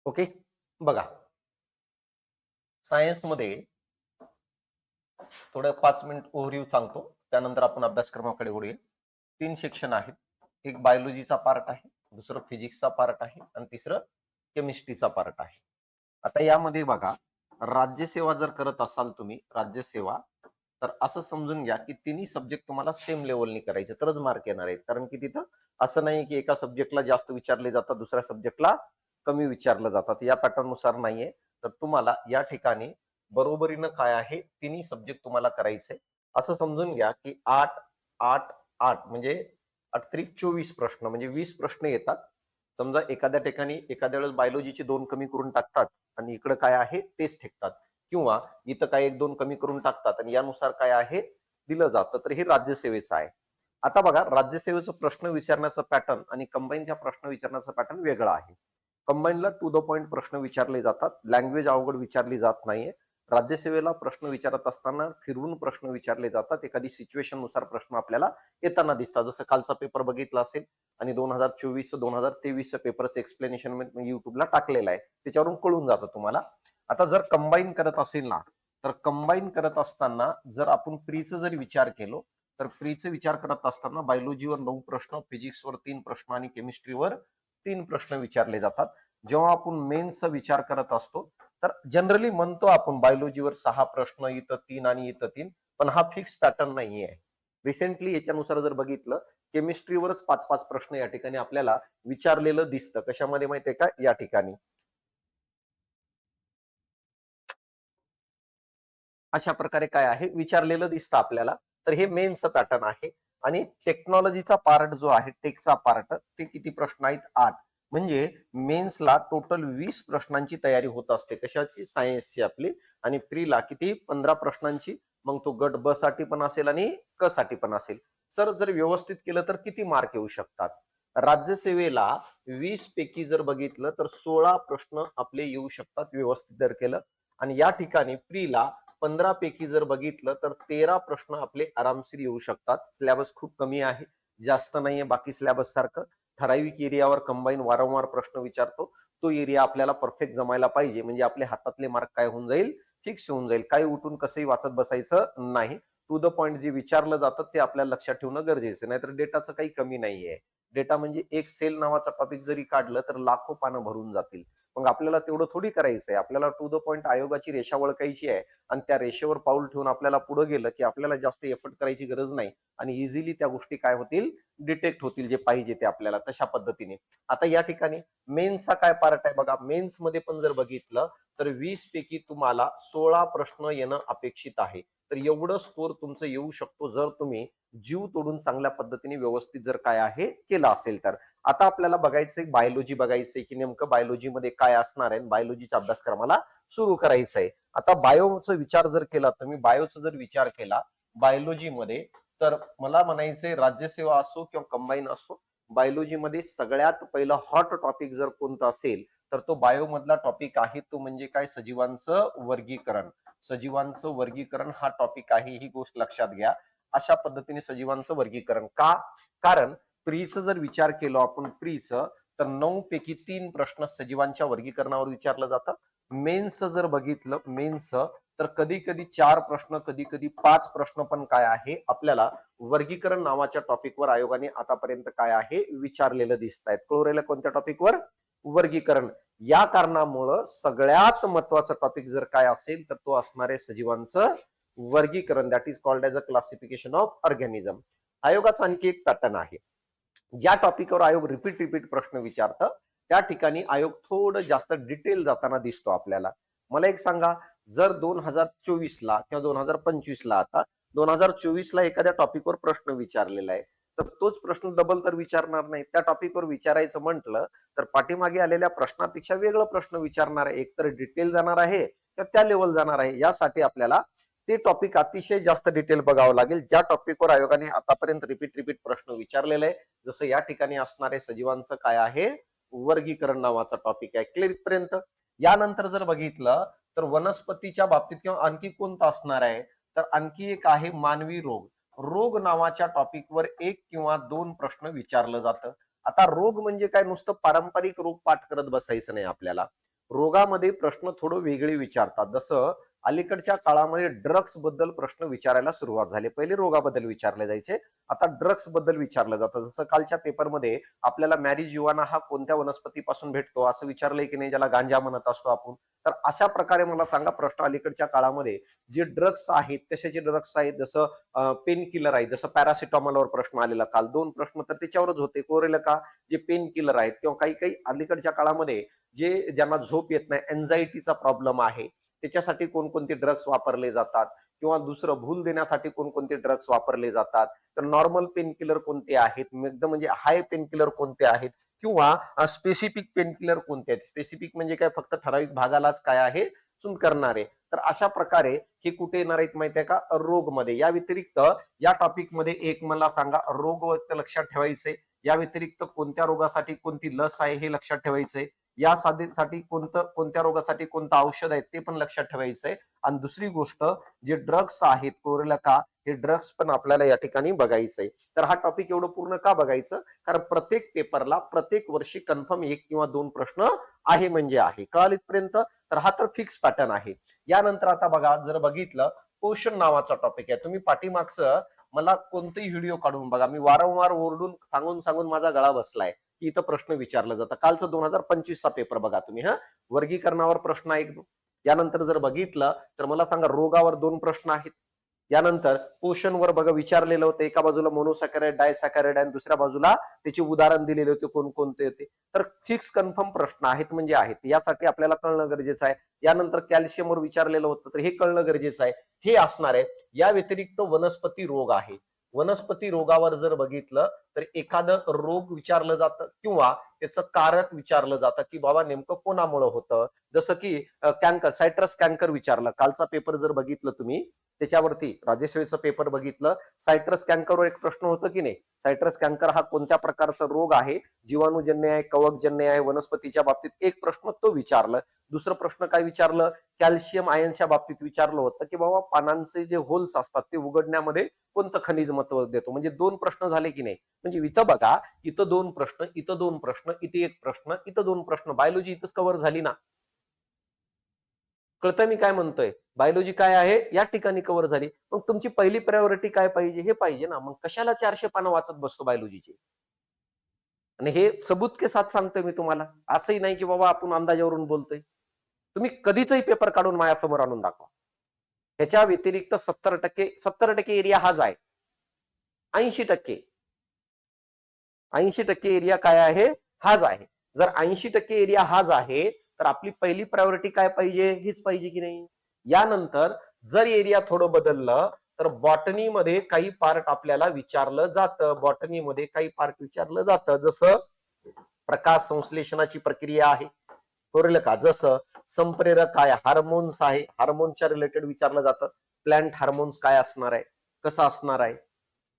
Okay. बघा, सायन्समध्ये थोडं 5 मिनिट ओव्हरव्ह्यू सांगतो. त्यानंतर आपण अभ्यासक्रमाकडे वळूया. 3 सेक्शन आहेत. एक बायोलॉजीचा पार्ट आहे, दुसरं फिजिक्सचा पार्ट आहे आणि तिसरं केमिस्ट्रीचा पार्ट आहे. आता यामध्ये बघा, राज्यसेवा जर करत असाल तुम्ही राज्यसेवा, तर असं समजून घ्या की तिन्ही सब्जेक्ट तुम्हाला सेम लेवलनी करायचे तरच मार्क येणार आहेत. कारण की तिथं असं नाही की एका सब्जेक्टला जास्त विचारले जातात, दुसऱ्या सब्जेक्टला कमी विचारलं जातात. या पॅटर्ननुसार नाहीये. तर तुम्हाला या ठिकाणी बरोबरीनं काय आहे, तिन्ही सब्जेक्ट तुम्हाला करायचे. असं समजून घ्या की 8, 8, 8 म्हणजे 8 त्रिक 24 प्रश्न म्हणजे 20 प्रश्न येतात. समजा एखाद्या ठिकाणी एखाद्या वेळेस बायोलॉजीचे 2 कमी करून टाकतात आणि इकडे काय आहे तेच ठेकतात, किंवा इथं काय 1-2 कमी करून टाकतात आणि यानुसार काय आहे दिलं जातं. तर हे राज्यसेवेचं आहे. आता बघा, राज्यसेवेचं प्रश्न विचारण्याचा पॅटर्न आणि कंबाईनच्या प्रश्न विचारण्याचा पॅटर्न वेगळा आहे. कंबाईनला टू द पॉइंट प्रश्न विचारले जातात, लँग्वेज अवघड विचारली जात नाहीये. राज्यसेवेला प्रश्न विचारत असताना फिरवून प्रश्न विचारले जातात. एखादी सिच्युएशन नुसार प्रश्न आपल्याला येताना दिसतात. जसं कालचा पेपर बघितला असेल आणि 2024 2023 पेपरचं एक्सप्लेनेशन मी युट्यूबला टाकलेलं आहे, त्याच्यावरून कळून जातं तुम्हाला. आता जर कंबाईन करत असेल ना, तर कंबाईन करत असताना जर आपण प्रीचं जर विचार केलो, तर प्रीचं विचार करत असताना बायोलॉजीवर 9 प्रश्न, फिजिक्सवर 3 प्रश्न आणि केमिस्ट्रीवर 3 प्रश्न विचारले जातात. जेव्हा आपण मेन्सचा विचार करत असतो, तर जनरली म्हणतो आपण बायोलॉजीवर 6 प्रश्न, इथं 3 आणि इथं 3, पण हा फिक्स पॅटर्न नाहीये. रिसेंटली याच्यानुसार जर बघितलं, केमिस्ट्रीवरच 5-5 प्रश्न या ठिकाणी आपल्याला विचारलेलं दिसतं. कशामध्ये माहितीये का? या ठिकाणी अशा प्रकारे काय आहे विचारलेलं दिसतं आपल्याला. तर हे मेनचं पॅटर्न आहे. आणि टेक्नॉलॉजीचा पार्ट जो आहे, टेकचा पार्ट, ते किती प्रश्न आहेत? 8. म्हणजे मेन्सला टोटल 20 प्रश्नांची तयारी होत असते. कशाची? सायन्सची आपली. आणि प्रीला किती? 15 प्रश्नांची. मग तो गट ब साठी पण असेल आणि क साठी पण असेल. सर जर व्यवस्थित केलं तर किती मार्क येऊ शकतात? राज्यसेवेला 20 पैकी जर बघितलं तर 16 प्रश्न आपले येऊ शकतात व्यवस्थित जर केलं. आणि या ठिकाणी प्रीला 15 पैकी जर बघितलं तर 13 प्रश्न आपले आरामशीर येऊ शकतात. सिलेबस खूप कमी आहे, जास्त नाहीये बाकी सिलेबस सारखं. ठराविक एरियावर कंबाईन वारंवार प्रश्न विचारतो. तो एरिया आपल्याला परफेक्ट जमायला पाहिजे, म्हणजे आपले हातातले मार्क काय होऊन जाईल? फिक्स होऊन जाईल. काही उठून कसंही वाचत बसायचं नाही. टू द पॉइंट जे विचारलं जातं ते आपल्याला लक्षात ठेवणं गरजेचं. नाहीतर डेटाचं काही कमी नाहीये. डेटा म्हणजे एक सेल नावाचा टॉपिक जरी काढलं तर लाखो पानं भरून जातील. मग आपल्याला तेवढं थोडी करायचंय. आपल्याला टू द पॉइंट आयोगाची रेषा ओळखायची आहे आणि त्या रेषेवर पाऊल ठेवून आपल्याला पुढे गेलं की आपल्याला जास्त एफर्ट करायची गरज नाही आणि इझिली त्या गोष्टी काय होतील? डिटेक्ट होतील, जे पाहिजे ते आपल्याला तशा पद्धतीने. आता या ठिकाणी मेन्सचा काय पार्ट आहे बघा. मेन्स मध्ये पण जर बघितलं तर 20 पैकी तुम्हाला 16 प्रश्न येणं अपेक्षित आहे. तर एवढं स्कोर तुमचं येऊ शकतो जर तुम्ही जीव तोडून चांगल्या पद्धतीने व्यवस्थित जर काय आहे केलं असेल तर. आता आपल्याला बघायचंय बायोलॉजी, बघायचंय की नेमकं बायोलॉजीमध्ये काय असणार आहे, बायोलॉजीच्या अभ्यासक्रमाला सुरू करायचं आहे. आता बायोचा विचार जर केला, तुम्ही बायोचा जर विचार केला बायोलॉजीमध्ये, तर मला म्हणायचंय राज्यसेवा असो किंवा कंबाईन असो, बायोलॉजीमध्ये सगळ्यात पहिलं हॉट टॉपिक जर कोणतं असेल तर तो बायो मधला टॉपिक आहे. तो म्हणजे काय? सजीवांचं वर्गीकरण. सजीवांचं वर्गीकरण हा टॉपिक आहे, ही गोष्ट लक्षात घ्या. अशा पद्धतीने सजीवांचं वर्गीकरण का? कारण प्रीचं जर विचार केलो आपण प्रीचं, तर 9 पैकी 3 प्रश्न सजीवांच्या वर्गीकरणावर विचारलं जातं. मेन्सचं जर बघितलं मेन्सचं, तर कधी कधी 4 प्रश्न, कधी कधी 5 प्रश्न पण काय आहे आपल्याला वर्गीकरण नावाच्या टॉपिकवर आयोगाने आतापर्यंत काय आहे विचारलेलं दिसत आहेत. क्लोरेला कोणत्या टॉपिकवर? वर्गीकरण. या कारणामुळं सगळ्यात महत्वाचा टॉपिक जर काय असेल तर तो असणार आहे सजीवांचं वर्गीकरण. That is called as a classification of organism. आयोगाचा आणखी एक पॅटर्न आहे. ज्या टॉपिकवर आयोग रिपीट रिपीट प्रश्न विचारतं त्या ठिकाणी आयोग थोडं जास्त डिटेल जाताना दिसतो आपल्याला. मला एक सांगा, जर 2024 ला किंवा 2025 ला, आता 2024 ला एखाद्या टॉपिकवर प्रश्न विचारलेला आहे, तर तोच प्रश्न डबल तर विचारणार नाही. त्या टॉपिकवर विचारायचं म्हटलं तर पाठीमागे आलेल्या प्रश्नापेक्षा वेगळं प्रश्न विचारणार आहे. एकतर डिटेल जाणार आहे किंवा त्या लेवल जाणार आहे. यासाठी आपल्याला ते टॉपिक अतिशय जास्त डिटेल बघावं लागेल, ज्या टॉपिकवर आयोगाने आतापर्यंत रिपीट रिपीट प्रश्न विचारलेले आहे. जसं या ठिकाणी असणारे सजीवांचं काय आहे वर्गीकरण नावाचा टॉपिक आहे. क्लिअर इथपर्यंत? यानंतर जर बघितलं तर वनस्पतीच्या बाबतीत किंवा आणखी कोणतं असणार आहे, तर आणखी एक आहे मानवी रोग. रोग नावाच्या टॉपिकवर 1 किंवा 2 प्रश्न विचारलं जातं. आता रोग म्हणजे काय? नुसतं पारंपरिक रोग पाठ करत बसायचं नाही आपल्याला. रोगामध्ये प्रश्न थोडं वेगळे विचारतात. जसं अलीकडच्या काळामध्ये ड्रग्स बद्दल प्रश्न विचारायला सुरुवात झाली. पहिले रोगाबद्दल विचारले जायचे, आता ड्रग्स बद्दल विचारलं जातं. जसं कालच्या पेपरमध्ये आपल्याला मॅरिजुआना हा कोणत्या वनस्पतीपासून भेटतो असं विचारलंय की नाही, ज्याला गांजा म्हणत असतो आपण. तर अशा प्रकारे मला सांगा, प्रश्न अलीकडच्या काळामध्ये जे ड्रग्स आहेत, कशाचे ड्रग्स आहेत, जसं पेन किलर आहे, जसं पॅरासिटामॉलवर प्रश्न आलेला काल 2 प्रश्न तर त्याच्यावरच होते. कोरेल का जे पेन किलर आहेत किंवा काही काही अलीकडच्या काळामध्ये जे ज्यांना झोप येत नाही, एन्झायटीचा प्रॉब्लेम आहे, त्याच्यासाठी कोणकोणते ड्रग्स वापरले जातात किंवा दुसरं भूल देण्यासाठी कोणकोणते ड्रग्स वापरले जातात. तर नॉर्मल पेन किलर कोणते आहेत, एकदम म्हणजे हाय पेन किलर कोणते आहेत किंवा स्पेसिफिक पेन किलर कोणते आहेत. स्पेसिफिक म्हणजे काय, फक्त ठराविक भागालाच काय आहे सून करणारे. तर अशा प्रकारे हे कुठे येणार आहेत माहिती आहे का, रोगमध्ये. या व्यतिरिक्त या टॉपिक मध्ये एक मला सांगा, रोग लक्षात ठेवायचे. या व्यतिरिक्त कोणत्या रोगासाठी कोणती लस आहे हे लक्षात ठेवायचंय. या साठी कोणत्या रोगासाठी कोणतं औषध आहे ते पण लक्षात ठेवायचंय. आणि दुसरी गोष्ट, जे ड्रग्स आहेत कोरेला का, हे ड्रग्स पण आपल्याला या ठिकाणी बघायचंय. तर हा टॉपिक एवढं पूर्ण का बघायचं, कारण प्रत्येक पेपरला प्रत्येक वर्षी कन्फर्म 1 किंवा 2 प्रश्न आहे म्हणजे आहे. कळालं इथपर्यंत? तर हा तर फिक्स पॅटर्न आहे. यानंतर आता बघा, जर बघितलं, पोषण नावाचा टॉपिक आहे. तुम्ही पाठीमागचं मला कोणतेही व्हिडिओ काढून बघा, मी वारंवार ओरडून सांगून सांगून माझा गळा बसलाय की इथं प्रश्न विचारलं जातं. कालचं 2025 चा पेपर बघा तुम्ही. वर्गीकरणावर प्रश्न आहे. यानंतर जर बघितलं तर मला सांगा, रोगावर 2 प्रश्न आहेत. यानंतर पोषणवर बघा विचारलेलं होतं, एका बाजूला मोनोसॅकॅराइड, डायसॅकॅराइड आणि दुसऱ्या बाजूला त्याचे उदाहरण दिलेले होते कोणकोणते होते. तर फिक्स कन्फर्म प्रश्न आहेत म्हणजे आहेत, यासाठी आपल्याला कळणं गरजेचं आहे. यानंतर कॅल्शियमवर विचारलेलं होतं, तर हे कळणं गरजेचं आहे. हे असणार आहे. या व्यतिरिक्त वनस्पती रोग आहे. वनस्पती रोगावर जर बघितलं तर एखादं रोग विचारलं जातं किंवा त्याचं कारक विचारलं जातं की बाबा नेमकं कोणामुळे होतं. जसं की कॅन्कर, सायट्रस कॅन्कर विचारलं. कालचा पेपर जर बघितलं तुम्ही, त्याच्यावरती राजेश्वरीचं पेपर बघितलं, सायट्रस कॅन्करवर एक प्रश्न होतं की नाही, सायट्रस कॅन्कर हा कोणत्या प्रकारचा रोग आहे, जीवाणूजन्य आहे, कवकजन्य आहे, वनस्पतीच्या बाबतीत एक प्रश्न तो विचारलं. दुसरं प्रश्न काय विचारलं, कॅल्शियम आयनच्या बाबतीत विचारलं होतं की बाबा पानांचे जे होल्स असतात ते उघडण्यामध्ये कोणतं खनिज महत्व देतो. म्हणजे 2 प्रश्न झाले की नाही. म्हणजे इथं बघा, इथं 2 प्रश्न, इथं 2 प्रश्न, इथे 1 प्रश्न, इथं 2 प्रश्न. बायोलॉजी इथंच कव्हर झाली ना. कळतं मी काय म्हणतोय? बायोलॉजी काय आहे या ठिकाणी कव्हर झाली. मग तुमची पहिली प्रायोरिटी काय पाहिजे, हे पाहिजे ना. मग कशाला 400 पानं वाचत बसतो बायोलॉजीची? आणि हे सबूत के साथ सांगतोय मी तुम्हाला. असंही नाही की बाबा आपण अंदाजावरून बोलतोय. तुम्ही कधीचही पेपर काढून माझ्यासमोर आणून दाखवा. ह्याच्या व्यतिरिक्त 70% एरिया हाच आहे. 80% 80% एरिया काय आहे, हाच आहे. जर 80% एरिया हाच आहे, तर आपली पहिली प्रायोरिटी काय पाहिजे, हेच पाहिजे की नाही. यानंतर जर एरिया थोडं बदललं तर बॉटनीमध्ये काही पार्ट आपल्याला विचारलं जातं. बॉटनीमध्ये काही पार्ट विचारलं जातं, जसं प्रकाश संश्लेषणाची प्रक्रिया आहे, बरोबर का, जसं संप्रेरक काय, हार्मोन्स आहे, हार्मोनच्या रिलेटेड विचारलं जातं. प्लांट हार्मोन्स काय असणार आहे, कसं असणार आहे.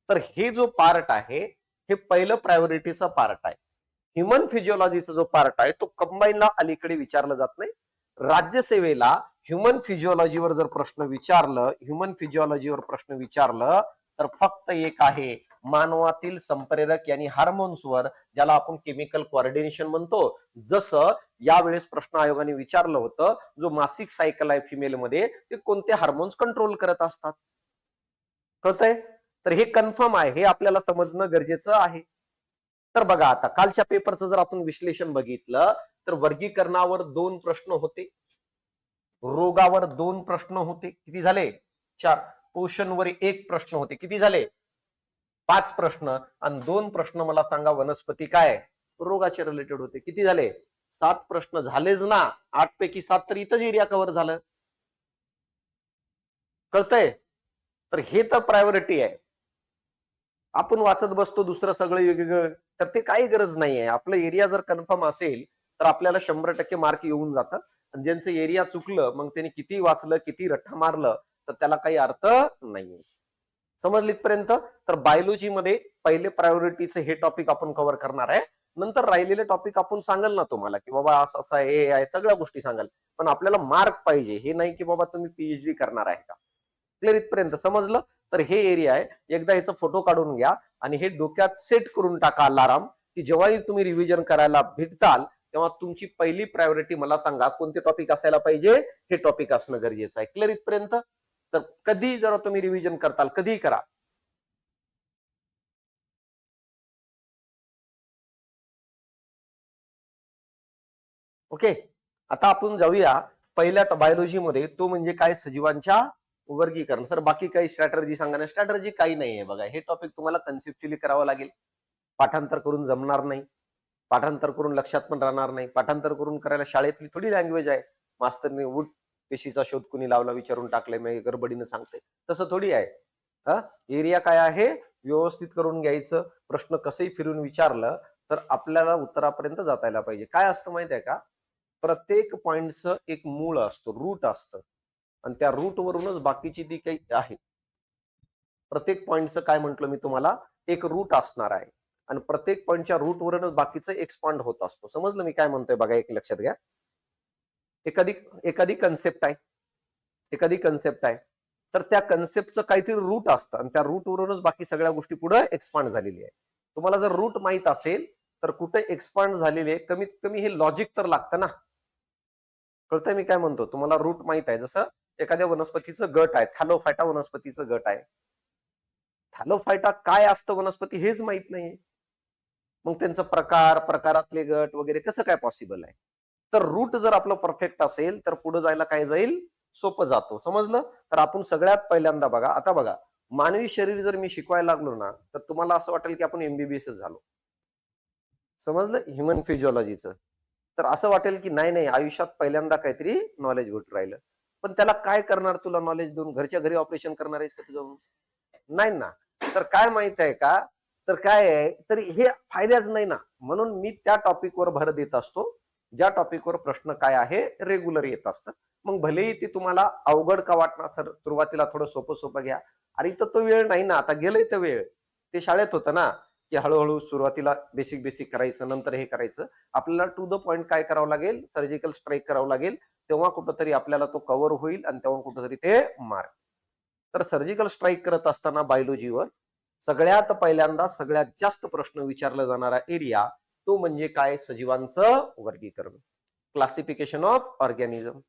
तर हे जो पार्ट आहे, हे पहिलं प्रायोरिटीचा पार्ट आहे. ह्युमन फिजिओलॉजीचा जो पार्ट आहे तो कंबाईनला अलीकडे विचारलं जात नाही. राज्यसेवेला ह्युमन फिजिओलॉजीवर प्रश्न विचारलं तर फक्त एक आहे, मानवातील संप्रेरक आणि हार्मोन्सवर, ज्याला आपण केमिकल कोऑर्डिनेशन म्हणतो. जसं यावेळेस प्रश्न आयोगाने विचारलं होतं, जो मासिक सायकल आहे फिमेलमध्ये, ते कोणते हार्मोन्स कंट्रोल करत असतात. कळतंय? तर हे कन्फर्म आहे, हे आपल्याला समजणं गरजेचं आहे. तर बघा, आता कालच्या पेपरचं जर आपण विश्लेषण बघितलं तर वर्गीकरणावर 2 प्रश्न होते, रोगावर 2 प्रश्न होते, किती झाले, 4. पोषणवर 1 प्रश्न होते, किती झाले, 5 प्रश्न. आणि 2 प्रश्न मला सांगा वनस्पती काय, रोगाचे रिलेटेड होते, किती झाले, 7 प्रश्न झालेच ना. 8 पैकी 7 तर इथंच एरिया कव्हर झालं. कळतंय? तर हे तर प्रायोरिटी आहे. आपण वाचत बसतो दुसरं सगळं वेगवेगळं, तर ते काही गरज नाहीये. आपलं एरिया जर कन्फर्म असेल तर आपल्याला 100% मार्क येऊन जातात. आणि ज्यांचं एरिया चुकलं, मग त्यांनी किती वाचलं, किती रट्टा मारलं, तर त्याला काही अर्थ नाहीये. समजलं इथपर्यंत? तर बायोलॉजीमध्ये पहिले प्रायोरिटीचे हे टॉपिक आपण कव्हर करणार आहे. नंतर राहिलेले टॉपिक आपण सांगाल ना तुम्हाला की बाबा असं असं आहे, सगळ्या गोष्टी सांगाल. पण आपल्याला मार्क पाहिजे, हे नाही की बाबा तुम्ही पीएचडी करणार आहे का. क्लिअर इथपर्यंत समजलं? तर हे एरिया आहे. एकदा याचा फोटो काढून घ्या आणि हे डोक्यात सेट करून टाका अलाराम, की जेव्हाही तुम्ही रिव्हिजन करायला भेटताल तेव्हा तुमची पहिली प्रायोरिटी मला सांगा कोणते टॉपिक असायला पाहिजे, हे टॉपिक असणं गरजेचं आहे. क्लिअर इथपर्यंत? तर कधी जरा तुम्ही रिव्हिजन करताल, कधी करा. ओके, आता आपण जाऊया पहिल्या बायोलॉजीमध्ये, तो म्हणजे काय, सजीवांच्या वर्गीकरण. सर बाकी काही स्ट्रॅटर्जी सांगा ना. स्ट्रॅटर्जी काही नाहीये बघा, हे टॉपिक तुम्हाला कन्सेप्च्युअली करावं लागेल. पाठांतर करून जमणार नाही, पाठांतर करून लक्षात पण राहणार नाही. पाठांतर करून करायला शाळेतली थोडी लँग्वेज आहे, मास्तरने उठ पेशीचा शोध कुणी लावला विचारून टाकले, मी गडबडीनं सांगते, तसं थोडी आहे. हा एरिया काय आहे, व्यवस्थित करून घ्यायचं. प्रश्न कसंही फिरून विचारलं तर आपल्याला उत्तरापर्यंत जाता यायला पाहिजे. काय असतं माहिती आहे का, प्रत्येक पॉइंटचं एक मूळ असतं, रूट असतं, आणि त्या रूट वरूनच बाकीची ती काही आहे. प्रत्येक पॉइंटचं काय म्हंटल मी तुम्हाला, एक रूट असणार आहे, आणि प्रत्येक पॉइंटच्या रूट वरूनच बाकीचं एक्सपांड होत असतो. समजलं मी काय म्हणतोय बघा, एक लक्षात घ्या. एखादी एखादी कन्सेप्ट आहे, एखादी कन्सेप्ट आहे, तर त्या कन्सेप्टचं काहीतरी रूट असतं, आणि त्या रूट वरूनच बाकी सगळ्या गोष्टी पुढे एक्सपांड झालेली आहे. तुम्हाला जर रूट माहित असेल तर कुठे एक्सपांड झालेली आहे, कमीत कमी हे लॉजिक तर लागतं ना. कळतंय मी काय म्हणतो, तुम्हाला रूट माहित आहे. जसं एखाद्या वनस्पतीचं गट आहे, थॅलोफायटा वनस्पतीचं गट आहे, थॅलोफायटा काय असतं वनस्पती हेच माहित नाही, मग त्यांचा प्रकार, प्रकारातले गट वगैरे कसं काय पॉसिबल आहे. तर रूट जर आपलं परफेक्ट असेल तर पुढे जायला काय जाईल, सोपं जातो. समजलं. तर आपण सगळ्यात पहिल्यांदा बघा, आता बघा, मानवी शरीर जर मी शिकवायला लागलो ना, तर तुम्हाला असं वाटेल की आपण एमबीबीएस झालो. समजलं, ह्युमन फिजिओलॉजीचं. तर असं वाटेल की नाही नाही, आयुष्यात पहिल्यांदा काहीतरी नॉलेज भेटून राहिलं. पण त्याला काय करणार, तुला नॉलेज देऊन घरच्या घरी ऑपरेशन करणार आहेस का तुझं? नाही ना. तर काय माहित आहे का, तर काय आहे, तर हे फायद्याच नाही ना. म्हणून मी त्या टॉपिकवर भर देत असतो, ज्या टॉपिकवर प्रश्न काय आहे रेग्युलर येत असतं. मग भलेही ते तुम्हाला अवघड का वाटणार, तर सुरुवातीला थोडं सोपं सोपं घ्या. अरे इथं तो वेळ नाही ना, आता गेलंय तर वेळ. ते शाळेत होतं ना, की हळूहळू सुरुवातीला बेसिक बेसिक करायचं, नंतर हे करायचं. आपल्याला टू द पॉइंट काय करावं लागेल, सर्जिकल स्ट्राईक करावं लागेल. तेव्हा कुठंतरी आपल्याला तो कव्हर होईल, आणि तेव्हा कुठंतरी ते मार्क. तर सर्जिकल स्ट्राईक करत असताना बायोलॉजीवर सगळ्यात पहिल्यांदा सगळ्यात जास्त प्रश्न विचारला जाणारा एरिया, तो म्हणजे काय, सजीवांचं वर्गीकरण, क्लासिफिकेशन ऑफ ऑर्गॅनिझम.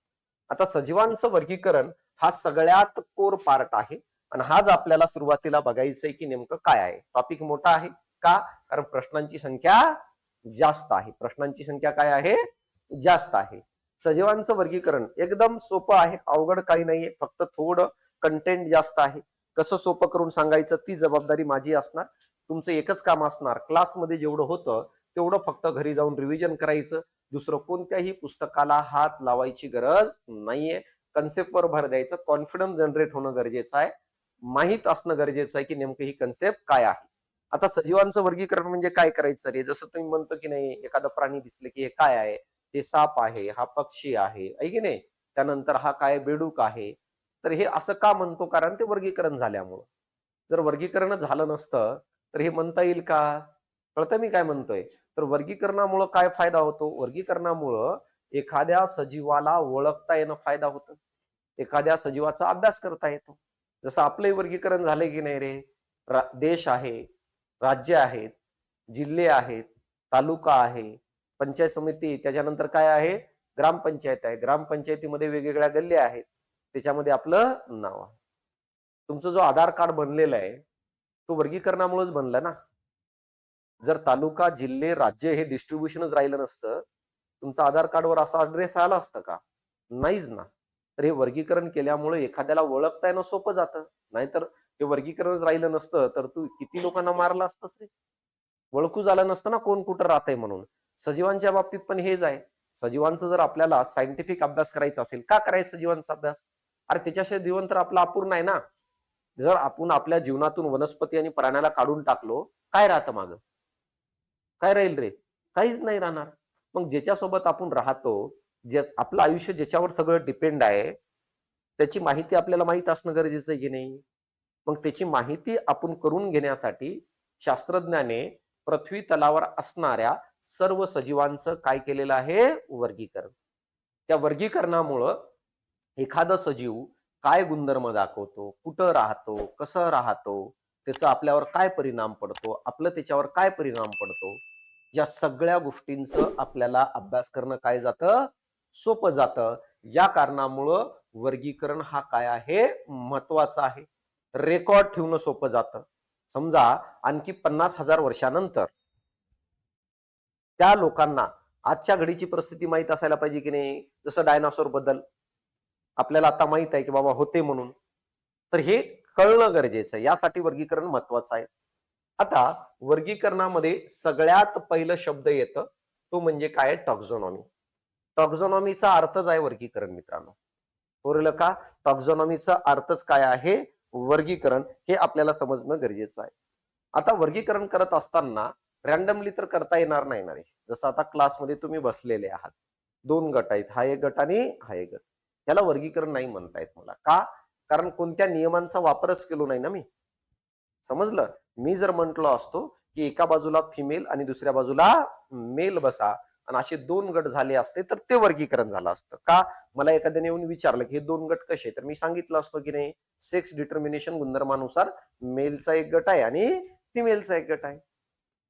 आता सजीवांचं वर्गीकरण हा सगळ्यात कोर पार्ट आहे, आणि हाच आपल्याला सुरुवातीला बघायचंय की नेमकं काय आहे. टॉपिक मोठा आहे का, कारण प्रश्नांची संख्या जास्त आहे. प्रश्नांची संख्या काय आहे, जास्त आहे. सजीवांचं वर्गीकरण एकदम सोपं आहे, अवघड काही नाहीये, फक्त थोडं कंटेंट जास्त आहे. कसं सोपं करून सांगायचं ती जबाबदारी माझी असणार. तुमचं एकच काम असणार, क्लासमध्ये जेवढं होतं तेवढं फक्त घरी जाऊन रिव्हिजन करायचं. दुसरं कोणत्याही पुस्तकाला हात लावायची गरज नाहीये. कन्सेप्टवर भर द्यायचं, कॉन्फिडन्स जनरेट होणं गरजेचं आहे, माहित असणं गरजेचं आहे की नेमकं ही कन्सेप्ट काय आहे. आता सजीवांचं वर्गीकरण म्हणजे काय करायचं रे, जसं तुम्ही म्हणतो की नाही, एखादा प्राणी दिसले की हे काय आहे, हे साप आहे, हा पक्षी आहे की नाही, त्यानंतर हा काय बेडूक आहे. तर हे असं का म्हणतो, कारण ते वर्गीकरण झाल्यामुळं. जर वर्गीकरण झालं नसतं तर हे म्हणता येईल का. कळतं मी काय म्हणतोय. तर वर्गीकरणामुळं काय फायदा होतो, वर्गीकरणामुळं एखाद्या सजीवाला ओळखता येणं फायदा होतं, एखाद्या सजीवाचा अभ्यास करता येतो. जसं आपलंही वर्गीकरण झालंय की नाही रे, देश आहे, राज्य आहेत, जिल्हे आहेत, तालुका आहे, पंचायत समिती, त्याच्यानंतर काय आहे, ग्रामपंचायत आहे, ग्रामपंचायतीमध्ये वेगवेगळ्या गल्ल्या आहेत, त्याच्यामध्ये आपलं नाव आहे. तुमचं जो आधार कार्ड बनलेलं आहे तो वर्गीकरणामुळेच बनलं ना. जर तालुका, जिल्हे, राज्य हे डिस्ट्रीब्युशनच राहिलं नसतं, तुमचं आधार कार्डवर असा ऍड्रेस आला असतं का, नाहीच ना. तर हे वर्गीकरण केल्यामुळे एखाद्याला ओळखता येणं सोपं जातं. नाहीतर हे वर्गीकरण राहिलं नसतं तर तू किती लोकांना मारलं असतंस रे, ओळखू झालं नसतं ना कोण कुठं राहतंय म्हणून. सजीवांच्या बाबतीत पण हेच आहे. सजीवांचं जर आपल्याला सायंटिफिक अभ्यास करायचा असेल, का करायचं सजीवांचा अभ्यास, अरे त्याच्याशिवाय जीवन तर आपलं अपूर्ण आहे ना. जर आपण आपल्या जीवनातून वनस्पती आणि प्राण्याला काढून टाकलो, काय राहतं मागं, काय राहील रे, काहीच नाही राहणार. मग ज्याच्यासोबत आपण राहतो, जे आपलं आयुष्य ज्याच्यावर सगळं डिपेंड आहे, त्याची माहिती आपल्याला माहित असणं गरजेचं आहे की नाही. मग त्याची माहिती आपण करून घेण्यासाठी शास्त्रज्ञाने पृथ्वी तलावर असणाऱ्या सर्व सजीवांचं काय केलेलं आहे, वर्गीकरण. त्या वर्गीकरणामुळं एखादा सजीव काय गुणधर्म दाखवतो, कुठं राहतो, कसं राहतो, त्याचा आपल्यावर काय परिणाम पडतो, आपलं त्याच्यावर काय परिणाम पडतो, या सगळ्या गोष्टींचं आपल्याला अभ्यास करणं काय जातं, सोपं जातं. या कारणामुळं वर्गीकरण हा काय आहे, महत्वाचा आहे. रेकॉर्ड ठेवणं सोपं जातं. समजा आणखी 50,000 वर्षानंतर त्या लोकांना आजच्या घडीची परिस्थिती माहीत असायला पाहिजे की नाही? जसं डायनासोर बद्दल आपल्याला आता माहित आहे की बाबा होते म्हणून. तर हे कळणं गरजेचं आहे. यासाठी वर्गीकरण महत्वाचं आहे. आता वर्गीकरणामध्ये सगळ्यात पहिलं शब्द येतं, तो म्हणजे काय? टॉक्झॉनॉमी. टॉक्झॉनॉमीचा अर्थच आहे वर्गीकरण मित्रांनो. बरोबर का? टॉक्झॉनॉमीचा अर्थच काय आहे? वर्गीकरण. हे आपल्याला समजणं गरजेचं आहे. आता वर्गीकरण करत असताना रॅन्डमली तर करता येणार नाही ना रे. जसं आता क्लासमध्ये तुम्ही बसलेले आहात. 2 गट आहेत. हा एक गट आणि हा एक गट. याला वर्गीकरण नाही म्हणता येत मला. का? कारण कोणत्या नियमांचा वापरच केलो नाही ना मी. समजलं? मी जर म्हटलो असतो, की एका बाजूला फिमेल आणि दुसऱ्या बाजूला मेल बसा आणि असे 2 गट झाले असते, तर ते वर्गीकरण झालं असतं. का? मला एखाद्याने येऊन विचारलं, की हे 2 गट कसे? तर मी सांगितलं असतं, की नाही सेक्स डिटर्मिनेशन गुणधर्मानुसार मेलचा एक गट आहे आणि फिमेलचा एक गट आहे.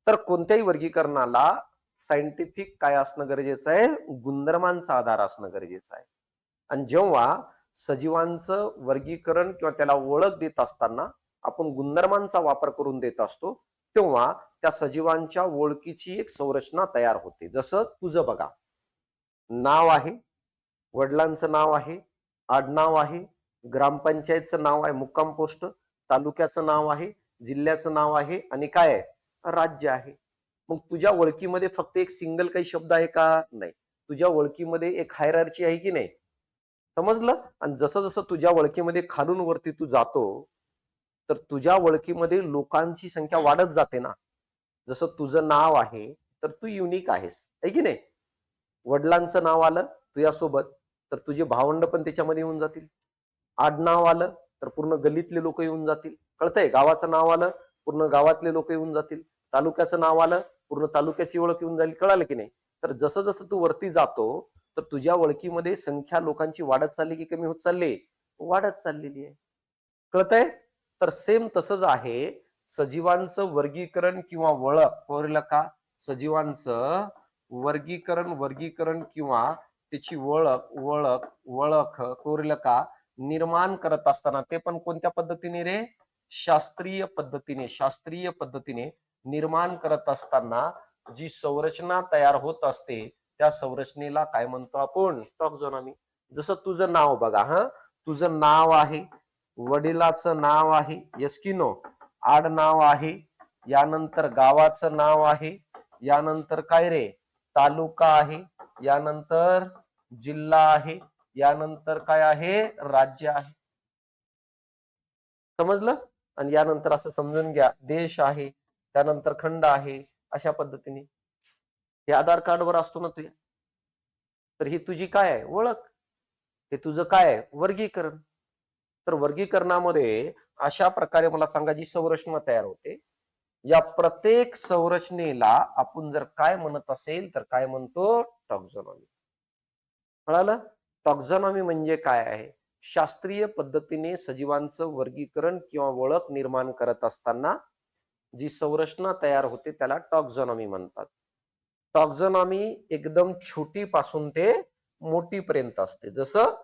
तर कोणत्याही वर्गीकरणाला सायंटिफिक काय असणं गरजेचं आहे? गुणधर्मांचा आधार असणं गरजेचं आहे. आणि जेव्हा सजीवांचं वर्गीकरण किंवा त्याला ओळख देत असताना आपण गुणधर्मांचा वापर करून देत असतो, तेव्हा त्या सजीवांच्या ओळखीची एक संरचना तयार होते. जसं तुझं बघा, नाव आहे, वडिलांचं नाव आहे, आडनाव आहे, ग्रामपंचायतचं नाव आहे, मुक्काम पोस्ट, तालुक्याचं नाव आहे, जिल्ह्याचं नाव आहे आणि काय आहे? राज्य आहे. मग तुझ्या ओळखीमध्ये फक्त एक सिंगल काही शब्द आहे का? नाही. तुझ्या ओळखीमध्ये एक हायरार्ची आहे की नाही? समजलं? आणि जसं जसं तुझ्या ओळखीमध्ये खालून वरती तू जातो, तर तुझ्या ओळखीमध्ये लोकांची संख्या वाढत जाते ना. जसं तुझं नाव आहे, तर तू युनिक आहेस, आहे की नाही? वडिलांचं नाव आलं तुझ्यासोबत, तर तुझे भावंड पण त्याच्यामध्ये येऊन जातील. आडनाव आलं, तर पूर्ण गल्लीतले लोक येऊन जातील. कळतंय? गावाचं नाव आलं, पूर्ण गावातले लोक येऊन जातील. तालुक्याचं नाव आलं, पूर्ण तालुक्याची ओळख येऊन जाईल. कळालं की नाही? तर जसं जसं तू वरती जातो, तर तुझ्या ओळखीमध्ये संख्या लोकांची वाढत चालली की कमी होत चालली? वाढत चाललेली आहे. कळतंय? तर सेम तसंच आहे. सजीवांचं वर्गीकरण किंवा ओळख कळलं का? सजीवांचं वर्गीकरण किंवा त्याची ओळख कळलं का? निर्माण करत असताना ते पण कोणत्या पद्धतीने रे? शास्त्रीय पद्धतीने निर्माण करत असताना जी संरचना तयार होत असते, त्या संरचनेला काय म्हणतो आपण? टॉक्झॉनॉमी. जसं तुझं नाव बघा हा, तुझं नाव आहे, वडिलाचं नाव आहे, येस की नो? आडनाव आहे, यानंतर गावाचं नाव आहे, यानंतर काय रे? तालुका आहे, यानंतर जिल्हा आहे, यानंतर काय आहे? राज्य आहे. समजलं? आणि यानंतर असं समजून घ्या, देश आहे, त्यानंतर खंड आहे, अशा पद्धतीने. हे आधार कार्डवर असतो ना तुझ्या. तर ही तुझी काय आहे? ओळख. हे तुझं काय आहे? वर्गीकरण. तर वर्गीकरणामध्ये अशा प्रकारे मला सांगा जी संरचना तयार होते. या प्रत्येक संरचनेला आपण जर काय म्हणत असेल तर काय म्हणतो? टॉक्झॉनॉमी. कळालं? टॉक्झॉनॉमी म्हणजे काय आहे? शास्त्रीय पद्धतीने सजीवांचं वर्गीकरण किंवा ओळख निर्माण करत असताना जी संरचना तयार होते त्याला टॉक्झॉनॉमी म्हणतात. टॉक्झॉनॉमी एकदम छोटी पासून ते मोठी पर्यंत असते. जसं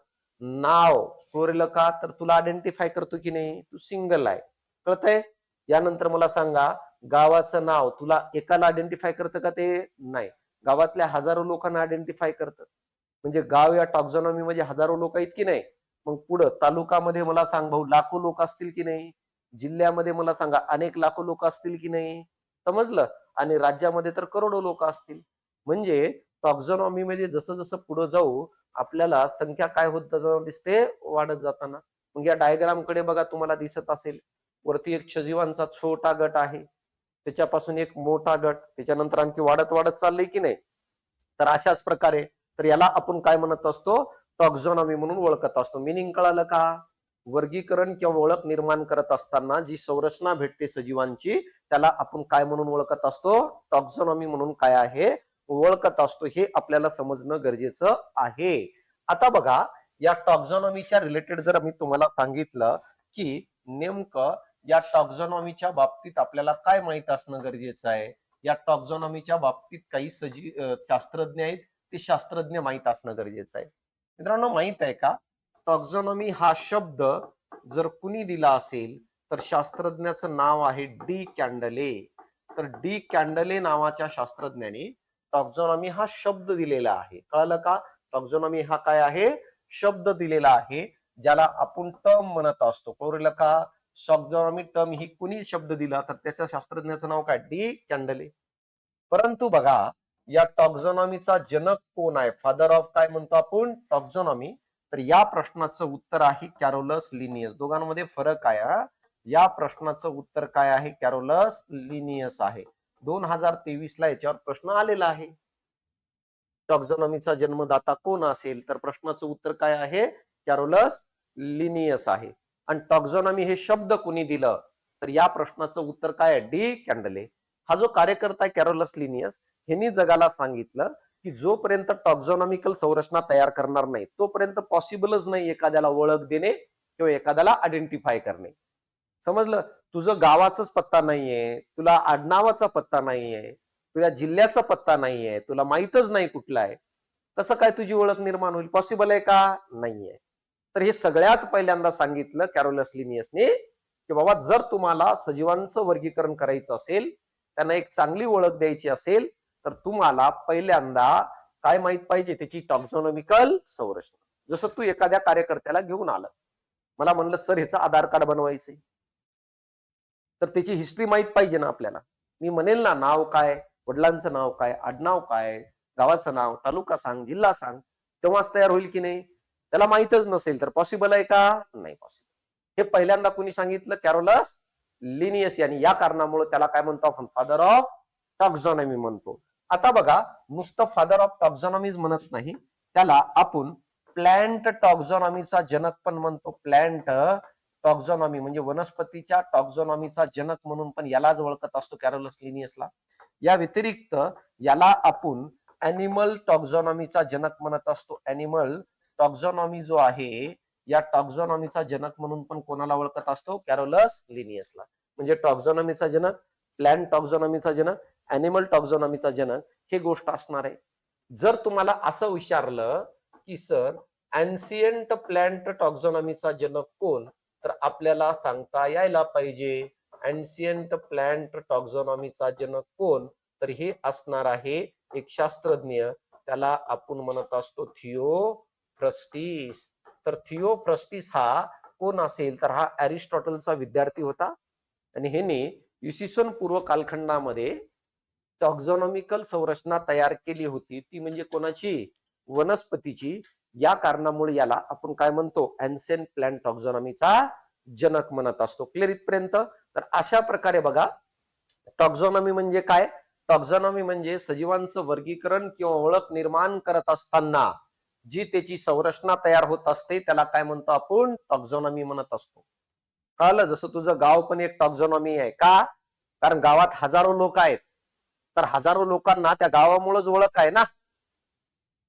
नाव कोरलं का तर तुला आयडेंटिफाय करतो की नाही? तू सिंगल आहे. कळतंय? यानंतर मला सांगा, गावाचं नाव तुला एकाला आयडेंटिफाय करतं का ते? नाही. गावातल्या हजारो लोकांना आयडेंटिफाय करतं. म्हणजे गाव या टॉक्झॉनॉमी मध्ये हजारो लोक आहेत की नाही? मग पुढं तालुकामध्ये मला सांग भाऊ लाखो लोक असतील की नाही? जिल्ह्यामध्ये मला सांगा अनेक लाखो लोक असतील की नाही? समजलं? आणि राज्यामध्ये तर करोडो लोक असतील. म्हणजे टॉक्झॉनॉमी मध्ये जसं जसं पुढे जाऊ आपल्याला संख्या काय होत जाताना दिसते? वाढत जाताना. मग या डायग्राम कडे बघा तुम्हाला दिसत असेल. वरती एक सजीवांचा छोटा गट आहे. त्याच्यापासून एक मोठा गट, त्याच्यानंतर आणखी वाढत वाढत चाललंय की नाही? तर अशाच प्रकारे तर याला आपण काय म्हणत असतो? टॉक्झॉनॉमी म्हणून ओळखत असतो. मिनिंग कळालं का? वर्गीकरण किंवा ओळख निर्माण करत असताना जी संरचना भेटते सजीवांची त्याला आपण काय म्हणून ओळखत असतो? टॉक्झॉनॉमी म्हणून काय आहे? ओळखत असतो. हे आपल्याला समजणं गरजेचं आहे. आता बघा, या टॉक्झॉनॉमीच्या रिलेटेड जर मी तुम्हाला सांगितलं की नेमकं या टॉक्झॉनॉमीच्या बाबतीत आपल्याला काय माहित असणं गरजेचं आहे? या टॉक्झॉनॉमीच्या बाबतीत काही शास्त्रज्ञ आहेत, ते शास्त्रज्ञ माहीत असणं गरजेचं आहे. मित्रांनो, माहित आहे का, टॉक्झॉनॉमी हा शब्द जर कुणी दिला असेल तर शास्त्रज्ञाचं नाव आहे डी कॅन्डले. तर डी कॅन्डले नावाच्या शास्त्रज्ञाने टॉक्झॉनॉमी हा शब्द दिलेला आहे. कळलं का? टॉक्झॉनॉमी हा काय आहे? शब्द दिलेला आहे, ज्याला आपण टर्म म्हणत असतो. कळलं का? टॉक्झॉनॉमी टर्म ही कुणी शब्द दिला तर त्याच्या शास्त्रज्ञाचं नाव काय? डी कॅन्डले. परंतु बघा, या टॉक्झॉनॉमीचा जनक कोण आहे? फादर ऑफ काय म्हणतो आपण? टॉक्झॉनॉमी. तर या प्रश्नाचं उत्तर आहे कॅरोलस लिनियस. दोघांमध्ये फरक आहे. या प्रश्नाचं उत्तर काय आहे? कॅरोलस लिनियस आहे. 2023 ला याच्यावर प्रश्न आलेला आहे. टॉक्झॉनॉमीचा जन्मदाता कोण असेल? तर प्रश्नाचं उत्तर काय आहे? कॅरोलस लिनियस आहे. आणि टॉक्झॉनॉमी हे शब्द कोणी दिलं? तर या प्रश्नाचं उत्तर काय आहे? डी कॅन्डले. हा जो कार्यकर्ता आहे कॅरोलस लिनियस, ह्यांनी जगाला सांगितलं की जोपर्यंत टॉक्झॉनॉमिकल संरचना तयार करणार नाही तोपर्यंत पॉसिबलच नाही एखाद्याला ओळख देणे किंवा एखाद्याला आयडेंटिफाय करणे. समजलं? तुझं गावाचाच पत्ता नाहीये, तुला आडनावाचा पत्ता नाहीये, तुझ्या जिल्ह्याचा पत्ता नाहीये, तुला माहीतच नाही कुठला आहे, कसं काय तुझी ओळख निर्माण होईल? पॉसिबल आहे का? नाहीये. तर हे सगळ्यात पहिल्यांदा सांगितलं कॅरोलस लिनियसने की बाबा, जर तुम्हाला सजीवांचं वर्गीकरण करायचं असेल, त्यांना एक चांगली ओळख द्यायची असेल, तर तुम्हाला पहिल्यांदा काय माहित पाहिजे? त्याची टॉक्झॉनॉमिकल संरचना. जसं तू एखाद्या कार्यकर्त्याला घेऊन आलं, मला म्हणलं सर ह्याचं आधार कार्ड बनवायचंय, तर त्याची हिस्ट्री माहित पाहिजे ना आपल्याला. मी म्हणेल ना, नाव काय, वडिलांचं नाव काय, आडनाव काय, गावाचं नाव, तालुका सांग, जिल्हा सांग, तेव्हाच तयार होईल की नाही? त्याला माहितच नसेल तर पॉसिबल आहे का? नाही पॉसिबल. हे पहिल्यांदा कुणी सांगितलं? कॅरोलस लिनियस यांनी. या कारणामुळे त्याला काय म्हणतो आपण? फादर ऑफ टॉक्झॉनॉमी म्हणतो. आता बघा, नुसतं फादर ऑफ टॉक्झॉनॉमीज म्हणत नाही, त्याला आपण प्लॅन्ट टॉक्झॉनॉमीचा जनक पण म्हणतो. प्लॅन्ट टॉक्झॉनॉमी म्हणजे वनस्पतीच्या टॉक्झॉनॉमीचा जनक म्हणून पण यालाच ओळखत असतो, कॅरोलस लिनियसला. या व्यतिरिक्त याला आपण अॅनिमल टॉक्झॉनॉमीचा जनक म्हणत असतो. अॅनिमल टॉक्झॉनॉमी जो आहे, या टॉक्झॉनॉमीचा जनक म्हणून पण कोणाला ओळखत असतो? कॅरोलस लिनियसला. म्हणजे टॉक्झॉनॉमीचा जनक, प्लॅन्ट टॉक्झॉनॉमीचा जनक, अॅनिमल टॉक्झॉनॉमीचा जनक, हे गोष्ट असणार आहे. जर तुम्हाला असं विचारलं की सर, अँसियंट प्लॅन्ट टॉक्झॉनॉमीचा जनक कोण, तर आपल्याला सांगता यायला पाहिजे अँसियंट प्लॅन्ट टॉक्झॉनॉमीचा जनक कोण, तर हे असणार आहे एक शास्त्रज्ञ, त्याला आपण म्हणत असतो थिओफ्रस्टिस. तर थिओफ्रस्टिस हा कोण असेल? तर हा अरिस्टॉटलचा विद्यार्थी होता आणि ह्याने इसवी पूर्व कालखंडामध्ये टॉक्झॉनॉमिकल संरचना तयार केली होती. ती म्हणजे कोणाची? वनस्पतीची. या कारणामुळे याला आपण काय म्हणतो? एन्सेंट प्लॅन्ट टॉक्झॉनॉमीचा जनक म्हणत असतो. क्लिअर इथपर्यंत? तर अशा प्रकारे बघा, टॉक्झॉनॉमी म्हणजे काय? टॉक्झॉनॉमी म्हणजे सजीवांचं वर्गीकरण किंवा ओळख निर्माण करत असताना जी त्याची संरचना तयार होत असते, त्याला काय म्हणतो आपण? टॉक्झॉनॉमी म्हणत असतो. कळलं? जसं तुझं गाव पण एक टॉक्झॉनॉमी आहे. का? कारण गावात हजारो लोक आहेत, तर हजारो लोकांना त्या गावामुळेच ओळख आहे ना.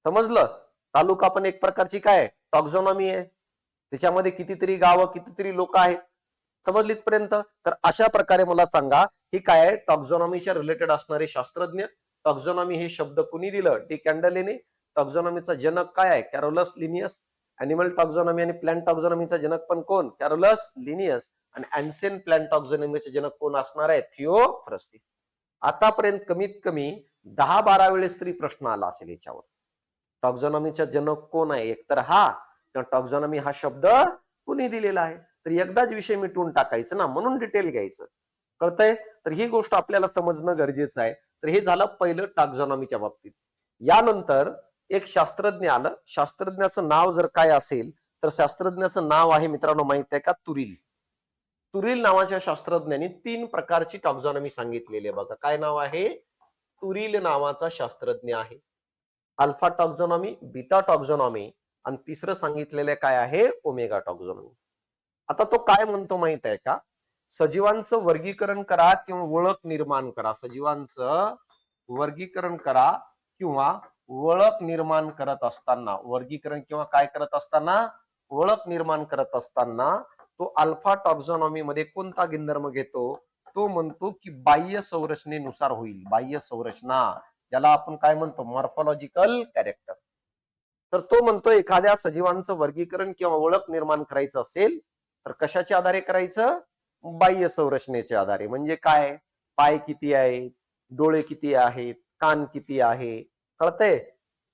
समजलं? तालुका पण एक प्रकारची काय? टॉक्झॉनॉमी आहे. त्याच्यामध्ये कितीतरी गावं, कितीतरी लोक आहेत. समजली इथपर्यंत? तर अशा प्रकारे मला सांगा, ही काय आहे? टॉक्झॉनॉमीच्या रिलेटेड असणारे शास्त्रज्ञ. टॉक्झॉनॉमी हे शब्द कुणी दिलं? डी कॅन्डलेने. टॉक्झॉनॉमीचा जनक काय आहे? Carolus Linnaeus. अॅनिमल टॉक्झॉनॉमी आणि प्लॅन्ट टॉक्झॉनॉमीचा जनक पण कोण? कॅरोलस लिनियस. आणि अँसियंट प्लॅन्ट टॉक्झॉनॉमीचे जनक कोण असणार आहे? थिओफ्रस्टिस. आतापर्यंत कमीत कमी 10-12 वेळेस तरी प्रश्न आला असेल याच्यावर. टॉक्झॉनॉमीचा जनक कोण आहे? एकतर हा, किंवा टॉक्झॉनॉमी हा शब्द कुणी दिलेला आहे. तर एकदाच विषय मिटवून टाकायचं ना, म्हणून डिटेल घ्यायचं. कळतंय? तर ही गोष्ट आपल्याला समजणं गरजेचं आहे. तर हे झालं पहिलं टॉक्झॉनॉमीच्या बाबतीत. यानंतर एक शास्त्रज्ञ आलं. शास्त्रज्ञाचं नाव जर काय असेल, तर शास्त्रज्ञाचं नाव आहे मित्रांनो, माहित आहे का? तुरिल. तुरिल नावाच्या शास्त्रज्ञांनी 3 प्रकारची टॉक्झॉनॉमी सांगितलेली आहे बघा. काय नाव आहे? तुरिल नावाचा शास्त्रज्ञ आहे. अल्फा टॉक्झॉनॉमी, बीटा टॉक्झॉनॉमी, आणि तिसरं सांगितलेलं काय आहे? ओमेगा टॉक्झॉनॉमी. आता तो काय म्हणतो माहित आहे का? सजीवांचं वर्गीकरण करा किंवा ओळख निर्माण करा. सजीवांचं वर्गीकरण करा किंवा ओळख निर्माण करत असताना, वर्गीकरण किंवा काय करत असताना? ओळख निर्माण करत असताना तो अल्फा टॉक्झॉनॉमी मध्ये कोणता गुणधर्म घेतो? तो म्हणतो की बाह्य संरचनेनुसार होईल. बाह्य संरचना, ज्याला आपण काय म्हणतो, मॉर्फॉलॉजिकल कॅरेक्टर. तर तो म्हणतो एखाद्या सजीवांचं वर्गीकरण किंवा ओळख निर्माण करायचं असेल तर कशाच्या आधारे करायचं? बाह्य संरचनेच्या आधारे. म्हणजे काय? पाय किती आहेत, डोळे किती आहेत, कान किती आहे, कळतंय,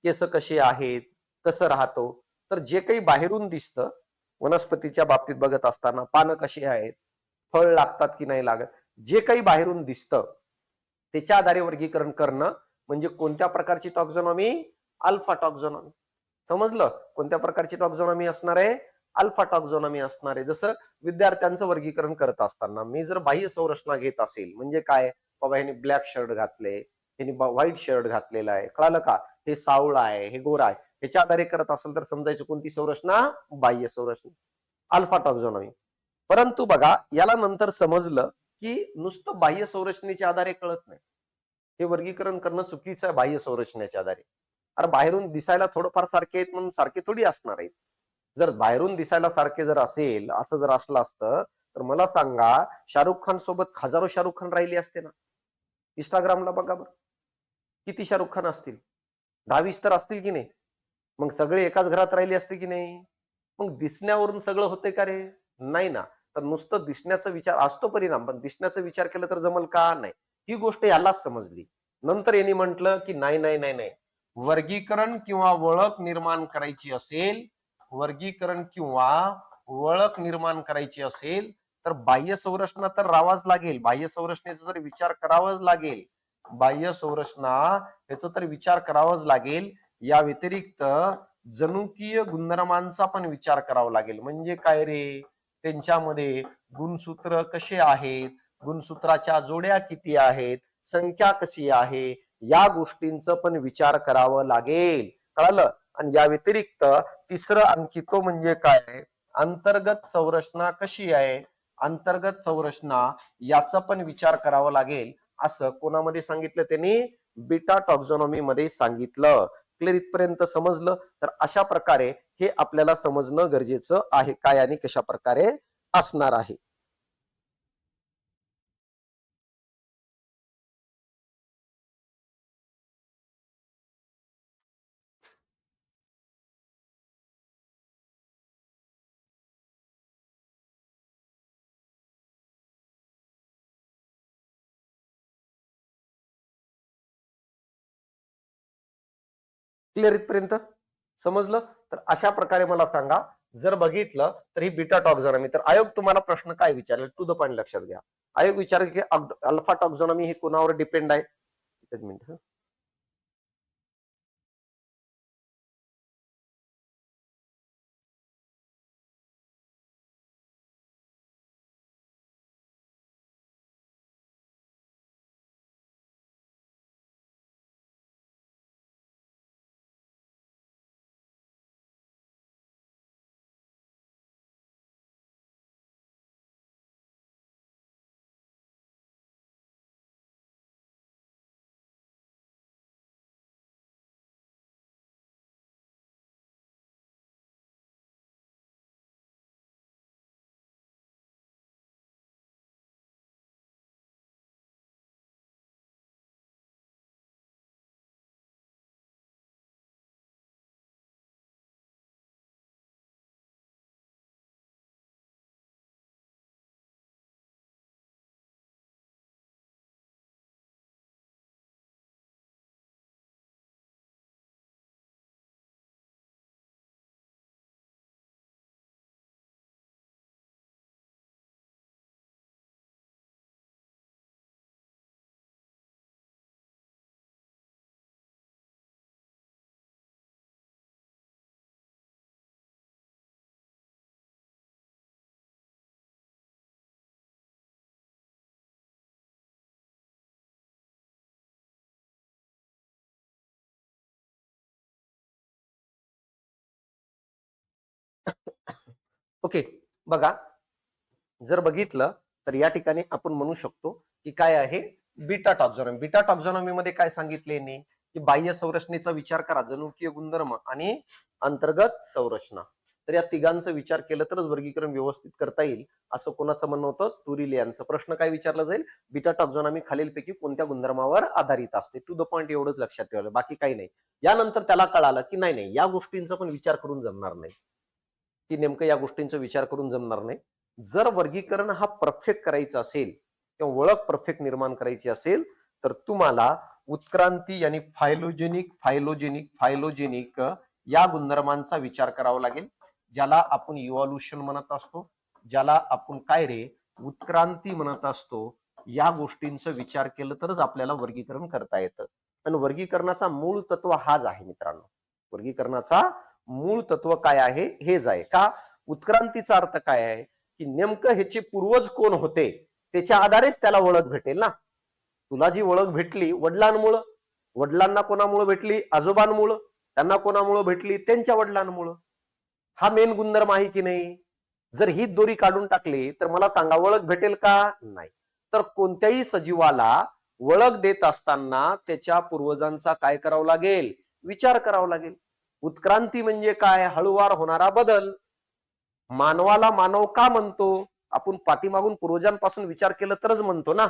केस कशी आहेत, कसं राहतो. तर जे काही बाहेरून दिसतं, वनस्पतीच्या बाबतीत बघत असताना पानं कशी आहेत, फळ लागतात की नाही लागत, जे काही बाहेरून दिसतं त्याच्या आधारे वर्गीकरण करणं म्हणजे कोणत्या प्रकारची टॉक्झॉनॉमी? अल्फा टॉक्झॉनॉमी. समजलं? कोणत्या प्रकारची टॉक्झॉनॉमी असणार आहे? अल्फा टॉक्झॉनॉमी असणार आहे. जसं विद्यार्थ्यांचं वर्गीकरण करत असताना मी जर बाह्य संरचना घेत असेल म्हणजे काय, बाबा ह्याने ब्लॅक शर्ट घातले, ह्याने व्हाईट शर्ट घातलेला आहे, कळालं का, हे सावळा आहे, हे गोरा आहे, ह्याच्या आधारे करत असेल तर समजायचं कोणती संरचना? बाह्य संरचना, अल्फा टॉक्झॉनॉमी. परंतु बघा याला नंतर समजलं की नुसतं बाह्य संरचनेच्या आधारे कळत नाही, हे वर्गीकरण करणं चुकीचं आहे बाह्य संरचनेच्या आधारे. अरे बाहेरून दिसायला थोडंफार सारखे आहेत म्हणून सारखे थोडी असणार आहेत. जर बाहेरून दिसायला सारखे जर असेल, असं जर असलं असतं तर मला सांगा, शाहरुख खान सोबत हजारो शाहरुख खान राहिले असते ना? इंस्टाग्रामला बघा बरं, किती शाहरुख खान असतील? 10-20 तर असतील की नाही? मग सगळे एकाच घरात राहिले असते की नाही? मग दिसण्यावरून सगळं होते का रे? नाही ना. तर नुसतं दिसण्याचा विचार असतो परिणाम, पण दिसण्याचा विचार केला तर जमल का? नाही. ही गोष्ट यालाच समजली. नंतर यांनी म्हटलं की नाही नाही नाही नाही, वर्गीकरण किंवा ओळख निर्माण करायची असेल, वर्गीकरण किंवा ओळख निर्माण करायची असेल तर बाह्य संरचना तर राहावाच लागेल, बाह्य संरचनेचा तर विचार करावाच लागेल, बाह्य संरचना याचा तर विचार करावाच लागेल. या व्यतिरिक्त जनुकीय गुणधर्मांचा पण विचार करावा लागेल. म्हणजे काय रे? त्यांच्यामध्ये गुणसूत्र कसे आहेत, गुणसूत्राच्या जोड्या किती आहेत, संख्या कशी आहे, या गोष्टींचा पण विचार करावा लागेल. कळालं? आणि या व्यतिरिक्त तिसरं आणखी तो म्हणजे काय, अंतर्गत संरचना कशी आहे, अंतर्गत संरचना याचा पण विचार करावा लागेल. असं कोणामध्ये सांगितलं त्यांनी? बीटा टॉक्झॉनॉमी मध्ये सांगितलं. क्लिअर? इथपर्यंत समजलं? तर अशा प्रकारे हे आपल्याला समजणं गरजेचं आहे, काय आणि कशा प्रकारे असणार आहे. क्लिअर? इथपर्यंत समजलं? तर अशा प्रकारे मला सांगा, जर बघितलं तर ही बीटा टॉक्झॉनॉमी, तर आयोग तुम्हाला प्रश्न काय विचारेल, टू द पॉइंट लक्षात घ्या. आयोग विचारेल की अल्फा टॉक्झॉनॉमी हे कोणावर डिपेंड आहे? एकच मिनिट. ओके, बघा, जर बघितलं तर या ठिकाणी आपण म्हणू शकतो की काय आहे, बीटा टॉक्झॉनॉमी. बीटा टॉक्झॉनॉमी मध्ये काय सांगितले की बाह्य संरचनेचा विचार करा, जनुकीय गुणधर्म आणि अंतर्गत संरचना. तर या तिघांचा विचार केलं तरच वर्गीकरण व्यवस्थित करता येईल, असं कोणाचं म्हणणं होतं? तुरिल यांचं. प्रश्न काय विचारला जाईल? बीटा टॅक्झॉनॉमी खालीलपैकी कोणत्या गुणधर्मावर आधारित असते? टू द पॉइंट एवढंच लक्षात ठेवलं, बाकी काही नाही. यानंतर त्याला कळालं की नाही नाही, या गोष्टींचा पण विचार करून जमणार नाही, की नेमकं या गोष्टींचा विचार करून जमणार नाही. जर वर्गीकरण हा परफेक्ट करायचा असेल किंवा ओळख परफेक्ट निर्माण करायची असेल, तर तुम्हाला उत्क्रांती आणि फायलोजेनिक फायलोजेनिक फायलोजेनिक या गुणधर्मांचा विचार करावा लागेल, ज्याला आपण इव्हॉल्युशन म्हणत असतो, ज्याला आपण काय रे उत्क्रांती म्हणत असतो. या गोष्टींचा विचार केलं तरच आपल्याला वर्गीकरण करता येतं. आणि वर्गीकरणाचा मूळ तत्व हाच आहे मित्रांनो. वर्गीकरणाचा मूळ तत्व काय आहे? हेच आहे. का? उत्क्रांतीचा अर्थ काय आहे? की नेमकं ह्याचे पूर्वज कोण होते त्याच्या आधारेच त्याला ओळख भेटेल ना. तुला जी ओळख भेटली वडिलांमुळं, वडिलांना कोणामुळे भेटली? आजोबांमुळं. त्यांना कोणामुळे भेटली? त्यांच्या वडिलांमुळं. हा मेन गुणधर्म आहे की नाही? जर ही दोरी काढून टाकली तर मला सांगा ओळख भेटेल का? नाही. तर कोणत्याही सजीवाला ओळख देत असताना त्याच्या पूर्वजांचा काय करावं लागेल? विचार करावा लागेल. उत्क्रांती म्हणजे काय? हळूवार होणारा बदल. मानवाला मानव का म्हणतो? आपण पाठीमागून पूर्वजांपासून विचार केलं तरच म्हणतो ना.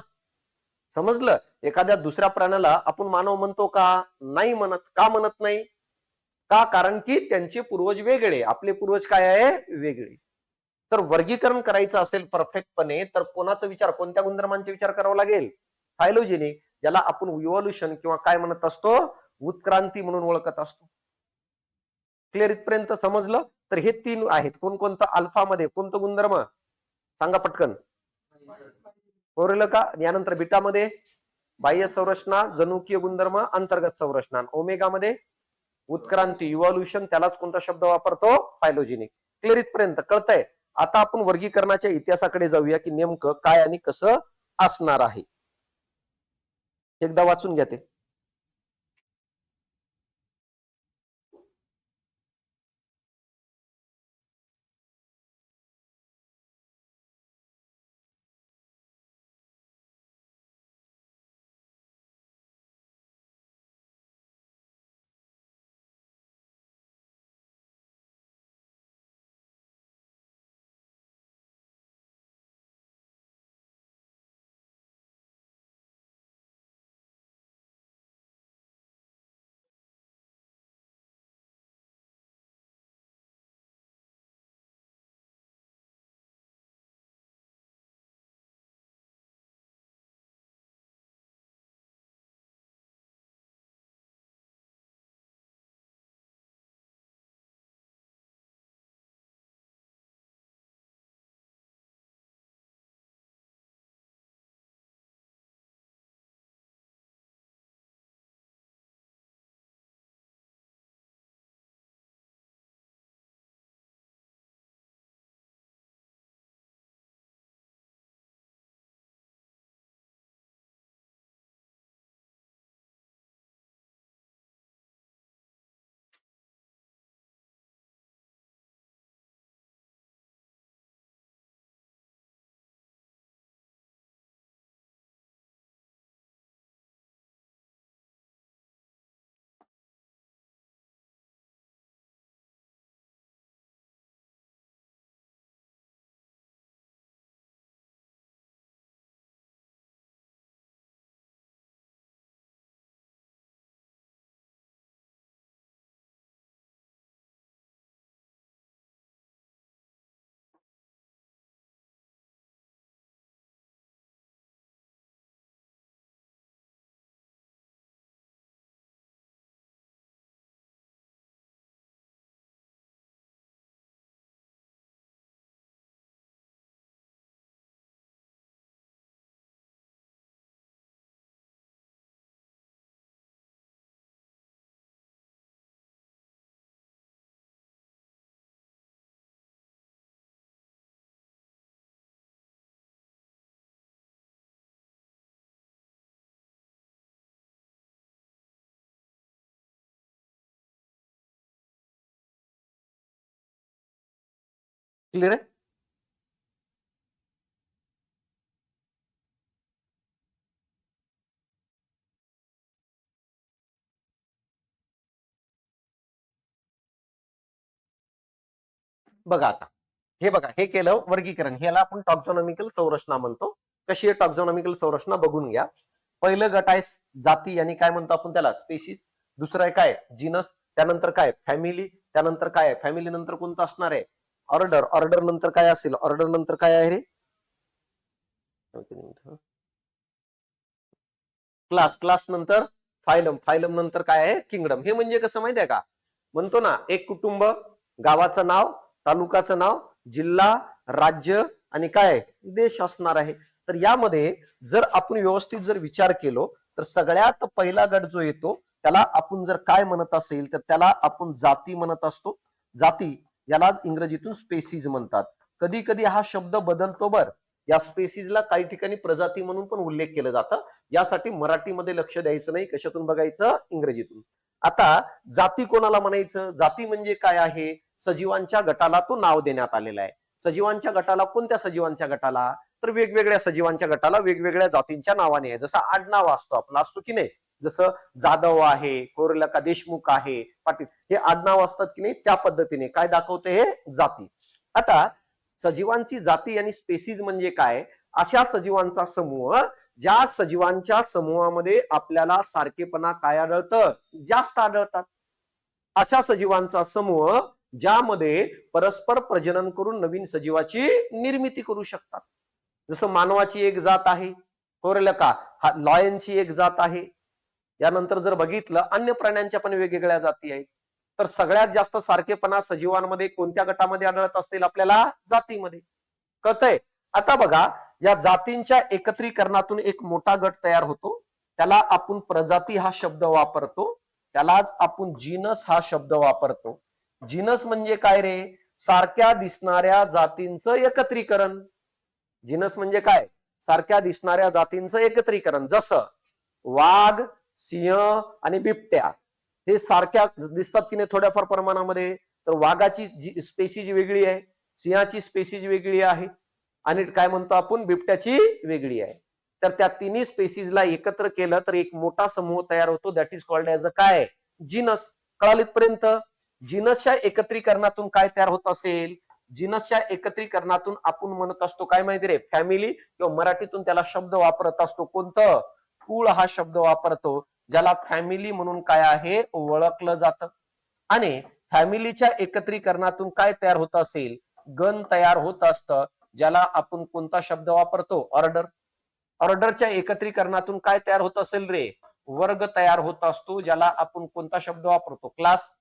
समजलं? एखाद्या दुसऱ्या प्राण्याला आपण मानव म्हणतो का? नाही म्हणत. का म्हणत नाही? का? कारण की त्यांचे पूर्वज वेगळे, आपले पूर्वज काय आहे? वेगळे. तर वर्गीकरण करायचं असेल परफेक्टपणे तर कोणाचा विचार, कोणत्या गुणधर्मांचा विचार करावा लागेल? फायलोजेनिक, ज्याला आपण इव्हॉल्युशन किंवा काय म्हणत असतो? उत्क्रांती म्हणून ओळखत असतो. क्लिअर इथपर्यंत समजलं? तर हे तीन आहेत. कोणकोणतं? अल्फा मध्ये कोणतं गुणधर्म? सांगा पटकन. कोरेल का? यानंतर बीटा मध्ये बाह्य संरचना, जनुकीय गुणधर्म, अंतर्गत संरचना. ओमेगा मध्ये उत्क्रांती, इव्हॉल्युशन, त्यालाच कोणता शब्द वापरतो? फायलोजेनिक. क्लिअर इथपर्यंत कळतंय? आता आपण वर्गीकरणाच्या इतिहासाकडे जाऊया की नेमकं काय आणि कसं असणार आहे. एकदा वाचून घ्या ते. क्लिअर आहे? बघा आता हे बघा, हे केलं वर्गीकरण, ह्याला आपण टॉक्झॉनॉमिकल संरचना म्हणतो. कशी आहे टॉक्झॉनॉमिकल संरचना बघून घ्या. पहिलं गट आहे जाती, आणि काय म्हणतो आपण त्याला स्पेसिस. दुसरं आहे काय जीनस, त्यानंतर काय फॅमिली, त्यानंतर काय आहे फॅमिली नंतर कोणतं असणार आहे ऑर्डर, ऑर्डर नंतर काय असेल, ऑर्डर नंतर काय आहे रे क्लास, क्लास नंतर फायलम, फायलम नंतर काय आहे किंगडम. हे म्हणजे कसं माहितीये का, म्हणतो ना एक कुटुंब, गावाचं नाव, तालुकाचं नाव, जिल्हा, राज्य आणि काय देश असणार आहे. तर यामध्ये जर आपण व्यवस्थित जर विचार केलो तर सगळ्यात पहिला गट जो येतो त्याला आपण जर काय म्हणत असेल तर त्याला आपण जाती म्हणत असतो. जाती याला इंग्रजीतून स्पेसीज म्हणतात. कधी कधी हा शब्द बदलतो बर, या स्पेसीजला काही ठिकाणी प्रजाती म्हणून पण उल्लेख केलं जातं. यासाठी मराठीमध्ये लक्ष द्यायचं नाही, कशातून बघायचं इंग्रजीतून. आता जाती कोणाला म्हणायचं, जाती म्हणजे काय आहे, सजीवांच्या गटाला तो नाव देण्यात आलेला आहे. सजीवांच्या गटाला, कोणत्या सजीवांच्या गटाला, तर वेगवेगळ्या सजीवांच्या गटाला वेगवेगळ्या जातींच्या नावाने आहे. जसं आडनाव असतो आपला, असतो की नाही, जसं जाधव आहे, कोरलका देशमुख आहे, पाटील, हे आडनाव असतात की नाही, त्या पद्धतीने काय दाखवते हे जाती. आता सजीवांची जाती आणि स्पेसीज म्हणजे काय, अशा सजीवांचा समूह ज्या सजीवांच्या समूहामध्ये आपल्याला सारखेपणा काय आढळतं, जास्त आढळतात, अशा सजीवांचा समूह ज्यामध्ये परस्पर प्रजनन करून नवीन सजीवाची निर्मिती करू शकतात. जसं मानवाची एक जात आहे कोरलका, हा लॉयनची एक जात आहे. यानंतर जर बघितलं अन्य प्राण्यांच्या पण वेगवेगळ्या जाती आहेत. तर सगळ्यात जास्त सारखेपणा सजीवांमध्ये कोणत्या गटामध्ये आढळत असतील आपल्याला, जातीमध्ये. कळतंय. आता बघा, या जातींच्या एकत्रीकरणातून एक मोठा गट तयार होतो, त्याला आपण प्रजाती हा शब्द वापरतो, त्यालाच आपण जीनस हा शब्द वापरतो. जीनस म्हणजे काय रे, सारख्या दिसणाऱ्या जातींचं एकत्रीकरण. जीनस म्हणजे काय, सारख्या दिसणाऱ्या जातींचं एकत्रीकरण. जसं वाघ, सिंह आणि बिबट्या हे सारख्या दिसतात की नाही थोड्याफार प्रमाणामध्ये, तर वाघाची स्पेसीज वेगळी आहे, सिंहाची स्पेसीज वेगळी आहे, आणि काय म्हणतो आपण बिबट्याची वेगळी आहे. तर त्या तिन्ही स्पेसीजला एकत्र केलं तर एक मोठा समूह तयार होतो, that is called as a काय, जीनस. कळालीपर्यंत. जीनसच्या एकत्रीकरणातून काय तयार होत असेल, जीनसच्या एकत्रीकरणातून आपण म्हणत असतो काय माहिती रे, फॅमिली, किंवा मराठीतून त्याला शब्द वापरत असतो कोणतं, कुळ हा शब्द वापरतो, ज्याला फॅमिली म्हणून काय आहे ओळखलं जातं. आणि फॅमिलीच्या एकत्रीकरणातून काय तयार होत असेल, गण तयार होत असतं, ज्याला आपण कोणता शब्द वापरतो, ऑर्डर. ऑर्डरच्या एकत्रीकरणातून काय तयार होत असेल रे, वर्ग तयार होत असतो, ज्याला आपण कोणता शब्द वापरतो, क्लास.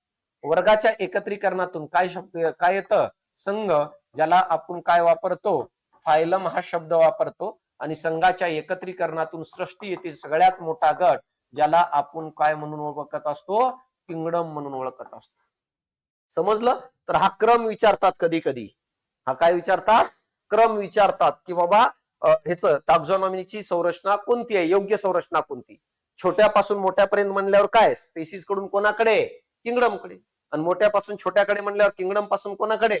वर्गाच्या एकत्रीकरणातून काय शब्द काय येतं, संघ, ज्याला आपण काय वापरतो, फायलम हा शब्द वापरतो. आणि संघाच्या एकत्रीकरणातून सृष्टी येते, सगळ्यात मोठा गट, ज्याला आपण काय म्हणून ओळखत असतो, किंगडम म्हणून ओळखत असतो. समजलं. तर हा क्रम विचारतात कधी कधी, हा काय विचारतात, क्रम विचारतात की बाबा ह्याच टॅक्झॉनॉमीची संरचना कोणती आहे, योग्य संरचना कोणती. छोट्यापासून मोठ्यापर्यंत म्हणल्यावर काय, स्पेसीज कडून कोणाकडे, किंगडम कडे, आणि मोठ्यापासून छोट्याकडे म्हणल्यावर किंगडम पासून कोणाकडे,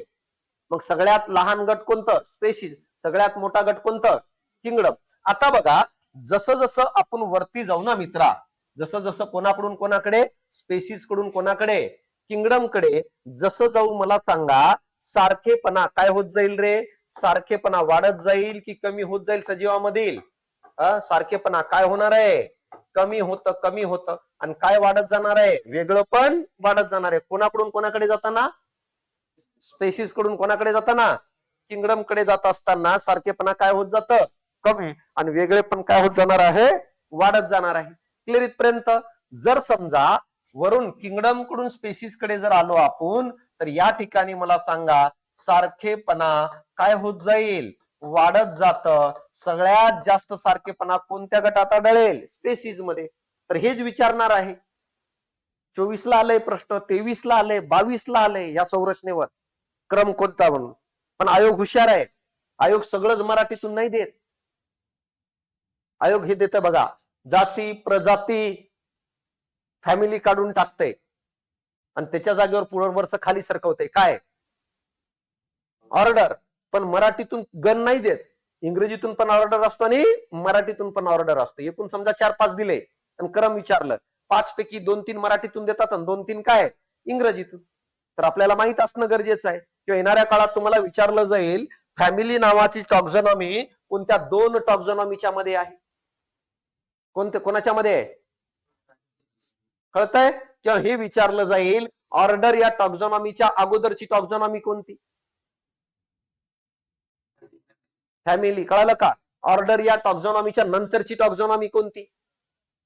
मग सगळ्यात लहान गट कोणतं, स्पेसीज, सगळ्यात मोठा गट कोणतं, किंगडम. आता बघा, जसं जसं आपण वरती जाऊ ना मित्रा, जसं जसं कोणाकडून कोणाकडे, स्पेसीज कडून कोणाकडे, किंगडम कडे जसं जाऊ, मला सांगा सारखेपणा काय होत जाईल रे, सारखेपणा वाढत जाईल की कमी होत जाईल सजीवामधील, सारखेपणा काय होणार आहे, कमी होतं, कमी होतं. आणि काय वाढत जाणार आहे, वेगळं पण वाढत जाणार आहे. कोणाकडून कोणाकडे जाताना, स्पेसीज कडून कोणाकडे जाताना, किंगडम कडे जात असताना सारखेपणा काय होत जातं, कमी, आणि वेगळे पण काय होत जाणार आहे, वाढत जाणार आहे. क्लिअर इथपर्यंत. जर समजा वरून किंगडम कडून स्पेसीज कडे जर आलो आपण, तर या ठिकाणी मला सांगा सारखेपणा काय होत जाईल, वाढत जात. सगळ्यात जास्त सारखेपणा कोणत्या गटात आढळेल, स्पेसीज मध्ये. तर हेच विचारणार आहे. 24 ला आलंय प्रश्न, 23 ला आलंय, 22 ला आलंय या संरचनेवर क्रम कोणता म्हणून. पण आयोग हुशार आहे, आयोग सगळंच मराठीतून नाही देत. आयोग हे देतं बघा, जाती, प्रजाती, फॅमिली काढून टाकते आणि त्याच्या जागेवर पुढवरचं खाली सरकवते काय, ऑर्डर. पण मराठीतून गण नाही देत, इंग्रजीतून पण ऑर्डर असतो आणि मराठीतून पण ऑर्डर असतो. एकूण समजा 4-5 दिले आणि क्रम विचारलं, 5 पैकी 2-3 मराठीतून देतात आणि 2-3 काय इंग्रजीतून. तर आपल्याला माहित असणं गरजेचं आहे. किंवा येणाऱ्या काळात तुम्हाला विचारलं जाईल फॅमिली नावाची टॉक्झॉनॉमी कोणत्या 2 टॉक्झॉनॉमीच्या मध्ये आहे? कोणाच्या मध्ये आहे? कळतंय? किंवा हे विचारलं जाईल ऑर्डर या टॉक्झॉनॉमीच्या अगोदरची टॉक्झॉनॉमी कोणती? फॅमिली. कळालं का? ऑर्डर या टॉक्झॉनॉमीच्या नंतरची टॉक्झॉनॉमी कोणती?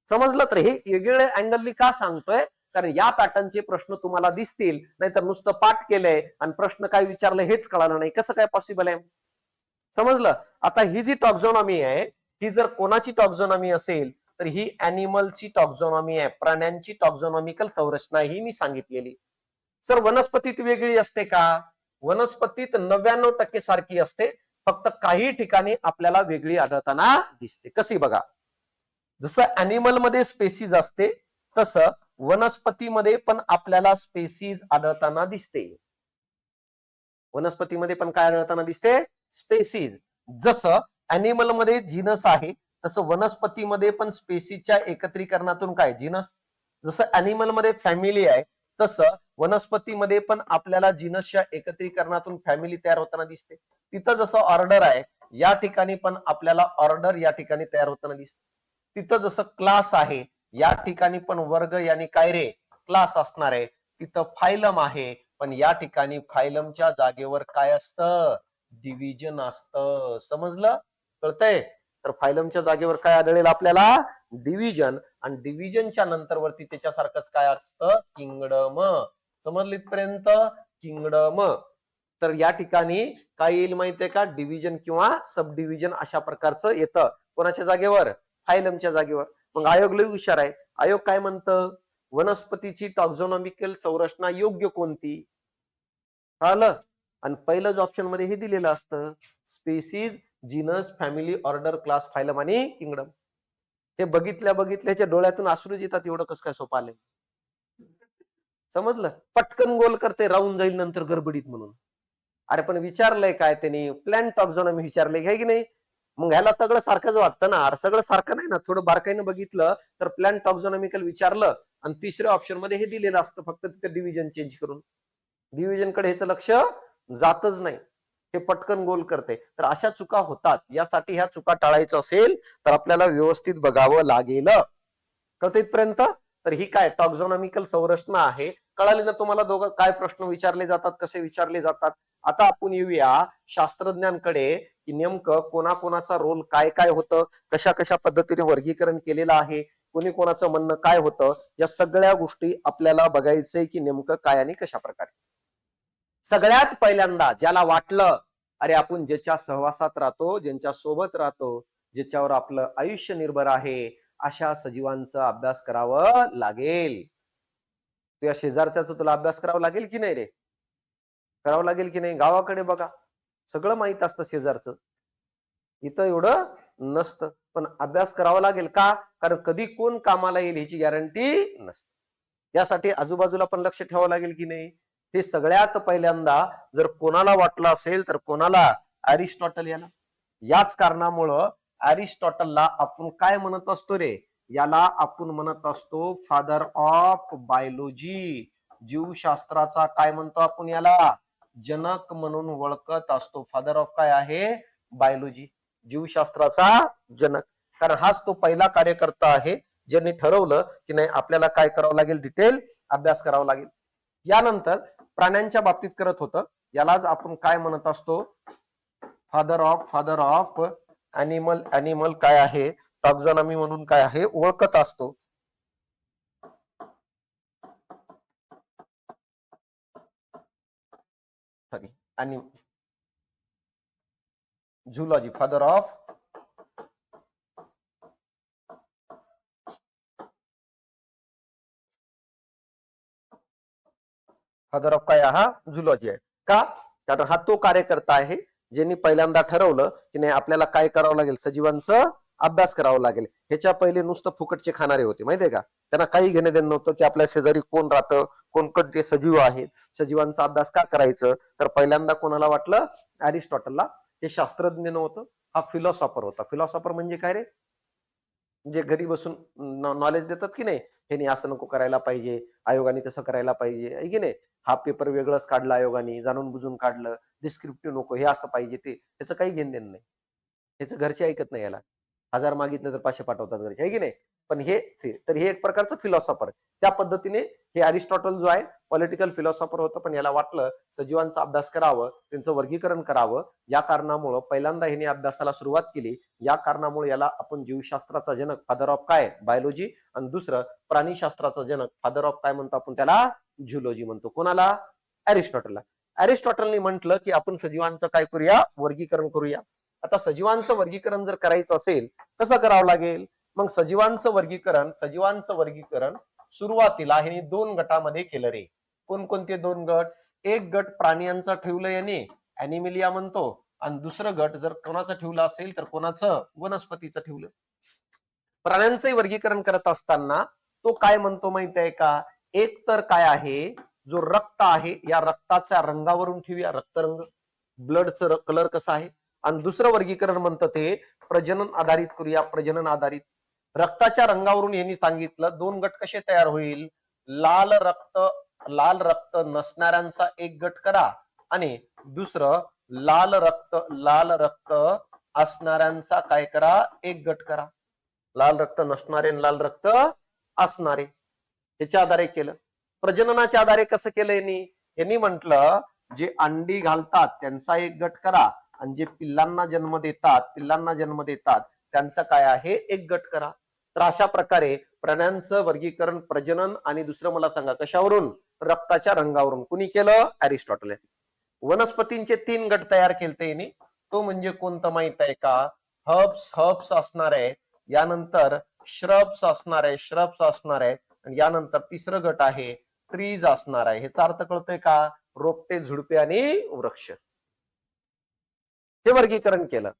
समजलं? तर हे वेगवेगळ्या अँगलनी का सांगतोय? कारण या पॅटर्नचे प्रश्न तुम्हाला दिसतील, नाहीतर नुसतं पाठ केलंय आणि प्रश्न काय विचारलं हेच कळालं नाही. कसं काय पॉसिबल आहे? समजलं? आता ही जी टॉक्झॉनॉमी आहे ही जर कोणाची टॉक्झॉनॉमी असेल तर ही अॅनिमलची टॉक्झॉनॉमी आहे. प्राण्यांची टॉक्झॉनॉमिकल संरचना ही मी सांगितलेली. सर वनस्पतीत वेगळी असते का? वनस्पतीत 99% सारखी असते, फक्त काही ठिकाणी आपल्याला वेगळी आढळताना दिसते. कशी बघा, जसं अॅनिमल मध्ये स्पेसीज असते तसं वनस्पतीमध्ये पण आपल्याला स्पेसीज आढळताना दिसते. वनस्पतीमध्ये पण काय आढळताना दिसते? स्पेसीज. जसं अॅनिमल मध्ये जीनस आहे तसं वनस्पतीमध्ये पण स्पेसीजच्या एकत्रीकरणातून काय जीनस. जसं अॅनिमल मध्ये फॅमिली आहे तसं वनस्पतीमध्ये पण आपल्याला जीनसच्या एकत्रीकरणातून फॅमिली तयार होताना दिसते. तिथं जसं ऑर्डर आहे या ठिकाणी पण आपल्याला ऑर्डर या ठिकाणी तयार होताना दिसते. तिथं जसं क्लास आहे या ठिकाणी पण वर्ग यानी काय रे क्लास असणार आहे. तिथं फायलम आहे पण या ठिकाणी फायलमच्या जागेवर काय असतं? डिव्हिजन असतं. समजलं? कळतंय? तर फायलमच्या जागेवर काय आढळेल आपल्याला? डिव्हिजन. आणि डिव्हिजनच्या नंतर वरती त्याच्यासारखंच काय असतं? किंगडम. समजलं इथपर्यंत? किंगडम. तर या ठिकाणी काय येईल माहितीये का? डिव्हिजन किंवा सब डिव्हिजन अशा प्रकारचं येतं. कोणाच्या जागेवर? फायलमच्या जागेवर. मग आयोग लय हुशार आहे. आयोग काय म्हणतं? वनस्पतीची टॉक्झॉनॉमिकल संरचना योग्य कोणती? कळलं? आणि पहिलंच ऑप्शन मध्ये हे दिलेलं असतं species, genus, family, order, class, phylum आणि किंगडम. हे बघितल्याच्या डोळ्यातून अश्रूच येतात. एवढं कसं काय सोपं आलंय? समजलं? पटकन गोल करते राहून जाईल नंतर गडबडीत म्हणून. अरे पण विचारलंय काय त्यांनी? प्लॅन टॉक्झॉनॉमी विचारलंय काय की नाही? मग ह्याला सगळं सारखंच वाटतं ना. अरे सगळं सारखं नाही ना. थोडं बारकाईनं बघितलं तर प्लॅन टॉक्झॉनॉमिकल विचारलं आणि तिसऱ्या ऑप्शन मध्ये हे दिलेलं असतं, फक्त तिथे डिव्हिजन चेंज करून. डिव्हिजन कडे ह्याचं लक्ष जातच नाही. हे पटकन गोल करते. तर अशा चुका होतात. यासाठी ह्या चुका टाळायचं असेल तर आपल्याला व्यवस्थित बघावं लागेल. कळतं इथपर्यंत? तर ही काय टॉक्झॉनॉमिकल संरचना आहे. कळाले ना तुम्हाला दोघं काय प्रश्न विचारले जातात, कसे विचारले जातात? आता आपण येऊया शास्त्रज्ञांकडे की नेमकं कोणाकोणाचा रोल काय काय होतं, कशा कशा पद्धतीने वर्गीकरण केलेलं आहे, कोणी कोणाचं म्हणणं काय होतं, या सगळ्या गोष्टी आपल्याला बघायचंय की नेमकं काय आणि कशा प्रकारे. सगळ्यात पहिल्यांदा ज्याला वाटलं अरे आपण ज्याच्या सहवासात राहतो, ज्यांच्या सोबत राहतो, ज्याच्यावर आपलं आयुष्य निर्भर आहे, अशा सजीवांचा अभ्यास करावा लागेल. तुझ्या शेजारच्याचा तुला अभ्यास करावा लागेल की नाही रे? करावं लागेल की नाही? गावाकडे बघा सगळं माहित असतं शेजारचं. इथं एवढं नसतं. पण अभ्यास करावा लागेल का? कारण कधी कोण कामाला येईल ह्याची गॅरंटी नसते. यासाठी आजूबाजूला पण लक्ष ठेवावं लागेल की नाही? हे सगळ्यात पहिल्यांदा जर कोणाला वाटलं असेल तर कोणाला? अरिस्टॉटल याला. याच कारणामुळं अरिस्टॉटलला आपण काय म्हणत असतो रे? याला आपण म्हणत असतो फादर ऑफ बायोलॉजी. जीवशास्त्राचा काय म्हणतो आपण याला? जनक म्हणून ओळखत असतो. फादर ऑफ काय आहे? बायोलॉजी. जीवशास्त्राचा जनक. कारण हाच तो पहिला कार्यकर्ता आहे ज्यांनी ठरवलं की नाही आपल्याला काय करावं लागेल? डिटेल अभ्यास करावा लागेल. यानंतर प्राण्यांच्या बाबतीत करत होतं. यालाच आपण काय म्हणत असतो? फादर ऑफ अॅनिमल काय आहे? टॉक्झॉनॉमी म्हणून काय आहे? ओळखत असतो. आणि झूलॉजी. फादर ऑफ काय? हा झूलॉजी आहे. का? कारण हा तो कार्यकर्ता आहे ज्यांनी पहिल्यांदा ठरवलं की नाही आपल्याला काय करावं लागेल? सजीवांचं अभ्यास करावा लागेल. ह्याच्या पहिले नुसतं फुकटचे खाणारे होते माहितीये का? त्यांना काही घेणं देणं नव्हतं की आपल्या शेजारी कोण राहतं, कोणते सजीव आहेत, सजीवांचा अभ्यास का करायचं. तर पहिल्यांदा कोणाला वाटलं? अरिस्टॉटलला. हे शास्त्रज्ञ नव्हतं, हा फिलॉसॉफर होता. फिलॉसॉफर म्हणजे काय रे? जे घरी बसून नॉलेज देतात की नाही, ह्यानी असं नको करायला पाहिजे, आयोगाने तसं करायला पाहिजे, आहे की नाही? हा पेपर वेगळंच काढला आयोगाने, जाणून बुजून काढलं, डिस्क्रिप्टिव्ह नको, हे असं पाहिजे ते. त्याचं काही घेणं-देणं नाही. ह्याचं घरचे ऐकत नाही याला. 1000 मागितले तर 500 पाठवतात घरचे, आहे की नाही? पण तर हे एक प्रकारचं फिलॉसॉफर आहे. त्या पद्धतीने हे अरिस्टॉटल जो आहे पॉलिटिकल फिलॉसॉफर होतं, पण याला वाटलं सजीवांचा अभ्यास करावं, त्यांचं वर्गीकरण करावं. या कारणामुळं पहिल्यांदा ह्याने अभ्यासाला सुरुवात केली. या कारणामुळे याला आपण जीवशास्त्राचा जनक, फादर ऑफ काय? बायोलॉजी. आणि दुसरं प्राणीशास्त्राचा जनक, फादर ऑफ काय म्हणतो आपण त्याला? झुलॉजी म्हणतो. कोणाला? अरिस्टॉटलला. अरिस्टॉटलने म्हटलं की आपण सजीवांचं काय करूया? वर्गीकरण करूया. आता सजीवांचं वर्गीकरण जर करायचं असेल, कसं करावं लागेल? मग सजीवांचं वर्गीकरण सुरुवातीला हे 2 गटामध्ये केलं रे. कोणकोणते 2 गट? एक गट प्राण्यांचा ठेवलं याने, अॅनिमिलिया म्हणतो. आणि दुसरं गट जर कोणाचं ठेवलं असेल तर कोणाचं? वनस्पतीचं ठेवलं. प्राण्यांचंही वर्गीकरण करत असताना तो काय म्हणतो माहिती आहे का? एक तर काय आहे, जो रक्त आहे या रक्ताच्या रंगावरून ठेवूया, रक्तरंग, ब्लडचं कलर कसा आहे. आणि दुसरं वर्गीकरण म्हणतं ते प्रजनन आधारित करूया, प्रजनन आधारित. रक्ताच्या रंगावरून यांनी सांगितलं 2 गट कसे तयार होईल. लाल रक्त नसणाऱ्यांचा एक गट करा आणि दुसरं लाल रक्त असणाऱ्यांचा काय करा? एक गट करा. लाल रक्त नसणारे आणि लाल रक्त असणारे, ह्याच्या आधारे केलं. प्रजननाच्या आधारे कसं केलं यांनी म्हटलं जे अंडी घालतात त्यांचा एक गट करा आणि जे पिल्लांना जन्म देतात त्यांचा काय आहे? एक गट करा. तर अशा प्रकारे प्राण्यांचं वर्गीकरण प्रजनन आणि दुसरं मला सांगा कशावरून? रक्ताच्या रंगावरून. कुणी केलं? अरिस्टॉटल. वनस्पतींचे 3 गट तयार केलते यांनी. तो म्हणजे कोणतं माहित आहे का? हर्ब्स असणार आहे, यानंतर श्रब्स असणार आहे आणि यानंतर तिसरं गट आहे ट्रीज असणार आहे. ह्याचा अर्थ कळतोय का? रोपटे, झुडपे आणि वृक्ष. हे वर्गीकरण केलं.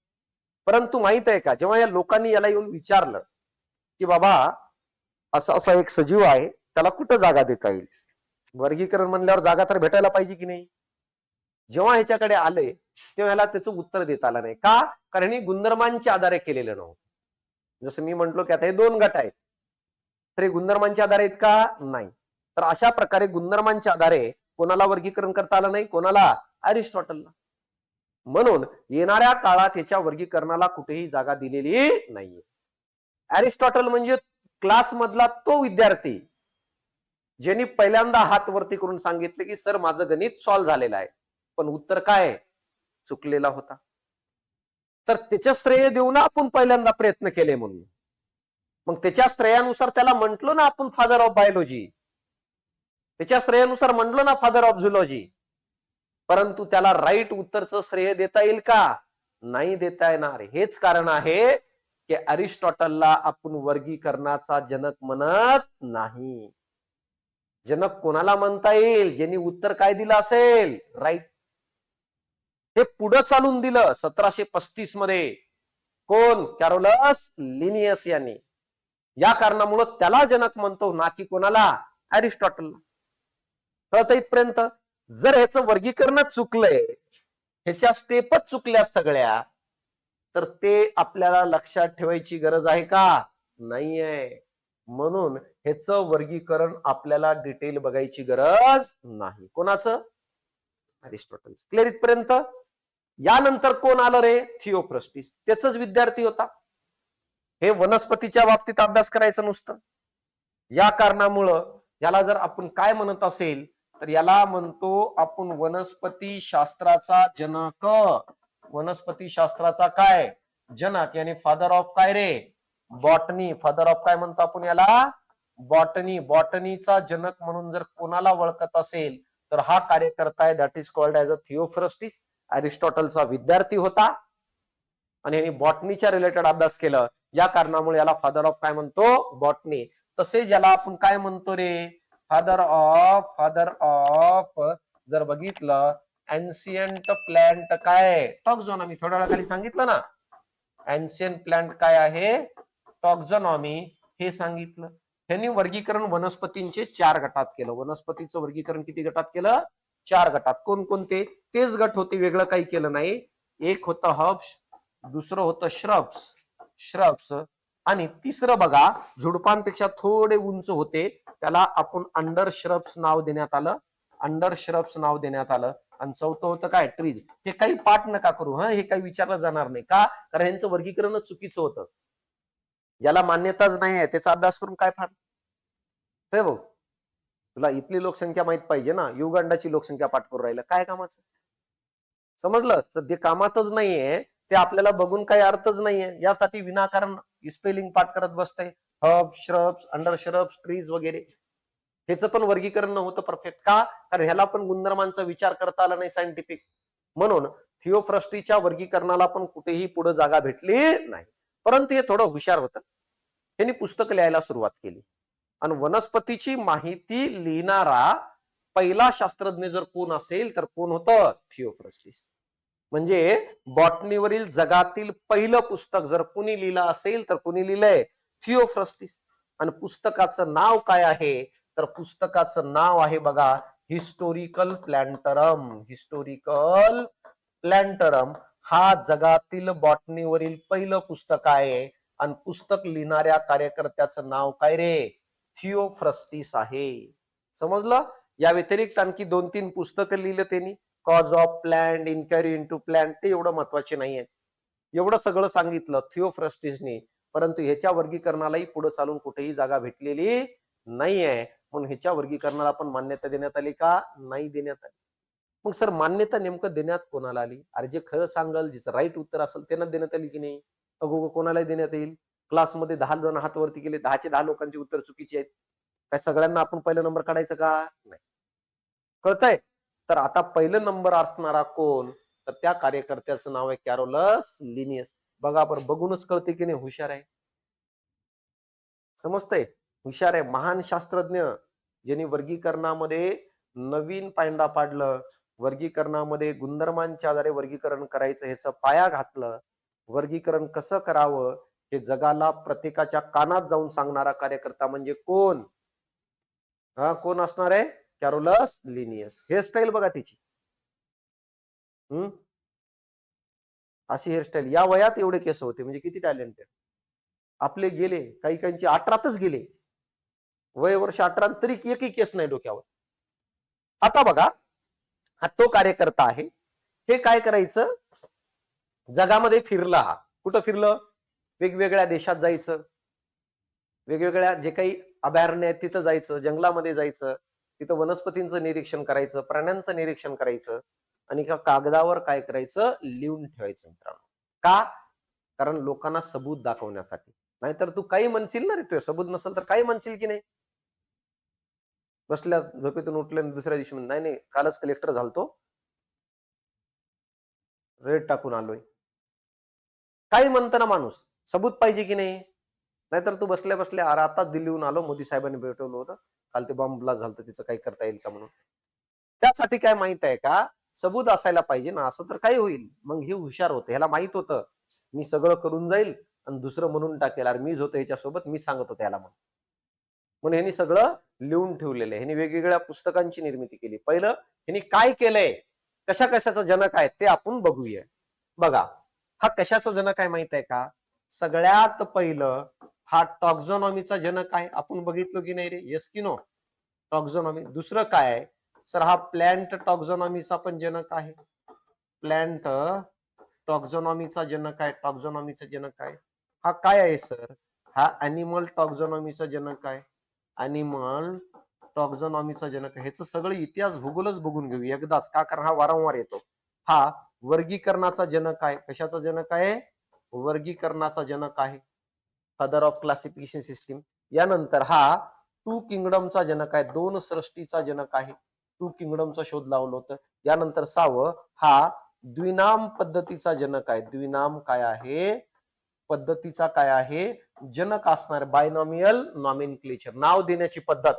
परंतु माहित आहे का, जेव्हा या लोकांनी याला येऊन विचारलं की बाबा असा असा एक सजीव आहे, त्याला कुठं जागा देता येईल? वर्गीकरण म्हणल्यावर जागा तर भेटायला पाहिजे की नाही? जेव्हा ह्याच्याकडे आले तेव्हा ह्याला त्याचं उत्तर देता आलं नाही. का? कारण हे गुणधर्मांच्या आधारे केलेलं नव्हतं. जसं मी म्हंटलो की आता हे 2 गट आहेत, तर हे गुणधर्मांच्या आधारे आहेत का? नाही. तर अशा प्रकारे गुणधर्मांच्या आधारे कोणाला वर्गीकरण करता आलं नाही? कोणाला? अरिस्टॉटलला. म्हणून येणाऱ्या काळात याच्या वर्गीकरणाला कुठेही जागा दिलेली नाहीये. अरिस्टॉटल म्हणजे क्लास मधला तो विद्यार्थी ज्यांनी पहिल्यांदा हात वरती करून सांगितले की सर माझं गणित सॉल्व्ह झालेलं आहे, पण उत्तर काय? चुकलेला होता. तर त्याच्या श्रेय देऊ ना आपण पहिल्यांदा प्रयत्न केले म्हणून. मग त्याच्या श्रेयानुसार त्याला म्हटलो ना आपण फादर ऑफ बायोलॉजी, त्याच्या श्रेयानुसार म्हटलो ना फादर ऑफ झुलॉजी. परंतु त्याला राईट उत्तरचं श्रेय देता येईल का? नाही देता येणार. हेच कारण आहे की अरिस्टॉटलला आपण वर्गीकरणाचा जनक म्हणत नाही. जनक कोणाला म्हणता येईल? ज्यांनी उत्तर काय दिलं असेल? राईट. हे पुढे चालून दिलं 1735 मध्ये. कोण? कॅरोलस लिनियस यांनी. या कारणामुळे त्याला जनक म्हणतो ना की कोणाला? अरिस्टॉटलला. कळत इथपर्यंत? जर ह्याचं वर्गीकरणच चुकलंय, ह्याच्या स्टेपच चुकल्यात सगळ्या, तर ते आपल्याला लक्षात ठेवायची गरज आहे का? नाहीये. म्हणून ह्याचं वर्गीकरण आपल्याला डिटेल बघायची गरज नाही. कोणाचं? अरिस्टॉटल. क्लिअर इथपर्यंत? यानंतर कोण आलं रे? थिओफ्रस्टिस. त्याचाच विद्यार्थी होता. हे वनस्पतीच्या बाबतीत अभ्यास करायचं नुसतं. या कारणामुळं याला जर आपण काय म्हणत असेल तर याला म्हणतो आपण वनस्पती शास्त्राचा जनक. वनस्पती शास्त्राचा काय? जनक. यानी फादर ऑफ काय रे? बॉटनी. फादर ऑफ काय म्हणतो आपण याला? बॉटनी. बॉटनीचा जनक म्हणून जर कोणाला ओळखत असेल तर हा कार्यकर्ता आहे, that is called as a Theophrastus. अरिस्टॉटलचा विद्यार्थी होता आणि यांनी बॉटनीच्या रिलेटेड अभ्यास केलं. या कारणामुळे याला फादर ऑफ काय म्हणतो? बॉटनी. तसेच याला आपण काय म्हणतो रे? फादर ऑफ जर बघितलं एन्शियंट प्लॅन्ट काय? टॉक्झॉनॉमी. थोड्या वेळा सांगितलं ना एन्शियंट प्लॅन्ट काय आहे? टॉक्झॉनॉमी. हे सांगितलं. यांनी वर्गीकरण वनस्पतींचे 4 गटात केलं. वनस्पतीचं वर्गीकरण किती गटात केलं? 4 गटात. कोणकोणते? तेच गट होते, वेगळं काही केलं नाही. एक होतं हर्ब्स, दुसरं होतं श्रब्स. आणि तिसरं बघा, झुडपांपेक्षा थोडे उंच होते, त्याला आपण अंडर श्रब्स नाव देण्यात आलं. अंडर श्रब्स नाव देण्यात आलं. आणि चौथं होतं काय, ट्रीज. हे काही पाठ नका करू, हे काही विचारलं जाणार नाही का, कारण यांचं वर्गीकरणच चुकीचं होतं. ज्याला मान्यताच नाही आहे त्याचा अभ्यास करून काय फार. हे भाऊ, तुला इथली लोकसंख्या माहित पाहिजे ना, युगांडाची लोकसंख्या पाठ करून राहिलं, काय कामाचं. समजलं, तर ते कामातच नाहीये ते, आपल्याला बघून काही अर्थच नाहीये. यासाठी विनाकारण स्पेलिंग पाठ करत बसते. Hub, shrubs, under shrubs, trees वगैरे. ह्याचं पण वर्गीकरण नव्हतं परफेक्ट. का, कारण ह्याला पण गुणधर्मांचा विचार करता आला नाही सायंटिफिक. म्हणून थिओफ्रस्टीच्या वर्गीकरणाला पण कुठेही पुढे जागा भेटली नाही. परंतु हे थोडं हुशार होतं, त्यांनी पुस्तक लिहायला सुरुवात केली. आणि वनस्पतीची माहिती लिहिणारा पहिला शास्त्रज्ञ जर कोण असेल तर कोण होतं, थिओफ्रस्टिस. म्हणजे बॉटनीवरील जगातील पहिलं पुस्तक जर कुणी लिहिलं असेल तर कुणी लिहिलंय, थिओफ्रस्टिस. आणि पुस्तकाचं नाव काय आहे, तर पुस्तकाचं नाव आहे बघा, हिस्टोरिकल प्लॅन्टरम. हिस्टोरिकल प्लॅन्टरम हा जगातील बॉटनीवरील पहिलं पुस्तक आहे. आणि पुस्तक लिहिणाऱ्या कार्यकर्त्याचं नाव काय रे, थिओफ्रस्टिस आहे. समजलं. या व्यतिरिक्त आणखी 2-3 पुस्तकं लिहिलं त्यांनी, cause of plant, inquiry into plant, ते एवढं महत्वाचे नाहीये. एवढं सगळं सांगितलं थिओफ्रस्टिसने, परंतु ह्याच्या वर्गीकरणालाही पुढे चालून कुठेही जागा भेटलेली नाहीये. म्हणून ह्याच्या वर्गीकरणाला पण मान्यता देण्यात आली का, नाही देण्यात आली. मग सर, मान्यता नेमकं देण्यात कोणाला आली, अरे जे खरं सांगाल, जिचं राईट उत्तर असेल त्यांना देण्यात आली की नाही. अगो कोणालाही देण्यात येईल. क्लासमध्ये 10 जण हात वरती केले, 10चे 10 लोकांची उत्तर चुकीची आहेत, काय सगळ्यांना आपण पहिला नंबर काढायचं का, नाही. कळतंय. तर आता पहिलं नंबर असणारा कोण, तर त्या कार्यकर्त्याचं नाव आहे कॅरोलस लिनियस. बघा बरं, बघूनच कळते की नाही हुशार आहे. समजतंय, हुशार आहे, महान शास्त्रज्ञ, ज्यांनी वर्गीकरणामध्ये नवीन पायंडा पाडलं, वर्गीकरणामध्ये गुणधर्मांच्या आधारे वर्गीकरण करायचं ह्याचं पाया घातलं. वर्गीकरण कसं करावं हे जगाला प्रत्येकाच्या कानात जाऊन सांगणारा कार्यकर्ता म्हणजे कोण, कोण असणार आहे, कॅरोलस लिनियस. हेअरस्टाईल बघा तिची, अशी हेअरस्टाईल, या वयात एवढे केस होते, म्हणजे किती टॅलेंटेड. आपले गेले, काही काहींचे 18तच गेले, वय वर्ष 18 तरी एकही केस नाही डोक्यावर. आता बघा, हा तो कार्यकर्ता आहे. हे काय करायचं, जगामध्ये फिरला. कुठं फिरलं, वेगवेगळ्या देशात जायचं, वेगवेगळ्या जे काही अभयारण्य आहेत तिथं जायचं, जंगलामध्ये जायचं, तिथं वनस्पतींचं निरीक्षण करायचं, प्राण्यांचं निरीक्षण करायचं, आणि कागदावर काय करायचं, लिहून ठेवायचं मित्रांनो. का, कारण लोकांना सबूत दाखवण्यासाठी. नाहीतर तू काही म्हणशील ना रे, तू सबूत नसेल तर काही म्हणशील की नाही. बसल्या झोपेतून उठल्या दुसऱ्या दिवशी नाही नाही, कालच कलेक्टर झालतो, रेड टाकून आलोय, काही म्हणतं ना माणूस, सबूत पाहिजे की नाही. नाहीतर तू बसल्या बसल्या, अरे आताच दिल्लीहून आलो, मोदी साहेबांनी भेटवलं होतं, काल ते बॉम्ब ब्लास्ट झालं, तिचं काही करता येईल का म्हणून. त्यासाठी काय माहित आहे का, सबूत असायला पाहिजे ना, असं तर काय होईल. मग हे हुशार होतं, ह्याला माहित होतं मी सगळं करून जाईल आणि दुसरं म्हणून टाकेल, अरे मीच होतो ह्याच्यासोबत, मी सांगत होतो याला. म्हणून ह्यांनी सगळं लिहून ठेवलेलं आहे. ह्यांनी वेगवेगळ्या पुस्तकांची निर्मिती केली. पहिलं ह्यांनी काय केलंय, कशा कशाचा जनक आहे ते आपण बघूया. बघा, हा कशाचा जनक आहे माहित आहे का, सगळ्यात पहिलं हा टॉक्झॉनॉमीचा जनक आहे. आपण बघितलो की नाही रे, येस की नो, टॉक्झॉनॉमी. दुसरं काय आहे सर, हा प्लॅन्ट टॉक्झॉनॉमीचा पण जनक आहे. प्लॅन्ट टॉक्झॉनॉमीचा जनक आहे, टॉक्झॉनॉमीचा जनक आहे. हा काय आहे सर, हा अॅनिमल टॉक्झॉनॉमीचा जनक आहे. अॅनिमल टॉक्झॉनॉमीचा जनक आहे. ह्याचं सगळं इतिहास भूगोलच बघून घेऊ एकदाच, का, कारण हा वारंवार येतो. हा वर्गीकरणाचा जनक आहे. कशाचा जनक आहे, वर्गीकरणाचा जनक आहे, फादर ऑफ क्लासिफिकेशन सिस्टीम. यानंतर हा टू किंगडमचा जनक आहे, 2 सृष्टीचा जनक आहे. टू किंगडमचा शोध लावलं होतं. यानंतर 6वं, हा द्विनाम पद्धतीचा जनक आहे. द्विनाम काय आहे, पद्धतीचा काय आहे, जनक असणार. बायनॉमियल नॉमेनक्लेचर, नाव देण्याची पद्धत.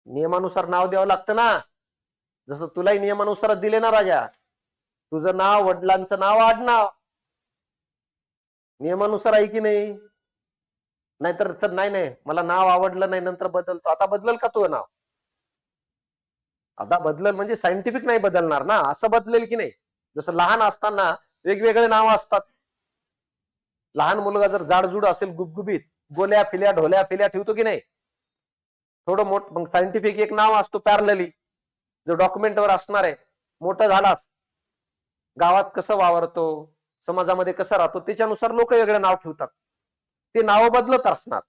नियमानुसार नाव द्यावं लागतं ना, जसं तुलाही नियमानुसार दिले ना राजा, तुझं नाव, वडिलांचं नाव, आडनाव, नियमानुसार आहे की नाही. नाहीतर तर नाही नाही, मला नाव आवडलं नाही नंतर बदलतो, आता बदलल का तुझं नाव, आता बदलल म्हणजे सायंटिफिक नाही बदलणार ना, असं बदलेल की नाही. जसं लहान असताना वेगवेगळे नाव असतात, लहान मुलगा जर जाडजूड असेल, गुबगुबीत, गोल्या फिल्या ढोल्या फिल्या ठेवतो की नाही, थोडं मग सायंटिफिक एक नाव असतो पॅरलली, जो डॉक्युमेंटवर असणार आहे. मोठं झालास, गावात कसं वावरतो, समाजामध्ये कसं राहतो, त्याच्यानुसार लोक वेगळं नाव ठेवतात. ते नाव बदलत असणार,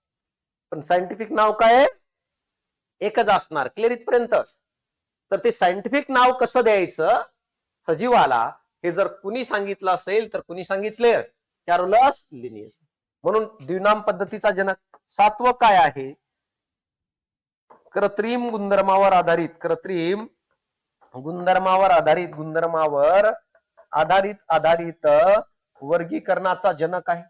पण सायंटिफिक नाव काय एकच असणार. क्लिअर इथपर्यंत? तर ते सायंटिफिक नाव कसं द्यायचं सजीवाला, हे जर कुणी सांगितलं असेल तर कुणी सांगितले? कॅरोलस लिनियस. म्हणून द्विनाम पद्धतीचा जनक. 7वं काय आहे? कृत्रिम गुणधर्मावर आधारित, कृत्रिम गुणधर्मावर आधारित वर्गीकरणाचा जनक आहे.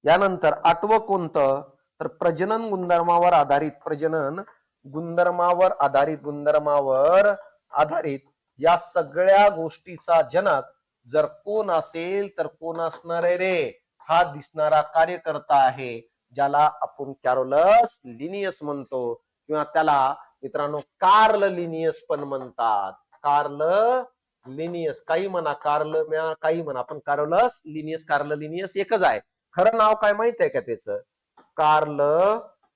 यानंतर 8वं कोणतं? तर प्रजनन गुणधर्मावर आधारित या सगळ्या गोष्टीचा जनक जर कोण असेल तर कोण असणार आहे रे? हा दिसणारा कार्यकर्ता आहे, ज्याला आपण कॅरोलस लिनियस म्हणतो, किंवा त्याला मित्रांनो कार्ल लिनियस पण म्हणतात. कार्ल लिनियस, काही म्हणा, काही म्हणा, पण कार्ल लिनियस एकच आहे. खरं नाव काय माहित आहे का त्याचं? कार्ल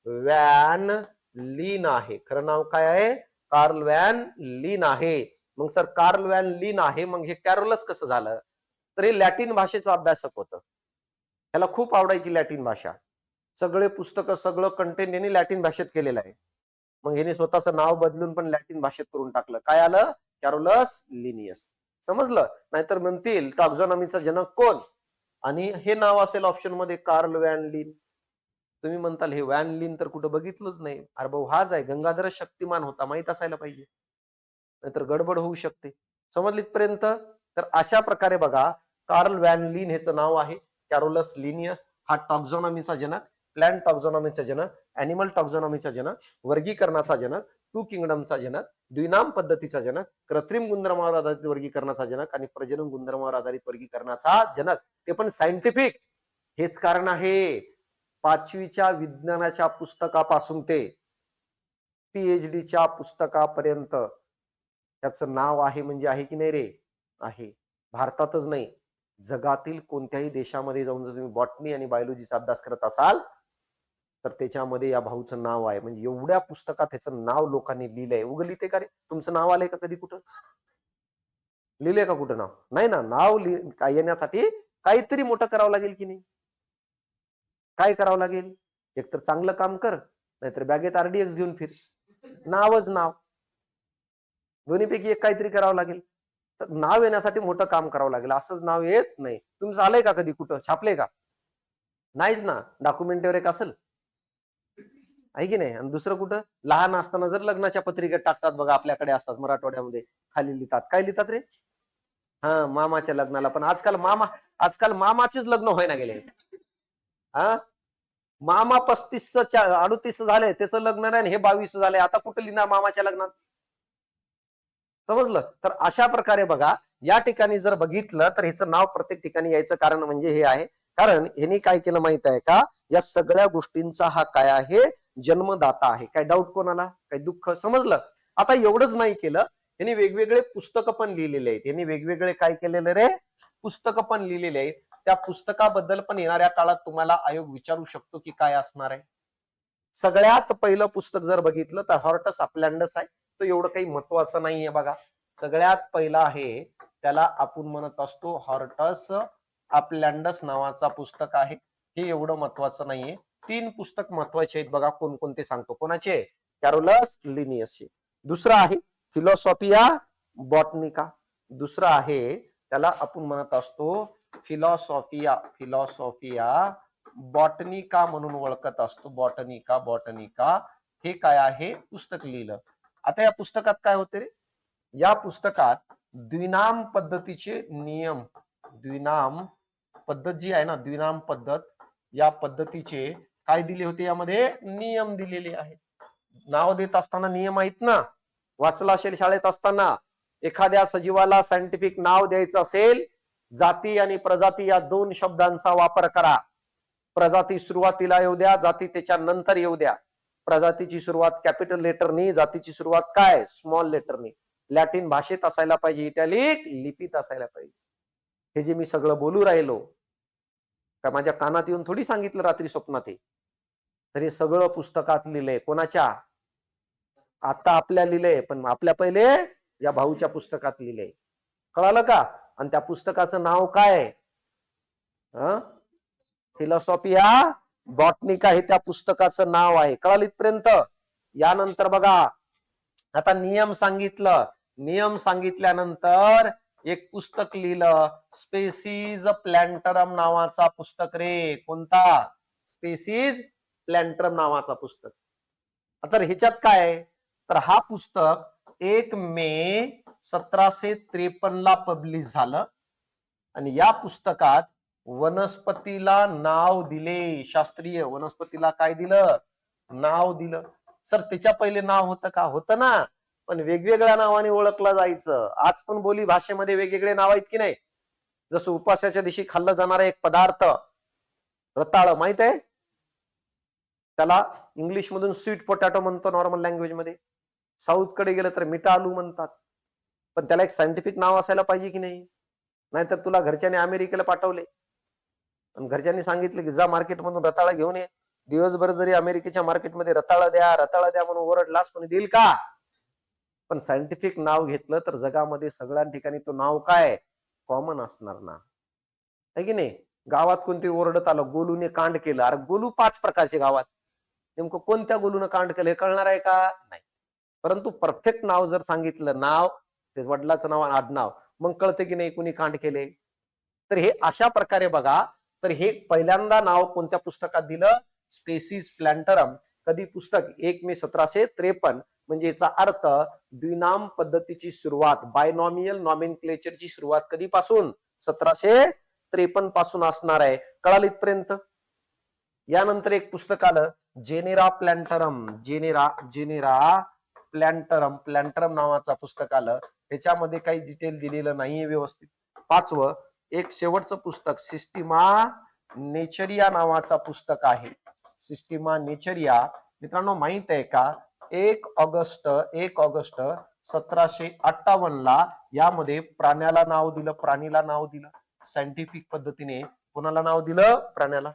व्हॅन लीन आहे. खरं नाव काय आहे? कार्ल व्हॅन लीन आहे. मग सर कार्ल व्हॅन लीन आहे, मग हे कॅरोलस कसं झालं? तर हे लॅटिन भाषेचा अभ्यासक होतं. त्याला खूप आवडायची लॅटिन भाषा. सगळे पुस्तकं, सगळं कंटेंट यांनी लॅटिन भाषेत केलेलं आहे. मग यांनी स्वतःचं नाव बदलून पण लॅटिन भाषेत करून टाकलं. काय आलं? कॅरोलस लिनियस. समजलं? नाहीतर म्हणतील टॉक्झॉनॉमीचा जनक कोण? आणि हे नाव असेल ऑप्शन मध्ये कार्ल व्हॅन लीन. तुम्ही म्हणताल हे व्हॅन लीन तर कुठं बघितलंच नाही. अरे भाऊ हाच आहे, गंगाधर शक्तिमान होता, माहित असायला पाहिजे, नाहीतर गडबड होऊ शकते. समजली इथपर्यंत? तर अशा प्रकारे बघा, कार्ल व्हॅन लीन ह्याचं नाव आहे. कॅरोलस लिनियस हा टॉक्झॉनॉमीचा जनक, प्लॅंट टॉक्झॉनॉमीचा जनक, अॅनिमल टॉक्झॉनॉमीचा जनक, वर्गीकरणाचा जनक, टू किंगडमचा जनक, द्विनाम पद्धतीचा जनक, कृत्रिम गुणधर्मावर आधारित वर्गीकरणाचा जनक आणि प्रजनन गुणधर्मावर आधारित वर्गीकरणाचा जनक, ते पण सायंटिफिक. हेच कारण आहे 5वीच्या विज्ञानाच्या पुस्तकापासून ते PhDच्या पुस्तकापर्यंत त्याचं नाव आहे. म्हणजे आहे की नाही रे? आहे. भारतातच नाही, जगातील कोणत्याही देशामध्ये जाऊन जर तुम्ही बॉटनी आणि बायोलॉजीचा अभ्यास करत असाल तर त्याच्यामध्ये या भाऊचं नाव आहे. म्हणजे एवढ्या पुस्तकात त्याचं नाव लोकांनी लिहिलंय. उगं लिहिते का रे? तुमचं नाव आलंय का कधी कुठं? लिहिलंय का कुठं नाव? नाही ना. नाव येण्यासाठी काहीतरी मोठं करावं लागेल की नाही? काय करावं लागेल? एकतर चांगलं काम कर, नाहीतर बॅगेत RDX घेऊन फिर. नावच नाव, दोन्हीपैकी एक काहीतरी करावं लागेल. तर नाव येण्यासाठी मोठं काम करावं लागेल. असंच नाव येत नाही. तुमचं आलंय का कधी कुठं? छापलंय का? नाहीच ना. डॉक्युमेंटवर एक असेल, आहे की नाही? आणि दुसरं कुठं? लहान असताना जर लग्नाच्या पत्रिकेत टाकतात बघा, आपल्याकडे असतात मराठवाड्यामध्ये, खाली लिहितात. काय लिहितात रे? हा, मामाच्या लग्नाला. पण आजकाल मामाचेच लग्न व्हायला गेले. हा, मामा 35-38 झाले, त्याचं लग्न नाही, हे 22 झाले. आता कुठं लिहिणार मामाच्या लग्नात? समजलं? तर अशा प्रकारे बघा, या ठिकाणी जर बघितलं तर ह्याचं नाव प्रत्येक ठिकाणी यायचं कारण म्हणजे हे आहे, कारण ह्यांनी काय केलं माहित आहे का? या सगळ्या गोष्टींचा हा काय आहे? जन्मदाता आहे. काय डाऊट कोणाला? काही दुःख? समजलं? आता एवढंच नाही केलं, यांनी वेगवेगळे पुस्तकं पण लिहिलेले आहेत. यांनी वेगवेगळे काय केलेले रे? पुस्तकं पण लिहिलेले आहेत. त्या पुस्तकाबद्दल पण येणाऱ्या काळात तुम्हाला आयोग विचारू शकतो की काय असणार आहे. सगळ्यात पहिलं पुस्तक जर बघितलं तर हॉर्टस अपलँडस आहे. तो एवढं काही महत्वाचं नाहीये बघा. सगळ्यात पहिला आहे, त्याला आपण म्हणत असतो हॉर्टस अपलँडस नावाचा पुस्तक आहे. हे एवढं महत्वाचं नाहीये. 3 पुस्तक महत्वाचे आहेत बघा. कोणकोणते सांगतो. कोणाचे? कॅरोलस लिनियसचे. दुसरं आहे फिलॉसॉफिया बॉटनिका. दुसरं आहे, त्याला आपण म्हणत असतो फिलॉसॉफिया बॉटनिका म्हणून ओळखत असतो. बॉटनिका हे काय आहे? पुस्तक लिहिलं. आता या पुस्तकात काय होते रे? या पुस्तकात द्विनाम पद्धतीचे नियम, द्विनाम पद्धत जी आहे ना, द्विनाम पद्धत, या पद्धतीचे काय दिले होते? यामध्ये नियम दिलेले आहेत. नाव देत असताना नियम आहेत ना, वाचला असेल शाळेत असताना. एखाद्या सजीवाला सायंटिफिक नाव द्यायचं असेल, जाती आणि प्रजाती या 2 शब्दांचा वापर करा. प्रजाती सुरुवातीला येऊ द्या, जाती त्याच्या नंतर येऊ द्या. प्रजातीची सुरुवात कॅपिटल लेटरनी, जातीची सुरुवात काय? स्मॉल लेटरनी. लॅटिन भाषेत असायला पाहिजे, इटॅलिक लिपीत असायला पाहिजे. हे जे मी सगळं बोलू राहिलो, का माझ्या कानात येऊन थोडी सांगितलं रात्री स्वप्नात हे. तर हे सगळं पुस्तकात लिहिलंय. कोणाच्या? आता आपल्या लिहिलंय, पण आपल्या पहिले या भाऊच्या पुस्तकात लिहिलंय. कळालं का? आणि त्या पुस्तकाचं नाव काय? फिलॉसॉफिया बॉटनिका हे त्या पुस्तकाचं नाव आहे. कळालं इथपर्यंत? यानंतर बघा, आता नियम सांगितलं. नियम सांगितल्यानंतर एक पुस्तक लिहिलं, स्पेसीज प्लॅन्टरम नावाचा पुस्तक रे. कोणता? स्पेसीज प्लॅन्टरम नावाचा पुस्तक. आता ह्याच्यात काय आहे? तर हा पुस्तक 1 मे 1753 ला पब्लिश झालं आणि या पुस्तकात वनस्पतीला नाव दिले. शास्त्रीय वनस्पतीला काय दिलं? नाव दिलं. सर त्याच्या पहिले नाव होतं का? होतं ना, पण वेगवेगळ्या नावाने ओळखलं जायचं. आज पण बोली भाषेमध्ये वेगवेगळे नाव आहेत की नाही? जसं उपासाच्या दिवशी खाल्लं जाणारा एक पदार्थ रताळ, माहित आहे? त्याला इंग्लिश मधून स्वीट पोटॅटो म्हणतो नॉर्मल लँग्वेज मध्ये. साऊथ कडे गेलं तर मिठा आलू म्हणतात. पण त्याला एक सायंटिफिक नाव असायला पाहिजे की नाही? नाहीतर तुला घरच्यांनी अमेरिकेला पाठवले आणि घरच्यांनी सांगितले की जा मार्केटमधून रताळा घेऊन ये. दिवसभर जरी अमेरिकेच्या मार्केटमध्ये रताळा द्या म्हणून ओरडलास, कोणी देईल का? पण सायंटिफिक नाव घेतलं तर जगामध्ये सगळ्या ठिकाणी तो नाव काय? कॉमन असणार ना, आहे की नाही? गावात कोणती ओरडत आलं, गोलूने कांड केलं. अरे गोलू 5 प्रकारचे गावात, नेमकं कोणत्या गोलूने कांड केलं हे कळणार आहे का? नाही. परंतु परफेक्ट नाव जर सांगितलं, नाव ते वडिलाचं नाव आणि आडनाव, मग कळते की नाही कुणी कांड केले. तर हे अशा प्रकारे बघा. तर हे पहिल्यांदा नाव कोणत्या पुस्तकात दिलं? स्पेसीज प्लॅन्टरम. कधी? पुस्तक 1 मे 1753. म्हणजे याचा अर्थ द्विनाम पद्धतीची सुरुवात, बायनॉमियल नॉमेनक्लेचरची सुरुवात कधीपासून? 1753 पासून असणार आहे. कळालं इथपर्यंत? यानंतर एक पुस्तक आलं, जेनेरा प्लॅन्टरम. जेनेरा प्लॅन्टरम नावाचं पुस्तक आलं. त्याच्यामध्ये काही डिटेल दिलेलं नाहीये व्यवस्थित. 5वं एक शेवटचं पुस्तक सिस्टिमा नेचरिया नावाचा पुस्तक आहे. सिस्टिमा नेचरिया मित्रांनो माहित आहे का? 1 ऑगस्ट 1758 ला यामध्ये प्राण्याला नाव दिलं, प्राणीला नाव दिलं सायंटिफिक पद्धतीने. कोणाला नाव दिलं? प्राण्याला.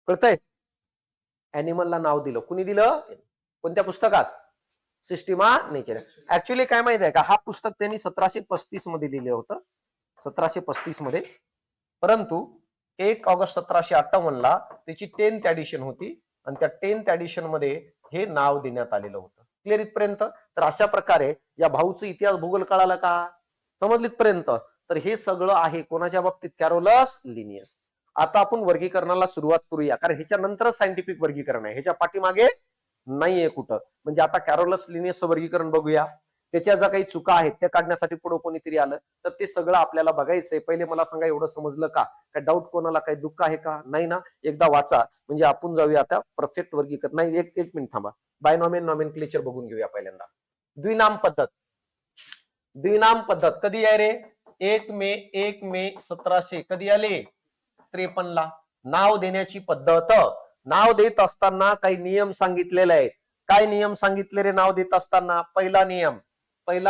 कळतंय? अॅनिमलला नाव दिलं. कुणी दिलं? कोणत्या पुस्तकात? Sistema nature. ऍक्च्युली काय माहिती आहे का? हा पुस्तक त्यांनी 1735 मध्ये लिहिलं होतं, 1735 मध्ये. परंतु 1 ऑगस्ट 1758 ला त्याची 10th एडिशन होती आणि त्या 10th एडिशन मध्ये हे नाव देण्यात आलेलं होतं. क्लिअर इथपर्यंत? तर अशा प्रकारे या भाऊचं इतिहास भूगोल कळाला का? समजलं इथपर्यंत? तर हे सगळं आहे कोणाच्या बाबतीत? कॅरोलस लिनियस. आता आपण वर्गीकरणाला सुरुवात करूया, कारण ह्याच्या नंतरच सायंटिफिक वर्गीकरण आहे, ह्याच्या पाठीमागे नाहीये कुठं. म्हणजे आता कॅरोलस लिनियसचं वर्गीकरण बघूया. त्याच्या ज्या काही चुका आहेत त्या काढण्यासाठी पुढे कोणीतरी आलं, तर ते सगळं आपल्याला बघायचंय. पहिले मला सांगा, एवढं समजलं का? काय डाऊट कोणाला? काही दुःख आहे का? नाही ना? एकदा वाचा म्हणजे आपण जाऊया आता परफेक्ट वर्गीकरण. नाही, एक मिनिट थांबा. बायनॉमियल नॉमेनक्लेचर बघून घेऊया पहिल्यांदा. द्विनाम पद्धत कधी आहे रे? 1 मे 1700 कधी आले? 53 ला. नाव देण्याची पद्धत. नाव देत असताना काही नियम सांगितलेले आहेत. काय नियम सांगितले रे नाव देत असताना? पहिला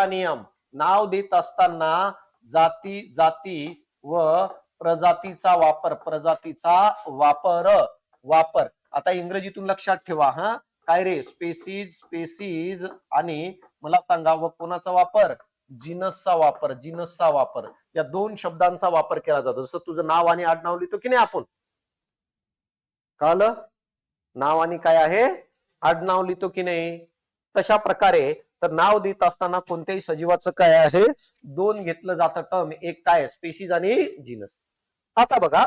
नियम, नाव देत असताना जाती व प्रजातीचा वापर. आता इंग्रजीतून लक्षात ठेवा. काय रे? स्पेसीज आणि मला सांगा व कोणाचा वापर? जिनसचा वापर. या 2 शब्दांचा वापर केला जातो. जसं तुझं नाव आणि आडनाव लिहितो की नाही आपण, कळलं? नाव आणि काय आहे? आडनाव लिहितो की नाही? तशा प्रकारे तर नाव देत असताना कोणत्याही सजीवाचं काय आहे? 2 घेतलं जातं टर्म. एक काय? स्पेसीज आणि जिनस. आता बघा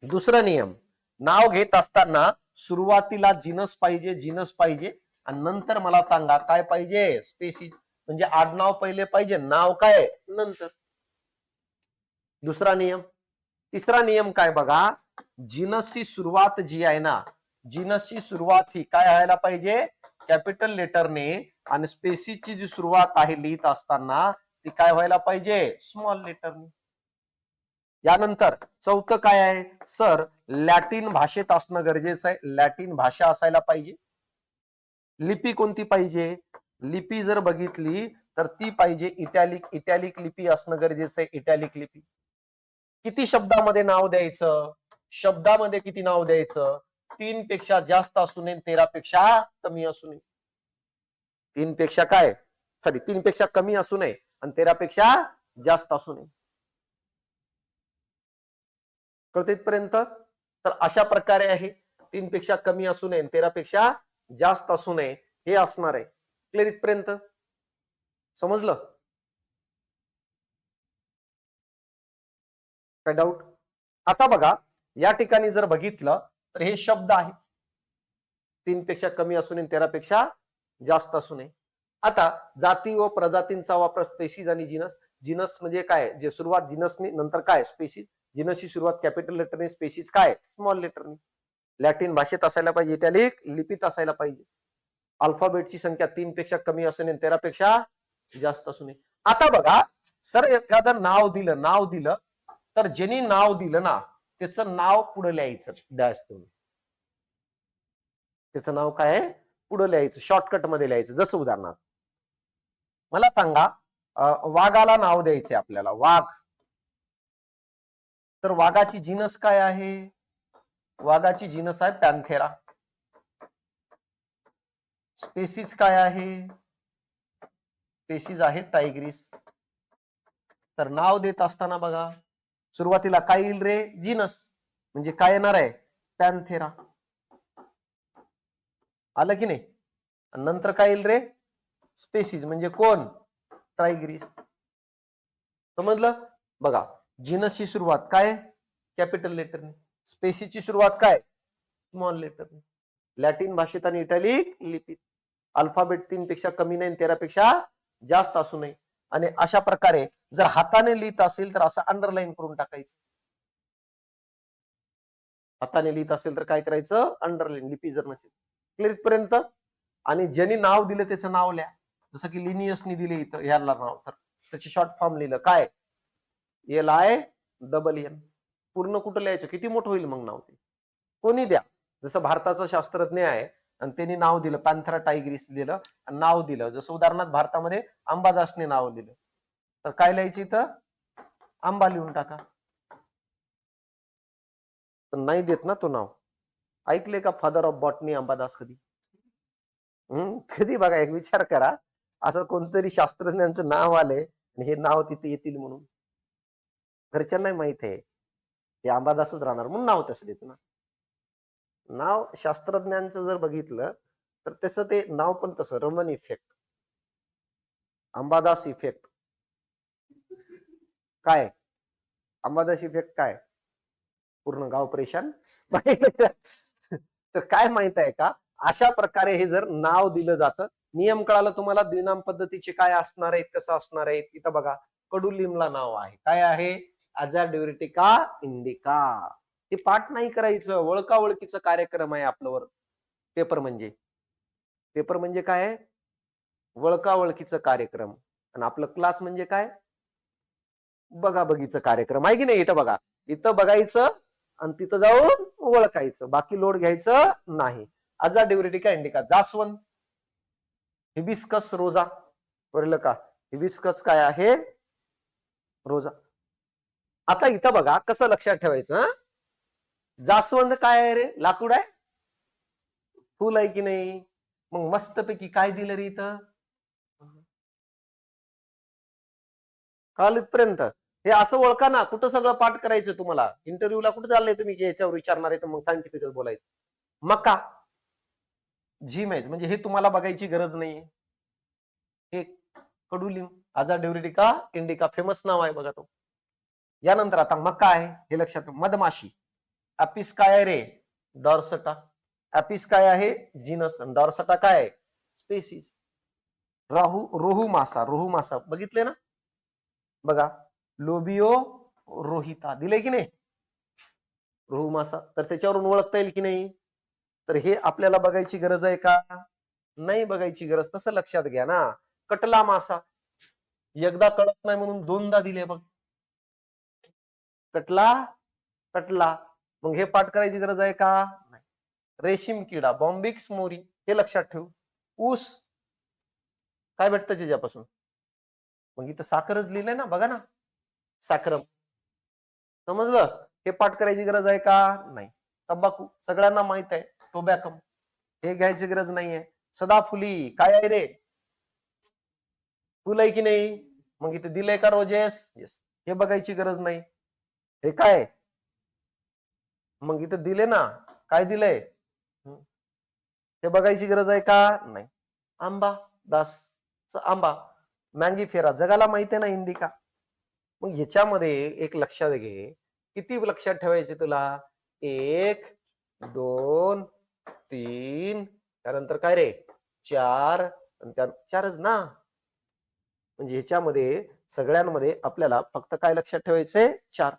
दुसरा नियम. नाव घेत असताना सुरुवातीला जिनस पाहिजे आणि नंतर मला सांगा काय पाहिजे? स्पेसीज. म्हणजे आडनाव पहिले पाहिजे, नाव काय नंतर. दुसरा नियम. तिसरा नियम काय बघा? जिनसची सुरुवात जी आहे ना, जिनसची सुरुवात ही काय व्हायला पाहिजे? कॅपिटल लेटरने. आणि स्पेसीजची जी सुरुवात आहे लिहित असताना ती काय व्हायला पाहिजे? स्मॉल लेटरने. यानंतर चौथं काय आहे? सर लॅटिन भाषेत असणं गरजेचं आहे. लॅटिन भाषा असायला पाहिजे. लिपी कोणती पाहिजे? लिपी जर बघितली तर ती पाहिजे इटॅलिक. इटॅलिक लिपी असणं गरजेचं आहे. इटॅलिक लिपी. किती शब्दामध्ये नाव द्यायचं? शब्दामध्ये किती नाव द्यायचं? 3 पेक्षा जास्त असू नये, 13 पेक्षा कमी असू नये. 3 पेक्षा काय? सॉरी, 3 पेक्षा कमी असू नये आणि 13 पेक्षा जास्त असू नये. कळते इथपर्यंत? तर अशा प्रकारे आहे. 3 पेक्षा कमी असू नये, 13 पेक्षा जास्त असू नये, हे असणार आहे. क्लिअर इथपर्यंत? समजलं? काय डाऊट? आता बघा, या ठिकाणी जर बघितलं तर हे शब्द आहे. 3 पेक्षा कमी असू नये, 13 पेक्षा जास्त असू नये. आता जाती व प्रजातींचा वापर स्पेसिस आणि जिनस. जिनस म्हणजे काय? जे सुरुवात जिनसनी, नंतर काय? स्पेसिस. जिनसची सुरुवात कॅपिटल लेटरने, स्पेसिस काय? स्मॉल लेटरने. लॅटिन भाषेत असायला पाहिजे, इटॅलिक लिपीत असायला पाहिजे. अल्फाबेटची संख्या 3 पेक्षा कमी असू नये, 13 पेक्षा जास्त असू नये. आता बघा, सर एखादं नाव दिलं तर ज्यांनी नाव दिलं ना, त्याचं नाव पुढे लिहायचं डॅश देऊन. त्याचं नाव काय आहे? पुढे लिहायचं, शॉर्टकट मध्ये लिहायचं. जसं उदाहरणार्थ मला सांगा, वाघाला नाव द्यायचे आपल्याला, वाघ. तर वाघाची जिनस काय आहे? वाघाची जिनस आहे पॅन्थेरा. स्पेसिस काय आहे? स्पेसिस आहे टायग्रिस. तर नाव देत असताना बघा, सुरुवातीला काय येईल रे? जिनस. म्हणजे काय येणार आहे? पॅन्थेरा. आलं की नाही? नंतर काय येईल रे? स्पेसिस. म्हणजे कोण? टायग्रिस. समजलं? बघा, जिनसची सुरुवात काय? कॅपिटल लेटरने. स्पेसिसची सुरुवात काय? स्मॉल लेटरने. लॅटिन भाषेत आणि इटॅलिक लिपीत. अल्फाबेट 3 पेक्षा कमी नाही, 13 पेक्षा जास्त असू नये. आणि अशा प्रकारे जर हाताने लिहित असेल तर असं अंडरलाईन करून टाकायचं. हाताने लिहित असेल तर काय करायचं? अंडरलाईन. लिपी जर नसेल. क्लिअर इथपर्यंत? आणि ज्यांनी नाव दिलं त्याचं नाव लिहा. जसं की लिनियसनी दिले इथं ह्याला नाव, तर त्याची शॉर्ट फॉर्म लिहिलं काय? LINN. पूर्ण कुठं लिहायचं? किती मोठं होईल मग नाव ते? कोणी द्या. जसं भारताचा शास्त्रज्ञ आहे आणि त्यांनी नाव दिलं, पॅन्थेरा टायग्रिस दिलं आणि नाव दिलं. जसं उदाहरणार्थ भारतामध्ये अंबादासने नाव दिलं, तर काय लिहायचं इथं? आंबा लिहून टाका. पण नाही देत ना तो नाव. ऐकले का फादर ऑफ बॉटनी अंबादास कधी? कधी बघा, एक विचार करा, असं कोणतरी शास्त्रज्ञांचं नाव आले आणि हे नाव तिथे येतील म्हणून. घरच्यांना माहित आहे हे अंबादासच राहणार म्हणून नाव तसं देत ना. नाव शास्त्रज्ञांचं जर बघितलं तर तसं ते नाव पण तसं, रमन इफेक्ट, अंबादास इफेक्ट. काय अंबादास इफेक्ट? काय पूर्ण गाव परेशान. तर काय माहित आहे का, अशा प्रकारे हे जर नाव दिलं जातं. नियम कळाला तुम्हाला? द्विनाम पद्धतीचे काय असणार आहेत, कसं असणार आहे? इथं बघा, कडुलिंबला नाव आहे. काय आहे? अजाडिओरेटिका इंडिका. हे पाठ नाही करायचं, ओळखा ओळखीचा कार्यक्रम आहे आपल्यावर. पेपर म्हणजे काय आहे? ओळखा ओळखीचा कार्यक्रम. आणि आपलं क्लास म्हणजे काय? बघा बघीचं कार्यक्रम आहे की नाही? इथं बघा, इथं बघायचं आणि तिथं जाऊन ओळखायचं, बाकी लोड घ्यायचं नाही. अजाडिओरेटिका इंडिका. जास्वंद, हिबिस्कस रोजा. बरं का? हिबिस्कस काय आहे? रोजा. आता इथं बघा, कसं लक्षात ठेवायचं? जास्वंद काय आहे रे? लाकूड आहे, फुल आहे की नाही? मग मस्तपैकी काय दिलं रे इथं? कालपर्यंत हे असं ओळखा ना. कुठं सगळं पाठ करायचं तुम्हाला? इंटरव्ह्यूला कुठं चाललंय तुम्ही याच्यावर विचारणार आहे तर मग सायंटिफिक बोलायचं. मका, झीम आहे म्हणजे हे तुम्हाला बघायची गरज नाहीये. हे कडुलिंब, अजाडिओरेटिका इंडिका, फेमस नाव आहे बघा तो. यानंतर आता मका आहे, हे लक्षात. मधमाशी, अपिस काय आहे रे? डॉर्सटा. अपिस काय आहे? जिनस. डॉर्सटा काय आहे? स्पेसिस. रोहू मासा. रोहू मासा बघितले ना? बघा, लोबिओ रोहिता दिले की नाही? रोहू मासा. तर त्याच्यावरून ओळखता येईल की नाही? तर हे आपल्याला बघायची गरज आहे का? नाही बघायची गरज. तसं लक्षात घ्या ना. कटला मासा, एकदा कळत नाही म्हणून दोनदा दिले बघ. कटला, कटला. मग हे पाठ करायची गरज आहे का? नाही. रेशीम किडा, बॉम्बिक्स मोरी, हे लक्षात ठेवू. ऊस, काय भेटतं त्याच्यापासून? मग इथं साखरच लिहिलंय ना, बघा ना, साखरम. समजलं? हे पाठ करायची गरज आहे का? नाही. तंबाखू सगळ्यांना माहित आहे, टोबॅकम. हे घ्यायची गरज नाहीये. सदाफुली काय आहे रे? फुल आहे की नाही? मग इथे दिलंय का रोजेस? येस. हे बघायची गरज नाही. हे काय? मग इथे दिले ना, काय दिलंय? हे बघायची गरज आहे का? नाही. आंबा, दास आंबा, मँगी फेरा जगाला माहिती आहे ना, इंडिका. मग ह्याच्यामध्ये एक लक्षात घे, किती लक्षात ठेवायचे तुला? 1, 2, 3, त्यानंतर काय रे? 4, आणि त्या 4च ना. म्हणजे ह्याच्यामध्ये सगळ्यांमध्ये आपल्याला फक्त काय लक्षात ठेवायचंय? 4.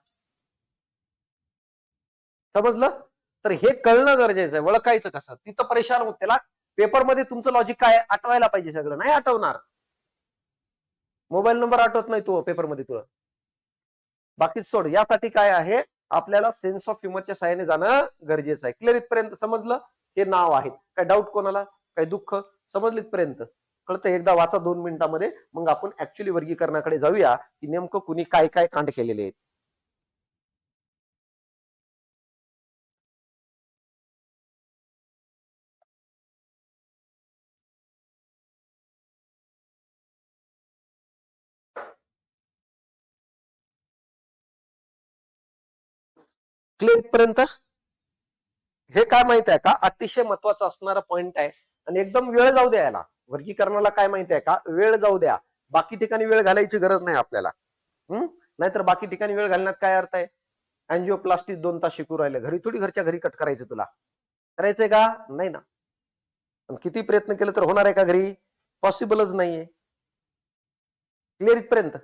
समजलं? तर हे कळणं गरजेचं आहे. ओळखायचं कसं? तिथं परेशान होत त्याला. पेपरमध्ये तुमचं लॉजिक काय आठवायला पाहिजे, सगळं नाही आठवणार. मोबाईल नंबर आठवत नाही तो पेपरमध्ये तुला. बाकी सोड. यासाठी काय आहे, आपल्याला सेन्स ऑफ ह्युमरच्या सहाय्याने जाणं गरजेचं आहे. क्लिअर इथपर्यंत समजलं? हे नाव आहे. काय डाऊट कोणाला? काय दुःख? समजलं इथपर्यंत? कळतं? एकदा वाचा 2 मिनिटांमध्ये, मग आपण ऍक्च्युअली वर्गीकरणाकडे जाऊया, की नेमकं कुणी काय काय कांड केलेले आहेत. क्लिअर इथपर्यंत? हे काय माहित आहे का, अतिशय महत्वाचं असणारा पॉइंट आहे. आणि एकदम वेळ जाऊ द्या याला. वर्गीकरणाला काय माहिती आहे का, वेळ जाऊ द्या. बाकी ठिकाणी वेळ घालायची गरज नाही आपल्याला. नाहीतर बाकी ठिकाणी वेळ घालण्यात काय अर्थ आहे? अँजिओप्लास्टी 2 तास शिकू राहिले, घरी थोडी घरच्या घरी कट करायचं तुला. करायचंय का? नाही ना. किती प्रयत्न केले तर होणार आहे का घरी? पॉसिबलच नाहीये. क्लिअर इथपर्यंत?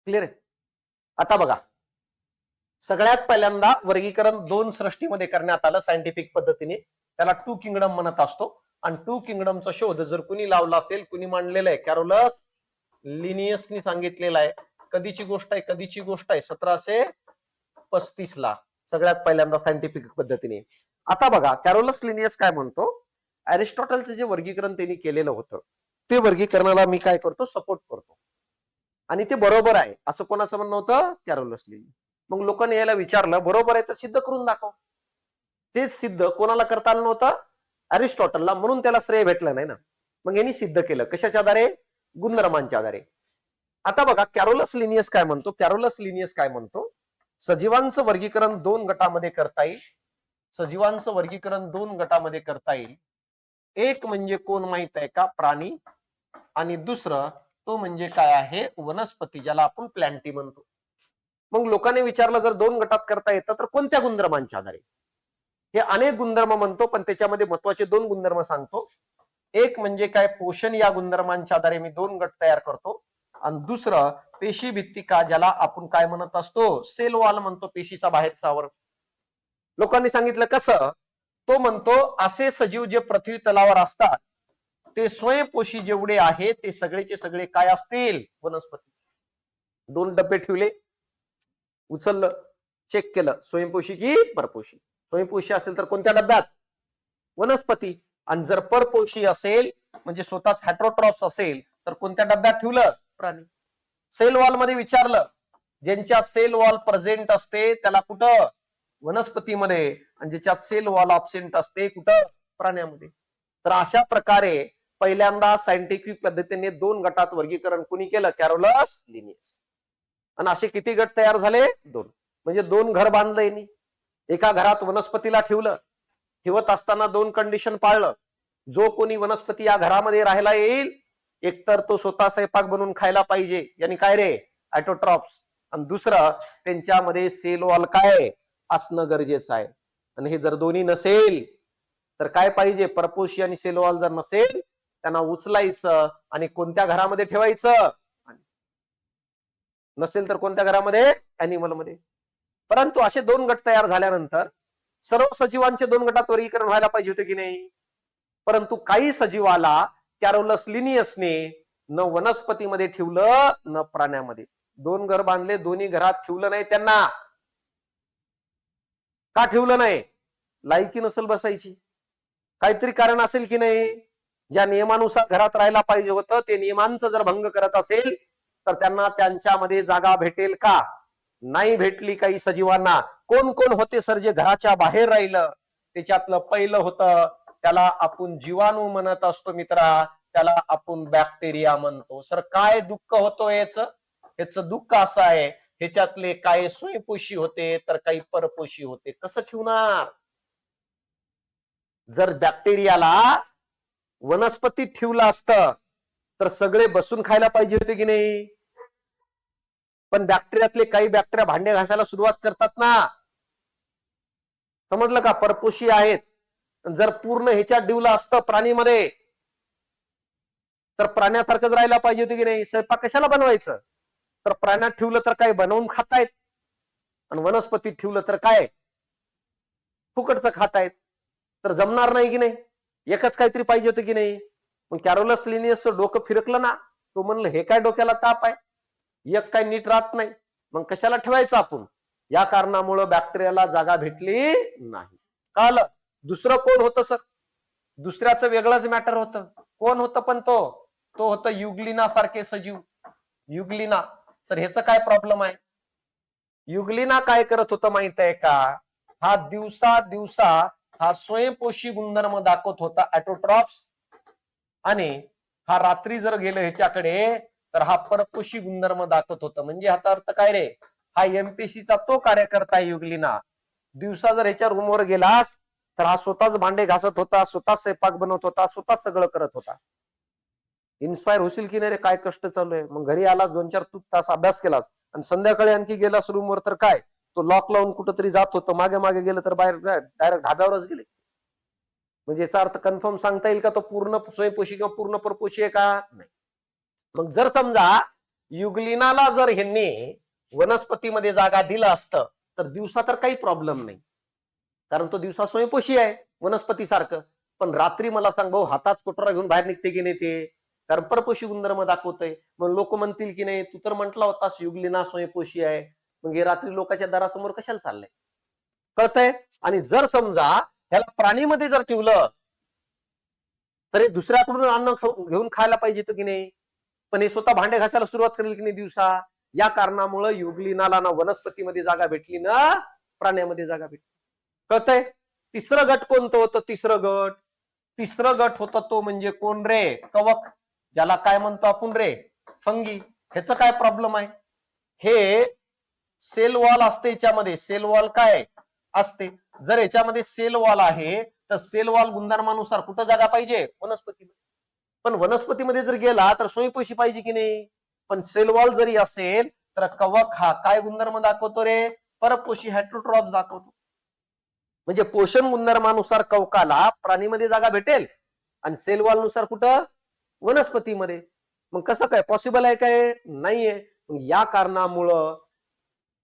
क्लिअर आहे? आता बघा, सगळ्यात पहिल्यांदा वर्गीकरण 2 सृष्टीमध्ये करण्यात आलं सायंटिफिक पद्धतीने. त्याला 2 किंगडम म्हणत असतो. आणि 2 किंगडमचा शोध जर कुणी लावला असेल, कुणी मांडलेला आहे, कॅरोलस लिनियसनी सांगितलेला आहे. कधीची गोष्ट आहे? कधीची गोष्ट आहे? 1735 ला सगळ्यात पहिल्यांदा सायंटिफिक पद्धतीने. आता बघा, कॅरोलस लिनियस काय म्हणतो, अरिस्टॉटलचं जे वर्गीकरण त्यांनी केलेलं होतं, ते वर्गीकरणाला मी काय करतो? सपोर्ट करतो. आणि ते बरोबर आहे असं कोणाचं म्हणणं होतं? कॅरोलस लिनियस. मग लोकांनी याला विचारलं, बरोबर आहे तर सिद्ध करून दाखव. तेच सिद्ध कोणाला करता आलं नव्हतं? अरिस्टॉटलला. म्हणून त्याला श्रेय भेटलं नाही ना. मग यांनी सिद्ध केलं. कशाच्या आधारे? गुणधर्मांच्या आधारे. आता बघा, कॅरोलस लिनियस काय म्हणतो? कॅरोलस लिनियस काय म्हणतो? सजीवांचं वर्गीकरण 2 गटामध्ये करता येईल. सजीवांचं वर्गीकरण 2 गटामध्ये करता येईल. एक म्हणजे कोण माहित आहे का? प्राणी. आणि दुसरं तो म्हणजे काय आहे? वनस्पती, ज्याला आपण प्लॅन्टी म्हणतो. मग लोकांनी विचारलं, जर 2 गटात करता येतं तर कोणत्या गुणधर्मांच्या आधारे? हे अनेक गुणधर्म म्हणतो, पण त्याच्यामध्ये महत्वाचे 2 गुणधर्म सांगतो. एक म्हणजे काय? पोषण या गुणधर्मांच्या आधारे मी 2 गट तयार करतो. आणि दुसरं पेशी भित्तिका, ज्याला आपण काय म्हणत असतो? सेल वॉल म्हणतो, पेशीचा बाहेरचा आवरण. लोकांनी सांगितलं कसं? तो म्हणतो, असे सजीव जे पृथ्वी तलावर असतात ते स्वयंपोषी जेवढे आहेत ते सगळेचे सगळे काय असतील? वनस्पती. 2 डबे ठेवले, उचललं, चेक केलं, स्वयंपोषी की परपोषी? स्वयंपोषी असेल तर कोणत्या डब्यात? वनस्पती. आणि जर परपोषी असेल, म्हणजे स्वतःच हेटरोट्रॉप्स असेल, तर कोणत्या डब्यात ठेवलं? प्राणी. सेल वॉल मध्ये विचारलं, ज्यांच्या सेल वॉल प्रेझेंट असते त्याला कुठं? वनस्पतीमध्ये. आणि ज्याच्यात सेल वॉल ऑब्सेंट असते कुठं? प्राण्यामध्ये. तर अशा प्रकारे पहिल्यांदा सायंटिफिक पद्धतीने 2 गटात वर्गीकरण कुणी केलं? कॅरोलस लिनियस. आणि असे किती गट तयार झाले? 2. म्हणजे 2 घर बांधलं. एका घरात वनस्पतीला ठेवलं. ठेवत असताना 2 कंडिशन पाळलं. जो कोणी वनस्पती या घरामध्ये राहायला येईल, एकतर तो स्वतः स्वयंपाक बनवून खायला पाहिजे, यांनी काय रे? ऑटोट्रॉप्स. आणि दुसरं, त्यांच्यामध्ये सेल वॉल काय असणं गरजेचं आहे. आणि हे जर दोन्ही नसेल तर काय पाहिजे, परपोशी आणि सेल वॉल जर नसेल त्यांना उचलायचं आणि कोणत्या घरामध्ये ठेवायचं, नसेल तर कोणत्या घरामध्ये, अॅनिमल मध्ये. परंतु असे दोन गट तयार झाल्यानंतर सर्व सजीवांचे दोन गटात वर्गीकरण व्हायला पाहिजे होते की नाही. परंतु काही सजीवाला कॅरोलस लिनियसने न वनस्पतीमध्ये ठेवलं न प्राण्यामध्ये. दोन घर बांधले, दोन्ही घरात ठेवलं नाही त्यांना. का ठेवलं नाही? लायकी नसेल बसायची, काहीतरी कारण असेल की नाही. ज्या नियमानुसार घरात राहायला पाहिजे होतं ते नियमांचं जर भंग करत असेल तर त्यांना त्यांच्यामध्ये जागा भेटेल का? नाही भेटली. काही सजीवांना कोण कोण होते सर जे घराच्या बाहेर राहिलं? त्याच्यातलं पहिलं होतं, त्याला आपण जीवाणू म्हणत असतो मित्रा, त्याला आपण बॅक्टेरिया म्हणतो. सर काय दुःख होतो याचं दुःख असं आहे, ह्याच्यातले काही स्वयंपोषी होते तर काही परपोषी होते. कसं ठेवणार? जर बॅक्टेरियाला वनस्पतीत ठेवलं असतं तर सगळे बसून खायला पाहिजे होते की नाही. पण बॅक्टेरियातले काही बॅक्टेरिया भांडे घासायला सुरुवात करतात ना. समजलं का? परपोषी आहेत. जर पूर्ण ह्याच्यात ठेवलं असतं प्राणीमध्ये तर प्राण्यासारखंच राहायला पाहिजे होते की नाही. स्वयंपाक कशाला बनवायचं? तर प्राण्यात ठेवलं तर काय बनवून खातायत, आणि वनस्पतीत ठेवलं तर काय फुकटचं खातायत. तर जमणार नाही की नाही. एकच काहीतरी पाहिजे होतं की नाही. मग कॅरोलस लिनियसचं डोकं फिरकलं ना. तो म्हणलं हे काय डोक्याला ताप आहे, एक काय नीट राहत नाही, मग कशाला ठेवायचं आपण. या कारणामुळे बॅक्टेरियाला जागा भेटली नाही. कळलं? दुसरं कोण होतं सर? दुसऱ्याचं वेगळंच मॅटर होतं. कोण होतं? पण तो होतं युग्लिना सारखे सजीव. युग्लिना. सर ह्याचं काय प्रॉब्लेम आहे? युग्लिना काय करत होतं माहित आहे का? हा दिवसा हा स्वयंपोषी गुणधर्म दाखवत होता, ऑटोट्रॉफ्स. आणि हा रात्री जर गेलं ह्याच्याकडे तर हा परपोषी गुणधर्म दाखवत होता. म्हणजे ह्याचा अर्थ काय रे? हा एमपीसीचा तो कार्यकर्ता आहे युग्लिना. दिवसा जर ह्याच्या रूमवर गेलास तर हा स्वतःच भांडे घासत होता, स्वतःच स्वयंपाक बनवत होता, स्वतःच सगळं करत होता. इन्स्पायर होशील की नाही रे, काय कष्ट चालू आहे. मग घरी आला 2-4 तास अभ्यास केलास आणि संध्याकाळी आणखी गेलास रूमवर तर काय, तो लॉक लावून कुठंतरी जात होतो, मागे मागे गेलं तर बाहेर डायरेक्ट धाब्यावरच गेले. म्हणजे याचा अर्थ कन्फर्म सांगता येईल का तो पूर्ण स्वयंपोषी किंवा पूर्ण परपोषी आहे का? नाही. मग जर समजा युग्लिनाला जर ह्यांनी वनस्पतीमध्ये जागा दिलं असतं तर दिवसा तर काही प्रॉब्लेम नाही, कारण तो दिवसा स्वयंपोषी आहे वनस्पतीसारखं. पण रात्री मला सांग भाऊ, हातात कोटरा घेऊन बाहेर निघते की नाही ते, कारण परपोषी गुणधर्म दाखवतंय. मग लोक म्हणतील की नाही तू तर म्हटला होतास युग्लिना स्वयंपोषी आहे, मग हे रात्री लोकांच्या दारासमोर कशाला चाललंय? कळतंय? आणि जर समजा ह्याला प्राणीमध्ये जर ठेवलं तर हे दुसऱ्याकडून अन्न घेऊन खायला पाहिजे की नाही. पण हे स्वतः भांडे घासायला सुरुवात करेल की नाही दिवसा. या कारणामुळे युग्लिनाला ना वनस्पतीमध्ये जागा भेटली ना प्राण्यामध्ये जागा भेटली. कळतंय? तिसरं गट कोणतं होतं? तिसरं गट होतं तो म्हणजे कोण रे? कवक. ज्याला काय म्हणतो आपण रे? फंगी. ह्याचं काय प्रॉब्लेम आहे? हे सेल वॉल असते याच्यामध्ये. सेल वॉल काय असते? जर याच्यामध्ये सेल वॉल आहे तर सेल वॉल गुणधर्मानुसार कुठं जागा पाहिजे? वनस्पतीमध्ये. पण वनस्पतीमध्ये जर गेला तर स्वयंपोषी पाहिजे की नाही. पण सेल वॉल जरी असेल तर कवक हा काय गुणधर्म दाखवतो रे? परपोषी, हेटरोट्रॉप्स दाखवतो. म्हणजे पोषण गुणधर्मानुसार कवकाला प्राणीमध्ये जागा भेटेल आणि सेल वॉल नुसार कुठं? वनस्पतीमध्ये. मग कसं काय पॉसिबल आहे? काय नाहीये. या कारणामुळं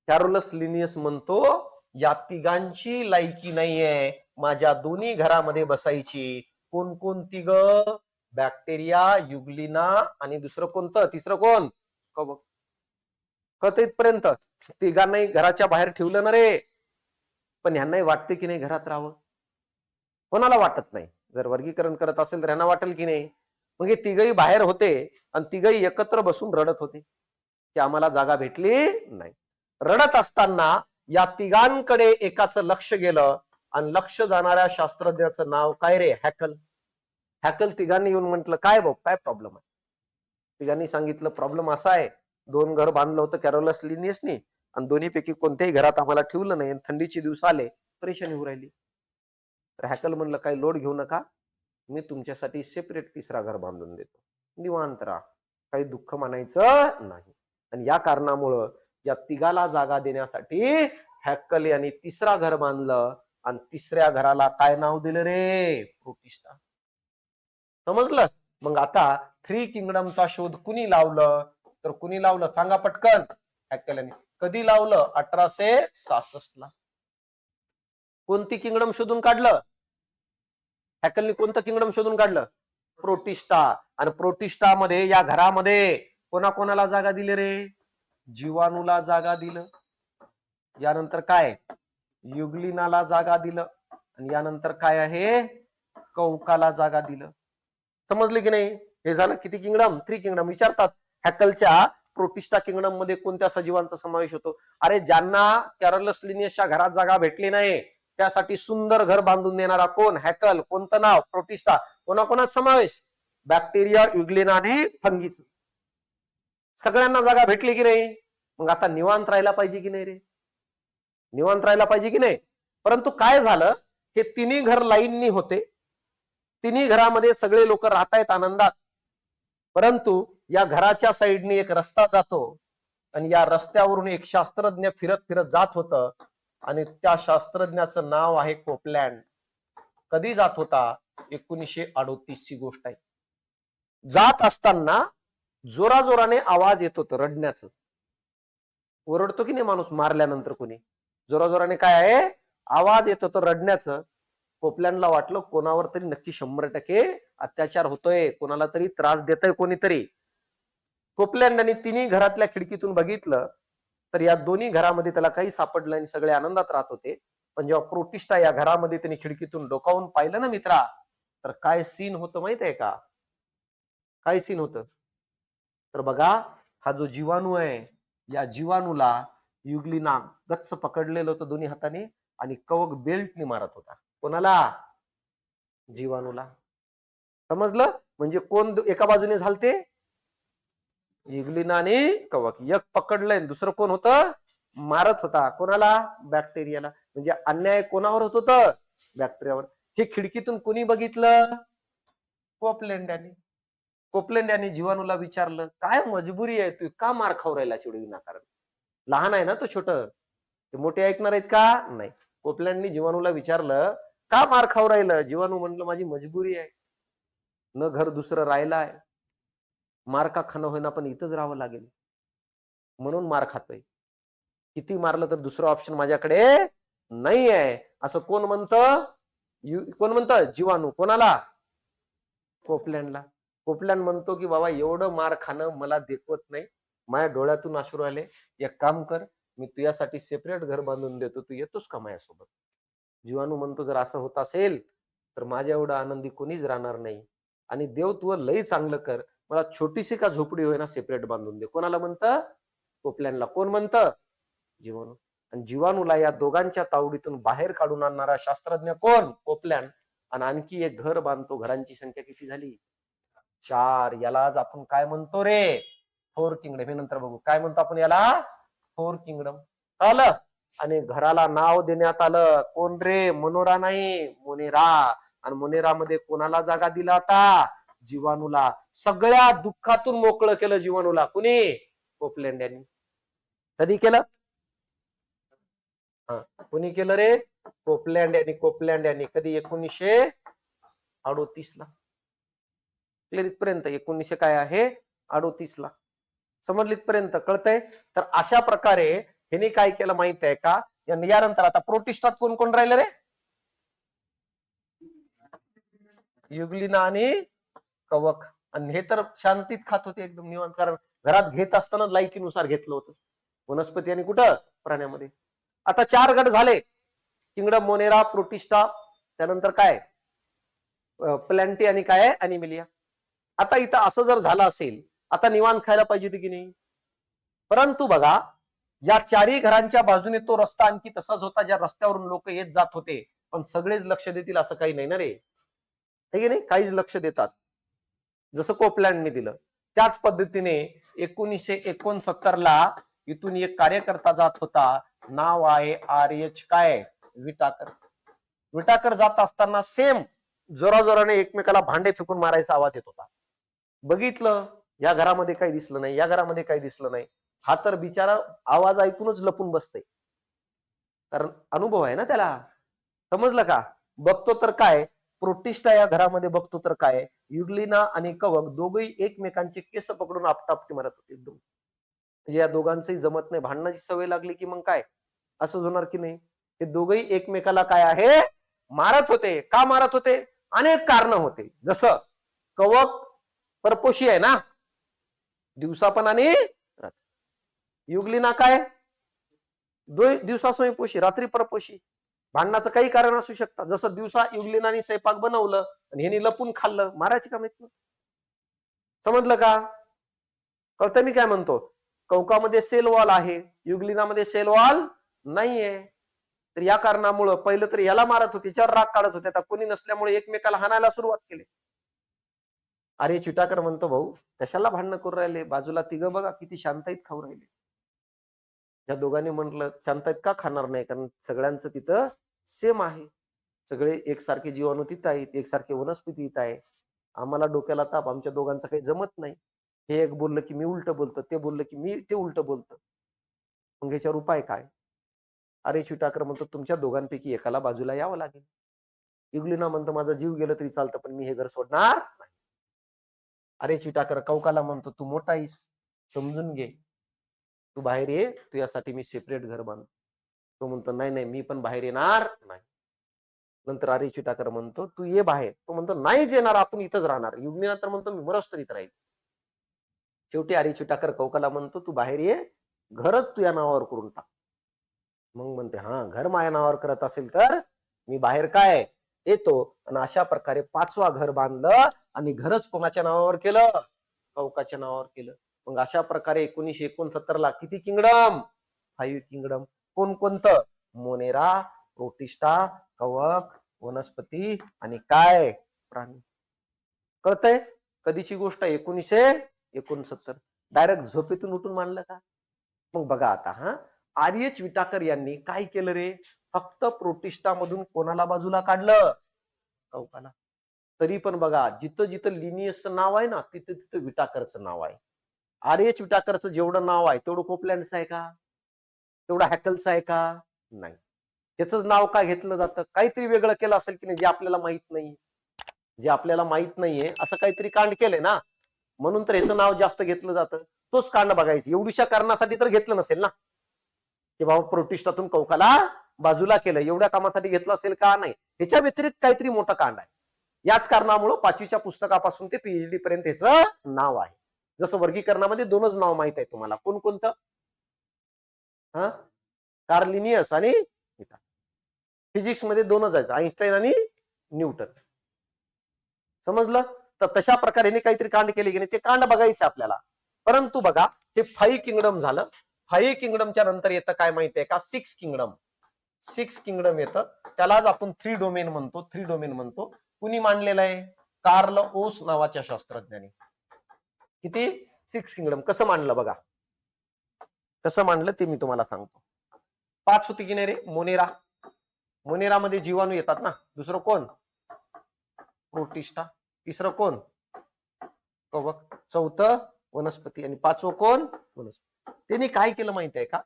कॅरोलस लिनियस म्हणतो या तिघांची लायकी नाहीये माझ्या दोन्ही घरामध्ये बसायची. कोण कोण तिघ? बॅक्टेरिया, युग्लिना आणि दुसरं कोणतं? तिसरं कोण? कवक. कळत इथपर्यंत? तिघांनाही घराच्या बाहेर ठेवलं ना रे, पण ह्यांनाही वाटते की नाही घरात राहावं? कोणाला वाटत नाही? जर वर्गीकरण करत असेल तर ह्यांना वाटेल की नाही. मग हे तिघही बाहेर होते आणि तिघही एकत्र बसून रडत होते की आम्हाला जागा भेटली नाही. रडत असताना या तिघांकडे एकाचं लक्ष गेलं आणि लक्ष जाणाऱ्या शास्त्रज्ञाचं नाव काय रे? हॅकल. हॅकल तिघांनी येऊन म्हटलं काय भाऊ, काय प्रॉब्लेम आहे? तिघांनी सांगितलं प्रॉब्लेम असा आहे, 2 घर बांधलं होतं कॅरोलस लिनियसनी आणि दोन्हीपैकी कोणत्याही घरात आम्हाला ठेवलं नाही. थंडीचे दिवस आले, परेशानी होऊ राहिली. तर हॅकल म्हणलं काही लोड घेऊ नका, मी तुमच्यासाठी सेपरेट तिसरा घर बांधून देतो, निवांत राहा, काही दुःख मानायचं नाही. आणि या कारणामुळं या तिघाला जागा देण्यासाठी हॅकल यांनी तिसरा घर बांधलं आणि तिसऱ्या घराला काय नाव दिलं रे? प्रोटिस्टा. समजलं? मग आता थ्री किंगडमचा शोध कुणी लावलं? तर कुणी लावलं सांगा पटकन. हॅकेलने. कधी लावलं? 1866 ला. कोणती किंगडम शोधून काढलं? हॅकेलने कोणतं किंगडम शोधून काढलं? प्रोटिस्टा. आणि प्रोटिस्टा मध्ये या घरामध्ये कोणाकोणाला जागा दिली रे? जीवाणूला जागा दिलं. यानंतर काय? युग्लिनाला जागा दिलं. आणि यानंतर काय आहे? कौकाला जागा दिलं. समजले की नाही? हे झालं किती किंगडम? Three kingdom. विचारतात हॅकलच्या प्रोटिस्टा किंगडम मध्ये कोणत्या सजीवांचा समावेश होतो? अरे ज्यांना कॅरोलस लिनियसच्या घरात जागा भेटली नाही त्यासाठी सुंदर घर बांधून देणारा कोण? हॅकल. कोणतं नाव? प्रोटिस्टा. कोणाकोणात समावेश? बॅक्टेरिया, युग्लिना आणि फंगीच. सगळ्यांना जागा भेटली की नाही? मग आता निवांत राहायला पाहिजे की नाही रे? निवांत राहायला पाहिजे की नाही? परंतु काय झालं? हे तिन्ही घर लाईननी होते. तिन्ही घरामध्ये सगळे लोक राहतायत आनंदात. परंतु या घराच्या साईडने एक रस्ता जातो आणि या रस्त्यावरून एक शास्त्रज्ञ फिरत फिरत जात होतं आणि त्या शास्त्रज्ञाचं नाव आहे कोपलँड. कधी जात होता? 1938 ची गोष्ट आहे. जात असताना जोराजोराने आवाज येत होतं रडण्याचं. ओरडतो की नाही माणूस मारल्यानंतर कोणी? जोराजोराने काय आहे? आवाज येत होतं रडण्याचं. कोपलँडला वाटलं कोणावर तरी नक्की 100% अत्याचार होतोय, कोणाला तरी त्रास देतय कोणीतरी. कोपलँडने तिन्ही घरातल्या खिडकीतून बघितलं तर या दोन्ही घरामध्ये त्याला काही सापडलं आणि सगळे आनंदात राहत होते. पण जेव्हा प्रोटिस्टा या घरामध्ये त्यांनी खिडकीतून डोकावून पाहिलं ना मित्रा, तर काय सीन होतं माहित आहे का? काय सीन होतं? तर बघा, हा जो जीवाणू आहे या जीवाणूला युग्लिना गच्च पकडलेलं होतं दोन्ही हाताने आणि कवक बेल्टने मारत होता. कोणाला? जीवाणूला. समजलं? म्हणजे कोण एका बाजूने झालते? युग्लिना आणि कवक. एक पकडलंय, दुसरं कोण होतं? मारत होता. कोणाला? बॅक्टेरियाला. म्हणजे अन्याय कोणावर होत होतं? बॅक्टेरियावर. हे खिडकीतून कोणी बघितलं? कोपलँड यांनी. कोपलँड यांनी जीवाणूला विचारलं, काय मजबुरी आहे तू? का मार खाऊ राहिला शेवटी विनाकारण? लहान आहे ना तो छोट. ते मोठे ऐकणार आहेत का? नाही. कोपलँडनी जीवाणूला विचारलं, का मार खाऊ राहिलं? जीवाणू म्हणलं, माझी मजबुरी आहे. न घर दुसरं राहिलं आहे. मार का खाणं होईना पण इथंच राहावं लागेल. म्हणून मार खातोय. किती मारलं तर दुसरं ऑप्शन माझ्याकडे नाही आहे. असं कोण म्हणतं? कोण म्हणतं? जीवाणू. कोणाला? कोपलँडला. कोपलँड म्हणतो की बाबा एवढं मार खाणं मला देखवत नाही. माझ्या डोळ्यातून अश्रू आले. एक काम कर, मी तुझ्यासाठी सेपरेट घर बांधून देतो, तू येतोस का माझ्यासोबत? जीवाणू म्हणतो जर असं होत असेल तर माझ्या एवढा आनंदी कोणीच राहणार नाही. आणि देव तू लई चांगलं कर, मला छोटीशी का झोपडी होईना सेपरेट बांधून दे. कोणाला म्हणतं? कोपलँडला. कोण म्हणतं? जीवाणू. आणि जीवाणूला या दोघांच्या तावडीतून बाहेर काढून आणणारा शास्त्रज्ञ कोण? कोपलँड. आणि आणखी एक घर बांधतो. घरांची संख्या किती झाली? 4. यालाच आपण काय म्हणतो रे? Four kingdom. हे नंतर बघू काय म्हणतो आपण याला. Four kingdom. आलं. आणि घराला नाव देण्यात आलं. कोण रे? मनोरा नाही, मोनेरा. आणि मोनेरा मध्ये कोणाला जागा दिला आता? जीवाणूला. सगळ्या दुःखातून मोकळं केलं जीवाणूला. कुणी? कोपलँड यांनी. कधी केलं? कोणी केलं रे? कोपलँड यांनी. कोपलँड यांनी कधी? 1938 ला. इथपर्यंत 1900 काय आहे? 38 ला. समजलं इथपर्यंत? कळतंय? तर अशा प्रकारे ह्याने काय केलं माहित आहे का? यानंतर आता प्रोटिस्टात कोण कोण राहिलं रे? युग्लिना आणि कवक. आणि हे तर शांतीत खात होते एकदम निवांत, कारण घरात घेत असताना लाईकीनुसार घेतलं होतं. वनस्पती आणि कुठं? प्राण्यामध्ये. आता 4 गट झाले. किंगडम, मोनेरा, प्रोटिस्टा, त्यानंतर काय? प्लॅन्टी आणि काय? अॅनिमिलिया. आता इथं असं जर झालं असेल, आता निवांत खायला पाहिजे होती की नाही? परंतु बघा, या चारही घरांच्या बाजूने तो रस्ता आणखी तसाच होता ज्या रस्त्यावरून लोक येत जात होते. पण सगळेच लक्ष देतील असं काही नाही ना रे. हे की नाही? काहीच लक्ष देतात, जसं कोपलँडने दिलं. त्याच पद्धतीने 1969 ला इथून एक कार्यकर्ता जात होता. नाव आहे RH काय? विटाकर. विटाकर जात असताना सेम जोराजोराने एकमेकाला भांडे फेकून मारायचा आवाज येत होता. बघितलं, या घरामध्ये काही दिसलं नाही, या घरामध्ये काही दिसलं नाही. हा तर बिचारा आवाज ऐकूनच लपून बसतय, कारण अनुभव आहे ना त्याला. समजलं का? बघतो तर काय, प्रोटिस्टा या घरामध्ये बघतो तर काय, युग्लिना आणि कवक दोघही एकमेकांचे केस पकडून आपटापटी मारत होते एकदम. म्हणजे या दोघांचंही जमत नाही, भांडणाची सवय लागली की मग काय असंच होणार की नाही. हे दोघही एकमेकाला काय आहे मारत होते. का मारत होते? अनेक कारण होते. जसं कवक परपोशी आहे ना, दिवसा पण आणि युगलिना काय दिवसा स्वयंपोशी रात्री परपोशी. भांडणाचं काही कारण असू शकतं. जसं दिवसा युगलिनाने स्वयंपाक बनवलं आणि ह्यानी लपून खाल्लं, मारायची का माहित. समजलं का? कळतं मी काय म्हणतो? कवकामध्ये सेल वॉल आहे, युगलिनामध्ये सेल वॉल नाहीये. तर या कारणामुळं पहिलं तर याला मारत होते, त्याच्यावर राग काढत होते. आता कोणी नसल्यामुळे एकमेकाला हाणायला सुरुवात केली. अरे चिटाकर म्हणतो, भाऊ कशाला भांडणं करू राहिले, बाजूला तिघं बघा किती शांततेत खाऊ राहिले. या दोघांनी म्हटलं शांततेत का खाणार नाही, कारण सगळ्यांचं तिथं सेम आहे. सगळे एकसारखे जीवाणू तिथं आहेत, एकसारखे वनस्पती तिथं आहे. आम्हाला डोक्याला ताप, आमच्या दोघांचं काही जमत नाही. हे एक बोललं की मी उलट बोलतो, ते बोललं की मी ते उलट बोलतो. मग याच्यावर उपाय काय? अरे चिटाकर म्हणतो, तुमच्या दोघांपैकी एकाला बाजूला यावं लागेल. युगलिना म्हणतो, माझा जीव गेलं तरी चालतं, पण मी हे घर सोडणार नाही. अरे चिटाकर कवकाला म्हणतो, तू मोठा आहेस, समजून घे, तू बाहेर ये, तू यासाठी मी सेपरेट घर बांधतो. तो म्हणतो, नाही नाही, मी पण बाहेर येणार नाही. नंतर अरे चिटाकर म्हणतो, तू ये बाहेर. तो म्हणतो, नाहीच येणार, आपण इथंच राहणार. युगलिना तर म्हणतो, मी मरच तर इथं राहील. शेवटी अरे चिटाकर कवकाला म्हणतो, तू बाहेर ये, घरच तू या नावावर करून टाक. मग म्हणते, हा घर माझ्या नावावर करत असेल तर मी बाहेर काय येतो. आणि अशा प्रकारे 5वा घर बांधलं आणि घरच कोणाच्या नावावर केलं? कवकाच्या नावावर केलं. मग अशा प्रकारे 1969 किती किंगडम? 5 किंगडम. कोणकोणतं? मोनेरा, प्रोटिस्टा, कवक, वनस्पती आणि काय प्राणी. कळतंय? कधीची गोष्ट? 1969. डायरेक्ट झोपेतून उठून मांडलं का? मग बघा आता, आर्यच विटाकर यांनी काय केलं रे? फक्त प्रोटिस्टा मधून कोणाला बाजूला काढलं? कवकाला. तरी पण बघा, जिथं जिथं लिनियसचं नाव आहे ना, तिथं तिथं विटाकरचं नाव आहे. आर्यच विटाकरचं जेवढं नाव आहे तेवढं कोपलँडचं आहे का? तेवढं हॅकलचं आहे का? नाही. त्याच नाव का घेतलं जातं? काहीतरी वेगळं केलं असेल की नाही, जे आपल्याला माहित नाही. जे आपल्याला माहित नाहीये असं काहीतरी कांड केलंय ना, म्हणून तर याचं नाव जास्त घेतलं जातं. तोच कांड बघायचं. एवढ्याशा कारणासाठी तर घेतलं नसेल ना, की बाबा प्रोटिस्टातून कवकाला बाजूला केलं, एवढ्या कामासाठी घेतलं असेल का? नाही. ह्याच्या व्यतिरिक्त काहीतरी मोठं कांड आहे. याच कारणामुळं 5वीच्या पुस्तकापासून ते पीएचडी पर्यंत याचं नाव आहे. जसं वर्गीकरणामध्ये 2च नाव माहित आहे तुम्हाला. कोणकोणतं? कार्ल लिनियस आणि फिजिक्स मध्ये 2च आहेत, आईन्स्टाईन आणि न्यूटन. समजलं? तर तशा प्रकारे काहीतरी कांड केले की नाही, ते कांड बघायचं आपल्याला. परंतु बघा, हे 5 किंगडम झालं. 5 किंगडमच्या नंतर येतं काय माहितीये का? 6 किंगडम. 6 किंगडम येतं. त्यालाच आपण 3 डोमेन म्हणतो. 3 डोमेन म्हणतो. कुणी मांडलेलं आहे? कार्ल ओस नावाच्या शास्त्रज्ञाने. किती? 6 किंगडम. कसं मांडलं बघा. कसं मांडलं ते मी तुम्हाला सांगतो. 5 होती की नाही रे? मोनेरा. मोनेरामध्ये जीवाणू येतात ना. दुसरं कोण? प्रोटिस्टा. तिसरं कोण? कवक. चौथं वनस्पती. आणि 5वं कोण? वनस्पती. त्यांनी काय केलं माहिती आहे का?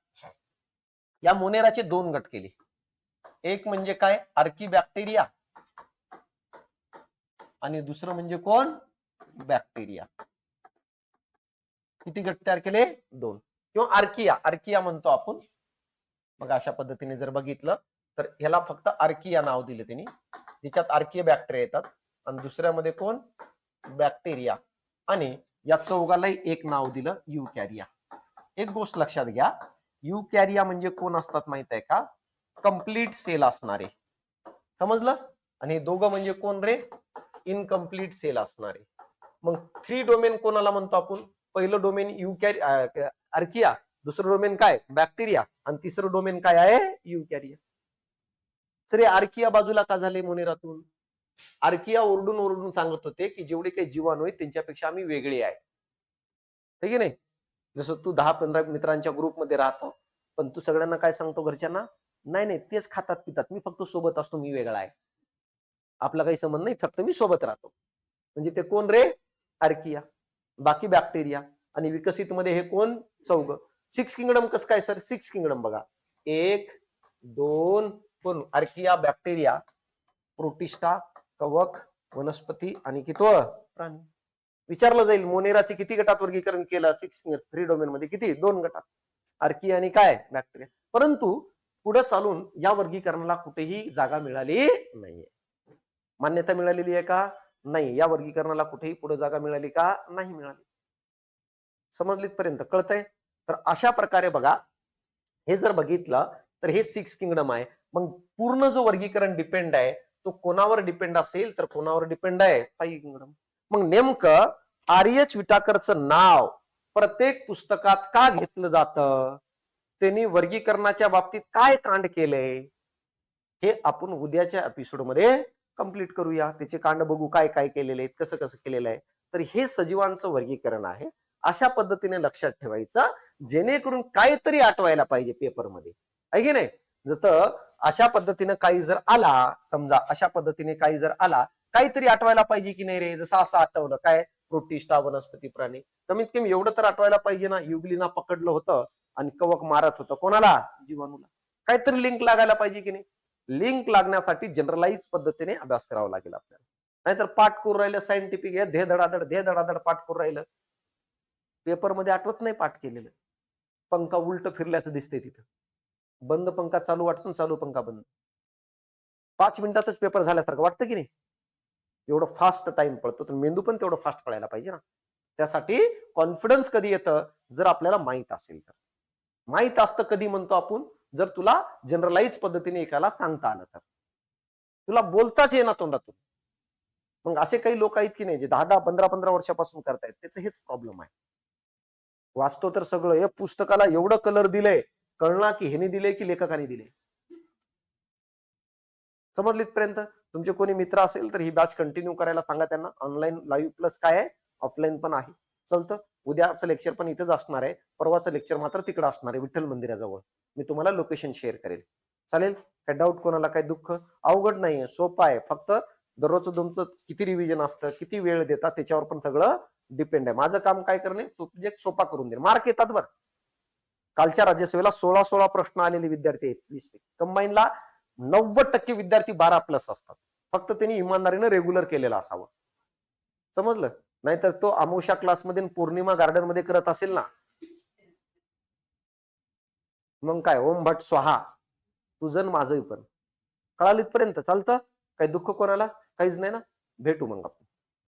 या मोनेराचे 2 गट केले. एक म्हणजे काय? आर्कीबॅक्टेरिया आणि दुसरं म्हणजे कोण? बॅक्टेरिया. किती गट तयार केले? 2. किंवा आर्किया. आर्किया म्हणतो आपण. मग अशा पद्धतीने जर बघितलं तर ह्याला फक्त आर्किया नाव दिले त्यांनी. ज्याच्यात आर्किया बॅक्टेरिया येतात. आणि दुसऱ्यामध्ये कोण? बॅक्टेरिया. आणि या चौघालाही एक नाव दिलं, युकॅरिया. एक गोष्ट लक्षात घ्या, युकॅरिया म्हणजे कोण असतात माहित आहे का? कंप्लीट सेल असणारे. समजलं? आणि दोघं म्हणजे कोण रे? इनकम्प्लीट सेल असणारे. मग 3 डोमेन कोणाला म्हणतो आपण? पहिलं डोमेन युकॅरिया, आर्किया. दुसरं डोमेन काय? बॅक्टेरिया. आणि तिसरं डोमेन काय आहे? युकॅरिया. सर आर्किया बाजूला का झाले मोनेरातून? आर्किया ओरडून ओरडून सांगत होते की जेवढे काही जीवाणू आहेत त्यांच्यापेक्षा आम्ही वेगळे आहे. ठीक आहे नाही? जसं तू 10-15 मित्रांच्या ग्रुपमध्ये राहतो, पण तू सगळ्यांना काय सांगतो घरच्यांना? नाही नाही, तेच खातात पितात, मी फक्त सोबत असतो, मी वेगळा आहे, आपला काही संबंध नाही, फक्त मी सोबत राहतो. म्हणजे ते कोण रे? आर्किया. बाकी बॅक्टेरिया. आणि विकसित मध्ये हे कोण? चौघ. 6 किंगडम कसं काय सर? 6 किंगडम बघा, 1, 2, कोण? आर्किया, बॅक्टेरिया, प्रोटिस्टा, कवक, वनस्पती आणि कितवं? प्राणी. विचारलं जाईल मोनेराचे किती गटात वर्गीकरण केलं? 3 डोमेन मध्ये किती? 2 गटात, आर्किया आणि काय? बॅक्टेरिया. परंतु पुढे चालून या वर्गीकरणाला कुठेही जागा मिळाली नाहीये. मान्यता मिळालेली आहे का? नाही. या वर्गीकरणाला कुठेही पुढे जागा मिळाली का? नाही मिळाली. समजलीत पर्यंत कळतंय? तर अशा प्रकारे बघा, हे जर बघितलं तर हे 6 किंगडम आहे. मग पूर्ण जो वर्गीकरण डिपेंड आहे तो कोणावर डिपेंड असेल? तर कोणावर डिपेंड आहे? 5 किंगडम. मग नेमकं आर.एच. विटाकरचं नाव प्रत्येक पुस्तकात का घेतलं जातं? त्यांनी वर्गीकरणाच्या बाबतीत काय कांड केलंय? हे आपण उद्याच्या एपिसोडमध्ये कंप्लीट करूया. त्याचे कांड बघू, काय काय केलेले आहेत, कसं कसं केलेलं आहे. तर हे सजीवांचं वर्गीकरण आहे. अशा पद्धतीने लक्षात ठेवायचं, जेणेकरून काहीतरी आठवायला पाहिजे पेपरमध्ये, आहे की नाही? जसं अशा पद्धतीने काही जर आला, समजा अशा पद्धतीने काही जर आला, काहीतरी आठवायला पाहिजे की नाही रे? जसं असं आठवलं काय? प्रोटिस्टा, वनस्पती, प्राणी. कमीत कमी एवढं तर आठवायला पाहिजे ना. युगलीना पकडलं होतं आणि कवक मारत होतं कोणाला? जीवाणूला. काहीतरी लिंक लागायला पाहिजे की नाही? लिंक लागण्यासाठी जनरलाइज पद्धतीने अभ्यास करावा लागेल आपल्याला. नाहीतर पाठ करून राहिलं सायंटिफिक, हे धे धडाधड पाठ करून राहिलं, पेपरमध्ये आठवत नाही पाठ केलेलं. पंखा उलट फिरल्याचं दिसतंय तिथं. बंद पंखा चालू वाटतो, चालू पंखा बंद. 5 मिनिटातच पेपर झाल्यासारखं वाटतं की नाही? एवढं फास्ट टाइम पळतो, तर मेंदू पण तेवढं फास्ट पळायला पाहिजे ना. त्यासाठी कॉन्फिडन्स कधी येतं? जर आपल्याला माहित असेल तर. माहित असतं कधी म्हणतो आपण? जर तुला जनरलाइज पद्धतीने एकाला सांगता आलं तर. तुला बोलताच येणार तोंडातून. मग असे काही लोक आहेत की नाही जे 10-10, 15-15 वर्षापासून करतायत, त्याचं हेच प्रॉब्लेम आहे. वाचतो तर सगळं, हे पुस्तकाला एवढं कलर दिलंय, कळणार की ह्याने दिले की लेखकाने दिले. समजलीत पर्यंत? तुमचे कोणी मित्र असेल तर ही बॅच कंटिन्यू करायला सांगा त्यांना. ऑनलाईन लाईव्ह प्लस काय आहे, ऑफलाईन पण आहे. चलतं. उद्याचं लेक्चर पण इथेच असणार आहे. परवाचं लेक्चर मात्र तिकडे असणार आहे, विठ्ठल मंदिराजवळ. मी तुम्हाला लोकेशन शेअर करेल. चालेल? काय डाऊट कोणाला, काय दुःख? अवघड नाहीये, सोपं आहे. फक्त दररोजचं तुमचं किती रिव्हिजन असतं, किती वेळ देतात त्याच्यावर पण सगळं डिपेंड आहे. माझं काम काय करणे, सब्जेक्ट सोपा करून दे. मार्क येतात बरं. कालच्या राज्यसेवेला 16 प्रश्न आलेले विद्यार्थी आहेत 20 पैकी. कंबाईनला 90% विद्यार्थी 12+ असतात. फक्त त्यांनी इमानदारीने रेग्युलर केलेलं असावं. समजलं? नाहीतर तो अमावस्या क्लासमध्ये पौर्णिमा गार्डन मध्ये करत असेल ना, मग काय ओम भट स्वाहा, तुझं माझंही पण. कळालं इथपर्यंत? चालतं? काही दुःख कोणाला? काहीच नाही ना? भेटू मग आपण.